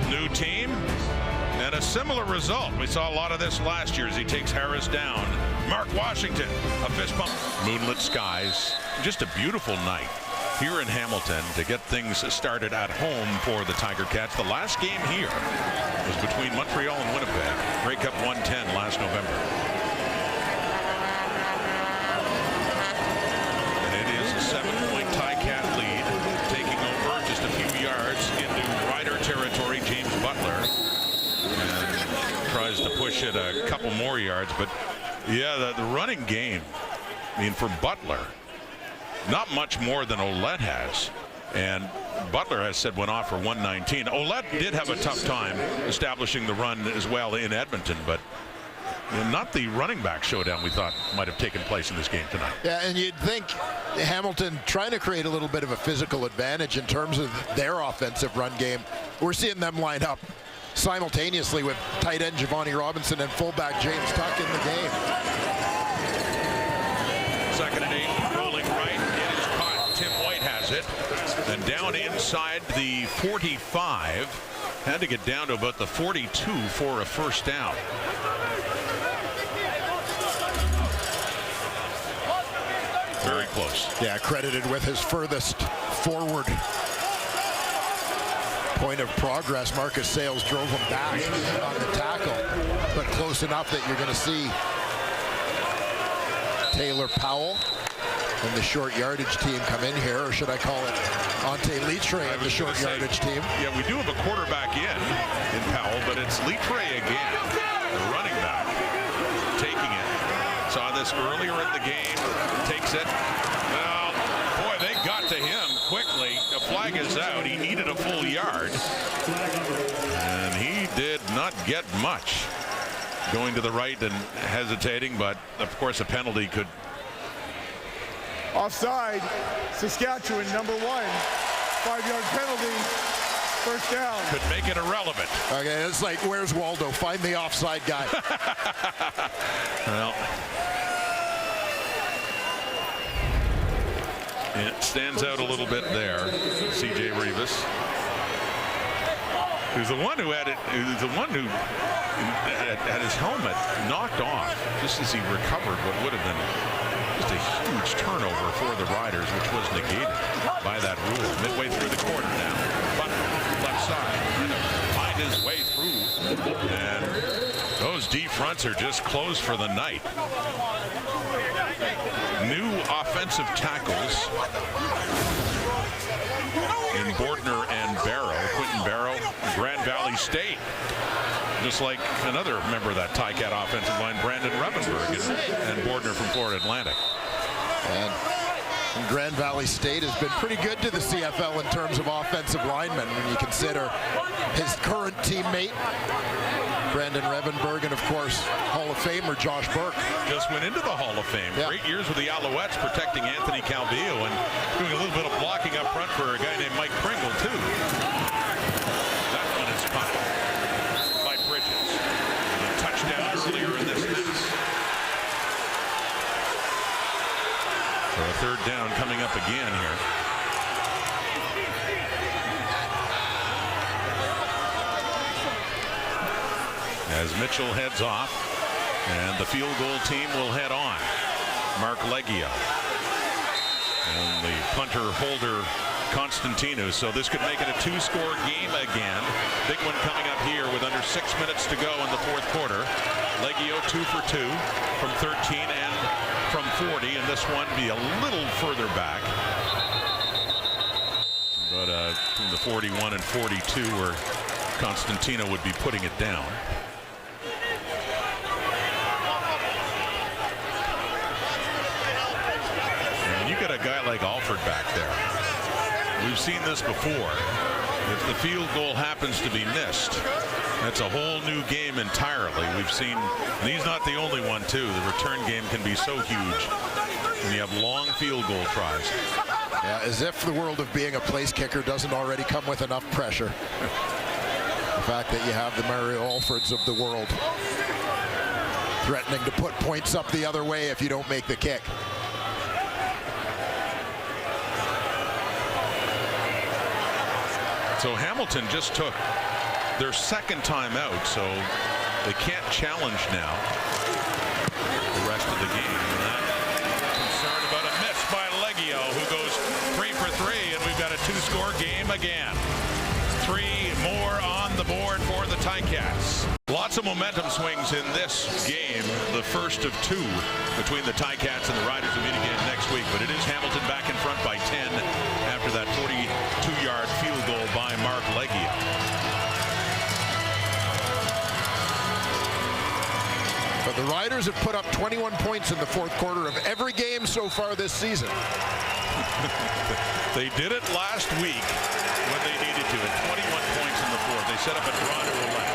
new team, and a similar result. We saw a lot of this last year as he takes Harris down. Mark Washington, a fist bump. Moonlit skies, just a beautiful night here in Hamilton to get things started at home for the Tiger Cats. The last game here was between Montreal and Winnipeg. Grey Cup 110 last November. And it is a 7-point Ticat lead, taking over just a few yards into Rider territory. James Butler and tries to push it a couple more yards, but yeah, the running game, I mean, for Butler, not much more than Ouellette has. And Butler has said went off for 119. Ouellette did have a tough time establishing the run as well in Edmonton, but not the running back showdown we thought might have taken place in this game tonight. Yeah, and you'd think Hamilton trying to create a little bit of a physical advantage in terms of their offensive run game. We're seeing them line up simultaneously with tight end Giovanni Robinson and fullback James Tuck in the game. 2nd and 8, rolling right. It is caught. Tim White has it. And down inside the 45. Had to get down to about the 42 for a first down. Very close. Yeah, credited with his furthest forward point of progress. Marcus Sales drove him back on the tackle, but close enough that you're going to see Taylor Powell and the short yardage team come in here, or should I call it Ante Litre and the short yardage team? Yeah, we do have a quarterback in Powell, but it's Litre again, the running back, taking it. Saw this earlier in the game, takes it. Well, boy, they got to him quickly. A flag is out. He needed a full yard, and he did not get much. Going to the right and hesitating, but of course a penalty could. Offside, Saskatchewan, number 1. 5-yard penalty, first down. Could make it irrelevant. Okay, it's like, where's Waldo? Find the offside guy. Well, it stands out a little bit there. C.J. Rivas, who's the one who had it, who's the one who had his helmet knocked off just as he recovered what would have been just a huge turnover for the Riders, which was negated by that rule. Midway through the quarter now. Butler, left side, trying to find his way through. And those D fronts are just closed for the night. New offensive tackles in Bordner and Barrow. Quentin Barrow, Grand Valley State. Just like another member of that Ticat offensive line, Brandon Revenberg, and Bordner from Florida Atlantic. And And Grand Valley State has been pretty good to the CFL in terms of offensive linemen when you consider his current teammate, Brandon Revenberg, and of course, Hall of Famer Josh Burke. Just went into the Hall of Fame. Yep. Great years with the Alouettes, protecting Anthony Calvillo and doing a little bit of blocking up front for a guy named Mike Pringle, too. That one is caught by Bridges. A touchdown earlier in this match. So a third down coming up again here. As Mitchell heads off, and the field goal team will head on. Mark Leggio and the punter holder Constantino. So this could make it a 2-score game again. Big one coming up here with under 6 minutes to go in the fourth quarter. Leggio 2 for 2 from 13 and from 40, and this one be a little further back. But from the 41 and 42 where Constantino would be putting it down. Got a guy like Alford back there. We've seen this before. If the field goal happens to be missed, that's a whole new game entirely. We've seen, and he's not the only one too. The return game can be so huge when you have long field goal tries. Yeah, as if the world of being a place kicker doesn't already come with enough pressure. The fact that you have the Mario Alfords of the world threatening to put points up the other way if you don't make the kick. So Hamilton just took their second time out, so they can't challenge now the rest of the game. And that concern about a miss by Leggio, who goes 3 for 3, and we've got a 2-score game again. 3 more on the board for the Ticats. Lots of momentum swings in this game, the first of 2 between the Ticats and the Riders who meet again next week. But it is Hamilton back in front by 10 after that 42-yard field goal by Mark Leggio. But the Riders have put up 21 points in the fourth quarter of every game so far this season. They did it last week when they needed to at 21 points in the fourth. They set up a draw to 11.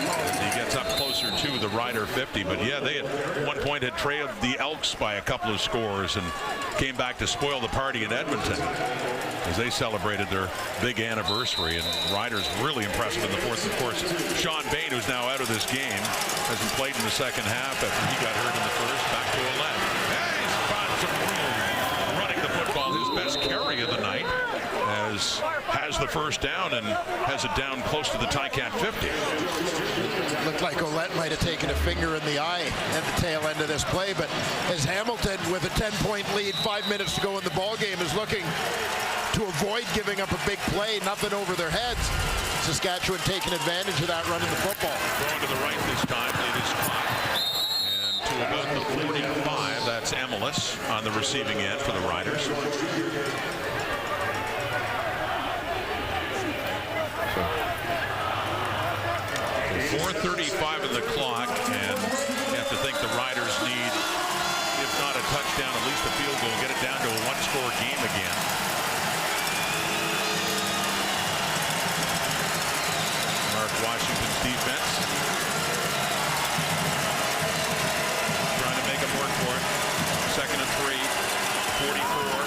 As he gets up closer to the Rider 50. But yeah, they at one point had trailed the Elks by a couple of scores and came back to spoil the party in Edmonton as they celebrated their big anniversary. And Riders really impressive in the fourth. Of course, Sean Bain, who's now out of this game, hasn't played in the second half after he got hurt in the first. Back to 11. He's found some room running the football. His best carry of the night, as has the first down and has it down close to the Ticat 50. Looked like Ouellette might have taken a finger in the eye at the tail end of this play, but as Hamilton with a 10-point lead, 5 minutes to go in the ball game, is looking to avoid giving up a big play, nothing over their heads. Saskatchewan taking advantage of that running the football. Going to the right this time, it is caught. And to about the 45, that's Emelis on the receiving end for the Riders. 4:35 in the clock, and you have to think the Riders need, if not a touchdown, at least a field goal, get it down to a 1-score game again. Mark Washington's defense trying to make them work for it. 2nd and 3, 44.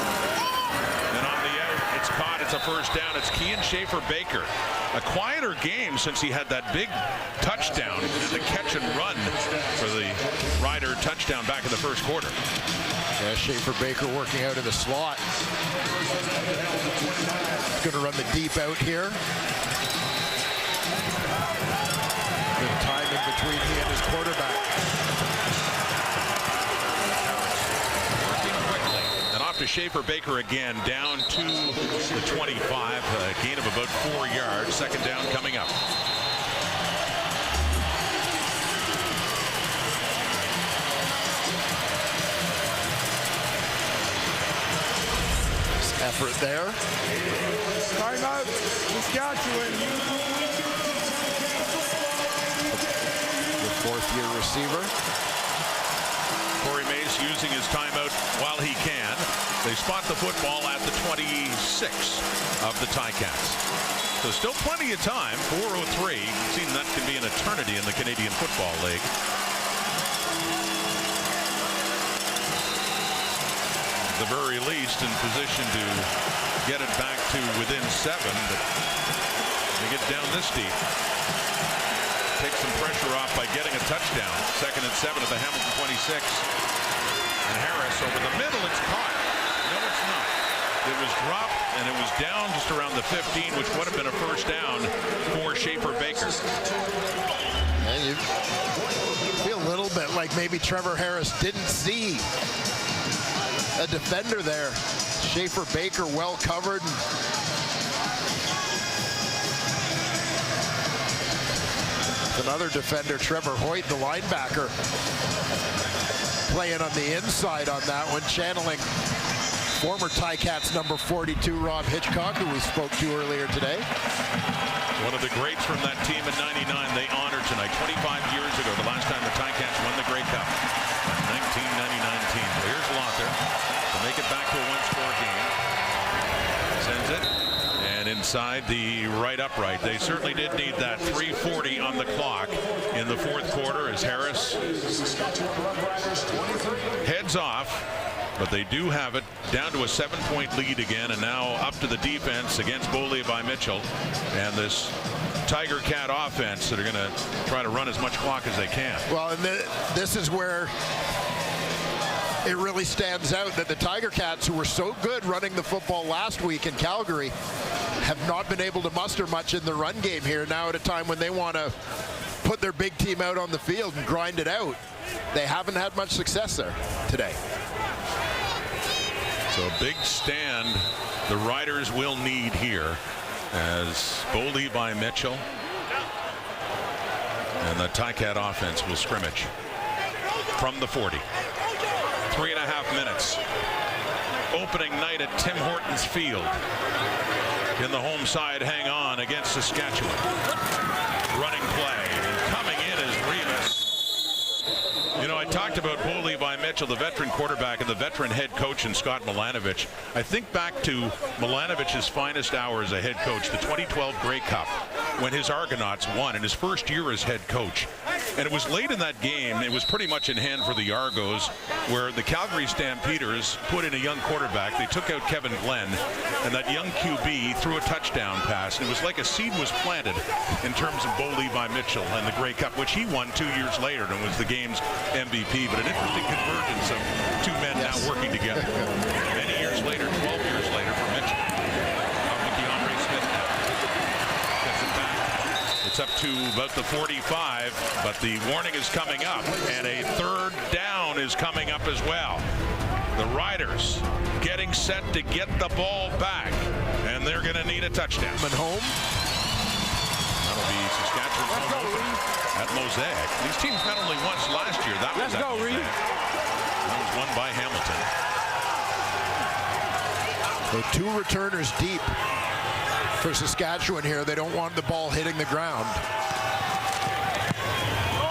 And on the out, it's caught. It's a first down. It's Kean Schaefer-Baker. A quieter game since he had that big touchdown and the catch and run for the Rider touchdown back in the first quarter. Yeah, Schaefer-Baker working out in the slot. He's going to run the deep out here. Good timing between he and his quarterback. To Schaefer-Baker again, down to the 25, a gain of about 4 yards. Second down coming up. Effort there. Timeout, Saskatchewan. The fourth-year receiver. Corey Mace using his timeout while he can. They spot the football at the 26 of the Ticats. So still plenty of time, 4:03. You've seen that can be an eternity in the Canadian Football League. At the very least in position to get it back to within 7, but they get down this deep. Take some pressure off by getting a touchdown. 2nd and 7 at the Hamilton 26. And Harris over the middle, it's caught. No, it's not. It was dropped, and it was down just around the 15, which would have been a first down for Schaefer Baker. And you feel a little bit like maybe Trevor Harris didn't see a defender there. Schaefer Baker well covered. Another defender, Trevor Hoyt, the linebacker, playing on the inside on that one, channeling former Ticats number 42, Rob Hitchcock, who we spoke to earlier today. One of the greats from that team in '99 they honored tonight. 25 years ago, the last time the Ticats won the Grey Cup. 1999 team. So here's Lothar to make it back to a one-score game. Sends it. And inside the right upright. They certainly did need that. 3:40 on the clock in the 4th quarter as Harris heads off. But they do have it down to a 7-point lead again, and now up to the defense against Bo Levi Mitchell and this Tiger Cat offense that are going to try to run as much clock as they can. Well, and this is where it really stands out that the Tiger Cats, who were so good running the football last week in Calgary, have not been able to muster much in the run game here now at a time when they want to put their big team out on the field and grind it out. They haven't had much success there today. So a big stand the Riders will need here as Bo Levi Mitchell and the Ticat offense will scrimmage from the 40. 3.5 minutes. Opening night at Tim Hortons Field. In the home side, hang on against Saskatchewan. Running play. And coming in is Revis. You know, I talked about Bo Levi Mitchell, the veteran quarterback and the veteran head coach in Scott Milanovich. I think back to Milanovich's finest hour as a head coach, the 2012 Grey Cup, when his Argonauts won in his first year as head coach. And it was late in that game, it was pretty much in hand for the Argos, where the Calgary Stampeders put in a young quarterback. They took out Kevin Glenn, and that young QB threw a touchdown pass. And it was like a seed was planted in terms of Bo Levi Mitchell and the Grey Cup, which he won 2 years later and was the game's MVP. But an interesting convergence of two men now working together. Many years later, 12 years later for Mitchell. DeAndre Smith now gets it back. It's up to about the 45, but the warning is coming up, and a 3rd down is coming up as well. The Riders getting set to get the ball back, and they're going to need a touchdown. And home. That'll be Saskatchewan's home opener at Mosaic. These teams met only once last year. That was at Mosaic. That was won by Hamilton. So 2 returners deep for Saskatchewan here. They don't want the ball hitting the ground.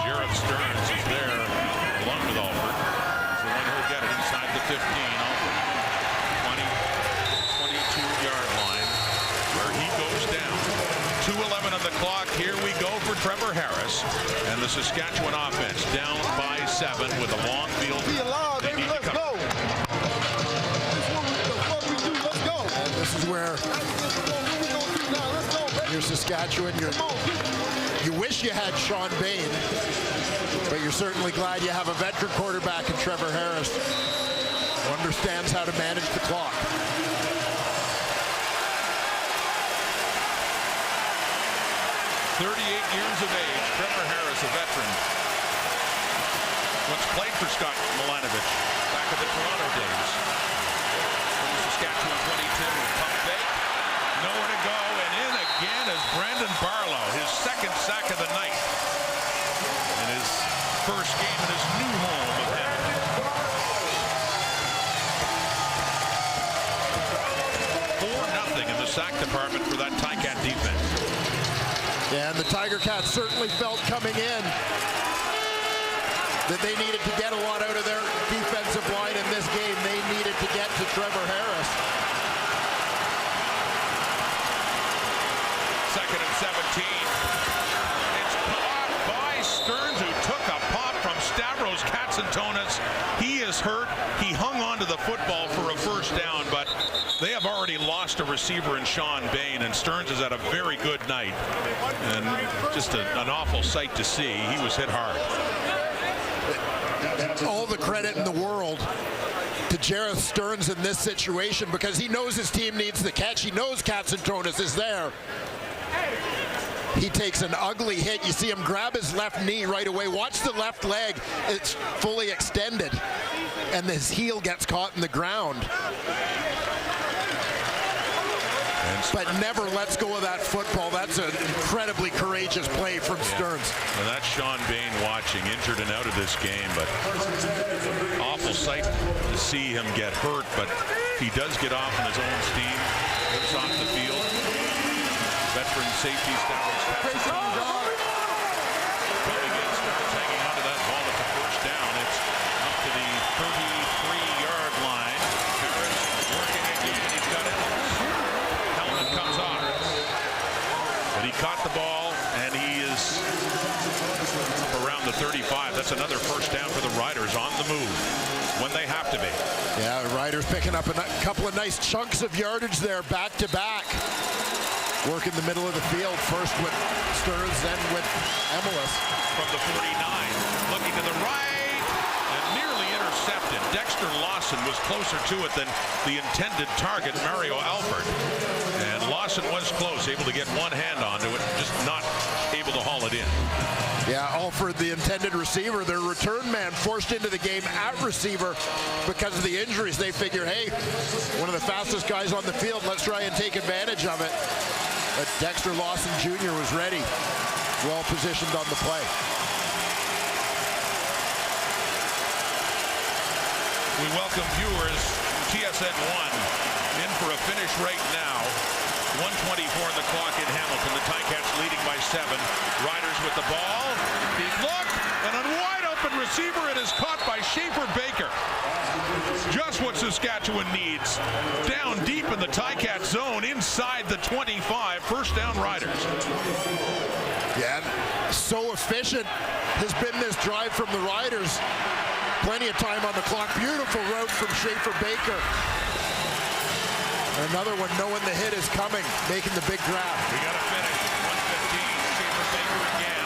Jared Stearns is there along with Alford. He's the one who will get it inside the 15. Alford, 22-yard line where he goes down. 2:11 on the clock. Here we go for Trevor Harris and the Saskatchewan offense down by 7 with a long field. They need to come. And this is where you're Saskatchewan. You wish you had Sean Bain, but you're certainly glad you have a veteran quarterback in Trevor Harris who understands how to manage the clock. 38 years of age, Trevor Harris, a veteran. Once played for Scott Milanovich back in the Toronto days. From the Saskatchewan 22, pump fake, nowhere to go, and in again is Brandon Barlow, his 2nd sack of the night. In his first game in his new home of Hamilton. 4-0 in the sack department for that Ticat defense. Yeah, and the Tiger Cats certainly felt coming in that they needed to get a lot out of their defensive line in this game. They needed to get to to Trevor Harris. 2nd and 17. It's caught by Stearns, who took a pop from Stavros Katsantonis. He is hurt. He hung on to the football for a first down, but they have already lost a receiver in Sean Bain, and Stearns has had a very good night. And just an awful sight to see. He was hit hard. All the credit in the world to Jareth Stearns in this situation, because he knows his team needs the catch. He knows Katsantonis is there. He takes an ugly hit. You see him grab his left knee right away. Watch the left leg. It's fully extended, and his heel gets caught in the ground. But never lets go of that football. That's an incredibly courageous play from Stearns. And that's Sean Bain watching, injured and out of this game, but awful sight to see him get hurt, but he does get off on his own steam, gets off the field. Veteran safety Stavros Katsantonis. Coming in, Stearns hanging onto that ball at the first down. It's up to the 33-yard line. Harris working again. He's got it. Helmet comes off. But he caught the ball, and he is around the 35. That's another first down for the Riders on the move when they have to be. Yeah, the Riders picking up a couple of nice chunks of yardage there, back to back. Work in the middle of the field, first with Stearns, then with Emelis. From the 49, looking to the right, and nearly intercepted. Dexter Lawson was closer to it than the intended target, Mario Alford. And Lawson was close, able to get one hand onto it, just not able to haul it in. Yeah, Alford, the intended receiver, their return man, forced into the game at receiver because of the injuries. They figure, hey, one of the fastest guys on the field, let's try and take advantage of it. But Dexter Lawson Jr. was ready, well positioned on the play. We welcome viewers TSN 1 in for a finish right now. 1:24 on the clock in Hamilton. The Ticats leading by 7. Riders with the ball. Deep look, and a wide open receiver. It is caught by Schaefer Baker. Just what Saskatchewan needs. Down deep in the Ticat zone, inside the 25. First down, Riders. Yeah, so efficient has been this drive from the Riders. Plenty of time on the clock. Beautiful route from Schaefer Baker. Another one knowing the hit is coming, making the big grab. We got to finish. 1:15. Schaefer Baker again.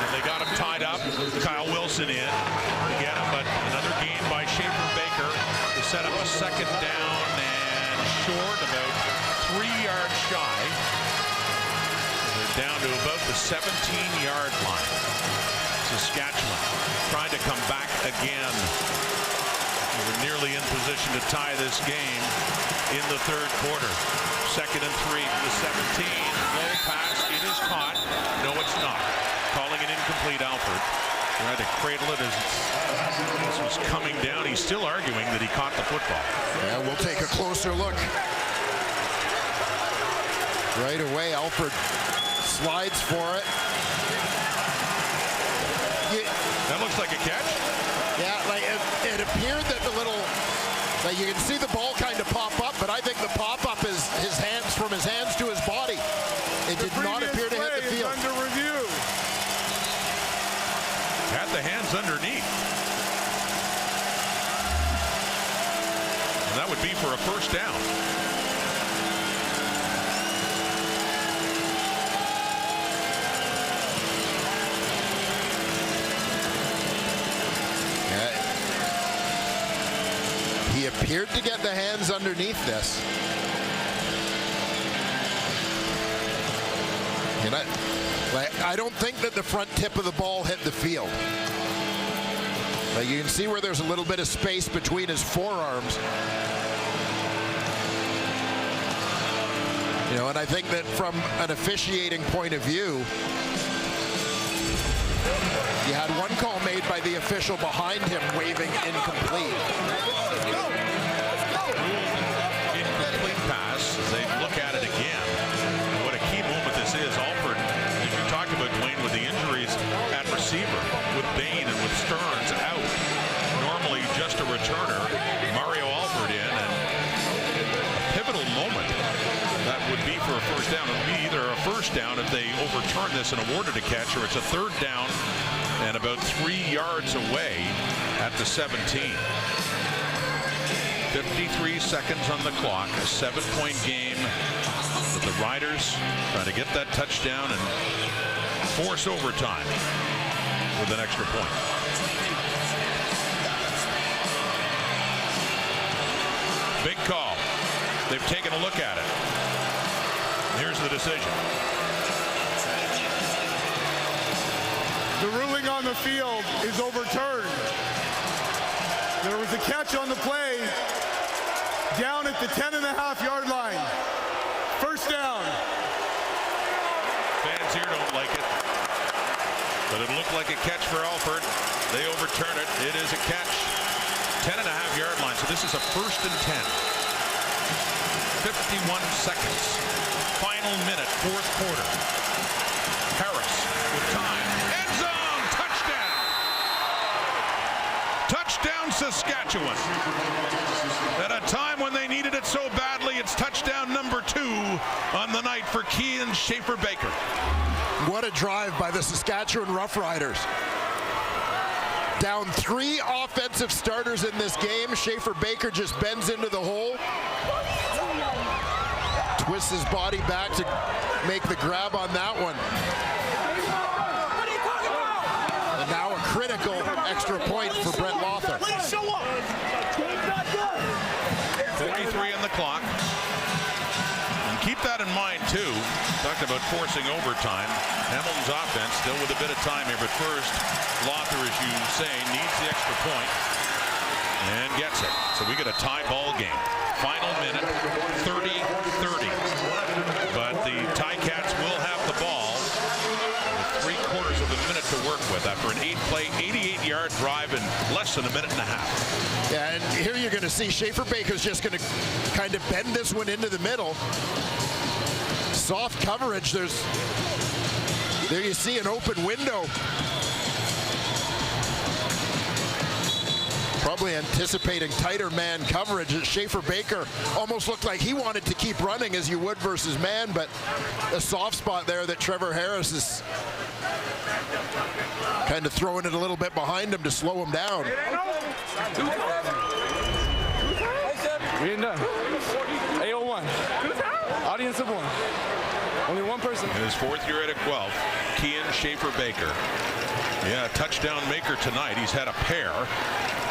And they got him tied up. Kyle Wilson in to get him, but another gain by Schaefer Baker to set up a second down and short, about 3 yards shy. They're down to about the 17-yard line. Saskatchewan trying to come back again. They were nearly in position to tie this game in the third quarter. 2nd and 3 from the 17. Low pass. It is caught. No, it's not. Calling it incomplete, Alford. Tried to cradle it as this was coming down. He's still arguing that he caught the football. Yeah, we'll take a closer look. Right away, Alford slides for it. That looks like a catch. Yeah, like it appeared that the little, like you can see the ball kind of pop up, but I think the pop up is his hands, from his hands to his body. It did not appear to hit the field. Under review. Had the hands underneath. And that would be for a first down. He appeared to get the hands underneath this. And I don't think that the front tip of the ball hit the field. Like you can see where there's a little bit of space between his forearms. You know, and I think that from an officiating point of view, you had one call made by the official behind him waving incomplete. Incomplete pass. They look at it again. What a key moment this is. Alford, as you talked about, Dwayne, with the injuries at receiver, with Bain and with Stearns out. Normally just a returner. Mario Alford in, touchdown if they overturn this and award it a catch, or it's a third down and about 3 yards away at the 17. 53 seconds on the clock, a 7-point game. But the Riders trying to get that touchdown and force overtime with an extra point. Big call. They've taken a look at it. Here's the decision. The ruling on the field is overturned. There was a catch on the play down at the 10.5-yard line. First down. Fans here don't like it, but it looked like a catch for Alford. They overturn it. It is a catch. 10.5-yard line. So this is a 1st and 10. 51 seconds. Final minute, 4th quarter. Harris with time. End zone. Touchdown. Touchdown Saskatchewan. At a time when they needed it so badly, it's touchdown number 2 on the night for Kean Schaefer-Baker. What a drive by the Saskatchewan Roughriders. Down 3 offensive starters in this game. Schaefer-Baker just bends into the hole. Twists his body back to make the grab on that one. And now a critical extra point for Brent Lawther. 43 on the clock. And keep that in mind, too. Talked about forcing overtime. Hamilton's offense still with a bit of time here, but first, Lawther, as you say, needs the extra point and gets it. So we get a tie ball game. Final minute, 30-30. But the Ticats will have the ball with 3/4 of a minute to work with after an 8-play, 88-yard drive in less than a minute and a half. Yeah, and here you're going to see Schaefer-Baker's just going to kind of bend this one into the middle. Soft coverage. There you see an open window. Probably anticipating tighter man coverage. Schaefer-Baker almost looked like he wanted to keep running as you would versus man, but a soft spot there that Trevor Harris is kind of throwing it a little bit behind him to slow him down. We ain't done. AO1. Audience of 1. Only one person. In his 4th year at Guelph, Kean Schaefer-Baker. Yeah, touchdown maker tonight. He's had a pair.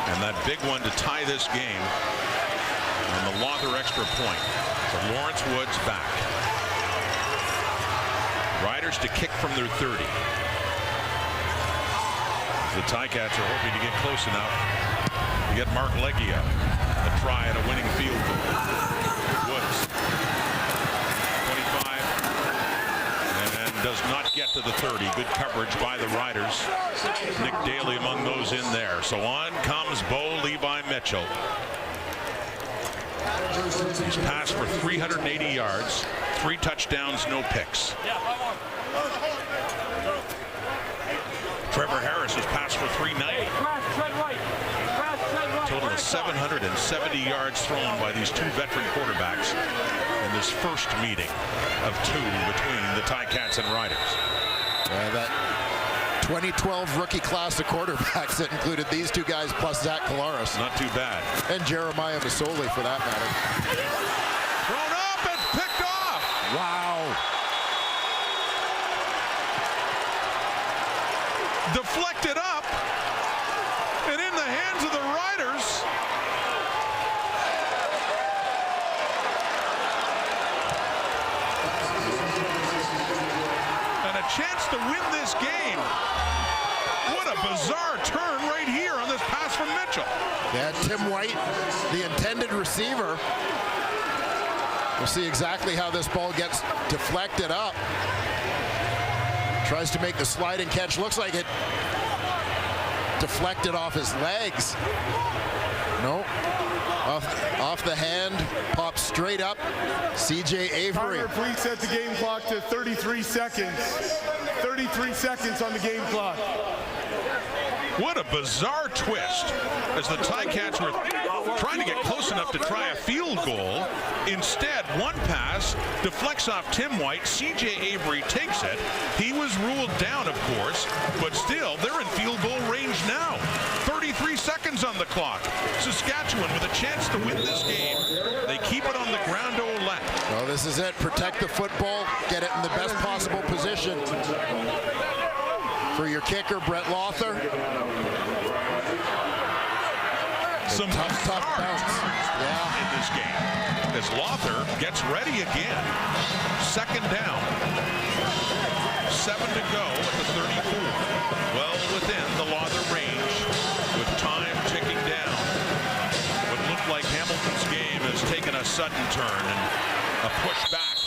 And that big one to tie this game. And the Lawther extra point. So Lawrence Woods back. Riders to kick from their 30. The Ticats are hoping to get close enough to get Mark Legia a try at a winning field goal. Woods. 25. And does not get to the 30. Good coverage by the Riders. Nick Daly among those in there. So on comes Bo Levi Mitchell. He's passed for 380 yards, 3 touchdowns, no picks. Trevor Harris has passed for 390. Total of 770 yards thrown by these 2 veteran quarterbacks in this first meeting of 2 between the Ticats and Riders. That 2012 rookie class of quarterbacks that included these 2 guys plus Zach Collaros. Not too bad. And Jeremiah Masoli for that matter. Thrown up and picked off. Wow. Deflected up and in the hands of the Riders. And a chance to win this game. What a bizarre turn right here on this pass from Mitchell. Yeah, Tim White, the intended receiver. We'll see exactly how this ball gets deflected up. Tries to make the sliding catch. Looks like it deflected off his legs. No. Off the hand. Pops straight up. C.J. Avery. Carter, please set the game clock to 33 seconds. 33 seconds on the game clock. What a bizarre twist as the Ticats were trying to get close enough to try a field goal. Instead, one pass pass deflects off Tim White. C.J. Avery takes it. He was ruled down, of course, but still, they're in field goal range now. 33 seconds on the clock. Saskatchewan with a chance to win this game. They keep it on the ground to Ouellette. Well, this is it. Protect the football. Get it in the best possible position. For your kicker, Brett Lothar. Some tough bounce. Yeah. In this game as Lothar gets ready again. Second down. 7 to go at the 34. Well within the Lothar range with time ticking down. What looked like Hamilton's game has taken a sudden turn and a push back.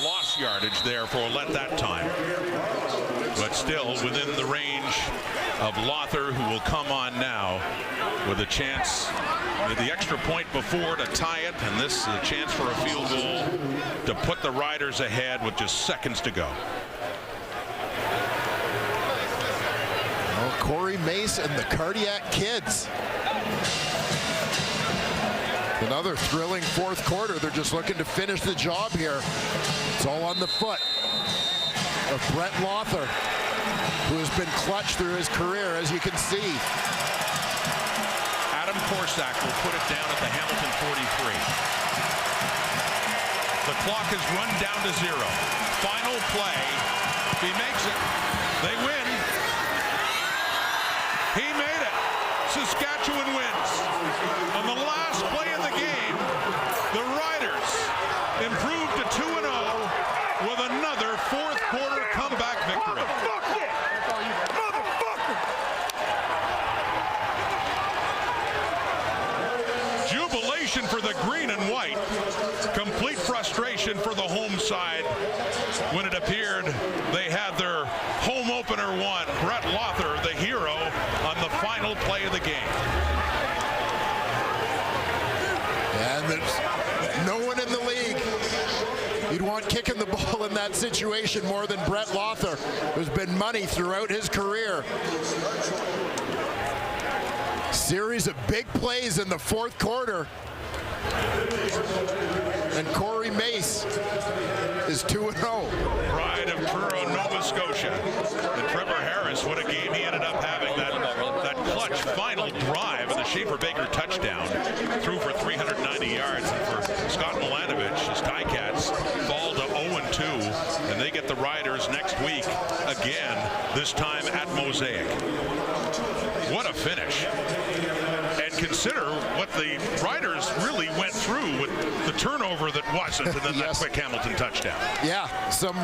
Lost yardage there for Ouellette that time. But still within the range of Lothar, who will come on now with a chance with the extra point before to tie it, and this is a chance for a field goal to put the Riders ahead with just seconds to go. Well, Corey Mace and the Cardiac Kids. Another thrilling fourth quarter. They're just looking to finish the job here. It's all on the foot of Brett Lothar, who has been clutch through his career, as you can see. Adam Korsak will put it down at the Hamilton 43. The clock has run down to 0. Final play. If he makes it, they win. He made it. Saskatchewan wins. On the last play of the game, the Riders improved to 2-0 with another fourth quarter comeback victory. Jubilation for the green and white. Complete frustration for the home side when it appeared they had their home opener won. Brett Lothar, the hero, on the final play of the game. And there's no one in the league you'd want kicking the ball in that situation more than Brett Lothar, who's been money throughout his career. Series of big plays in the fourth quarter. And Corey Mace is 2-0. Pride of Truro, Nova Scotia. And Trevor Harris, what a game he ended up having. That clutch final drive and the Schaefer-Baker touchdown. Threw for 390 yards. And for Scott Milanovic, his Ticats fall to 0-2. And they get the Riders next week again, this time at Mosaic. What a finish. And consider what the Riders really went through with the turnover that wasn't, and then that quick Hamilton touchdown. Yeah, some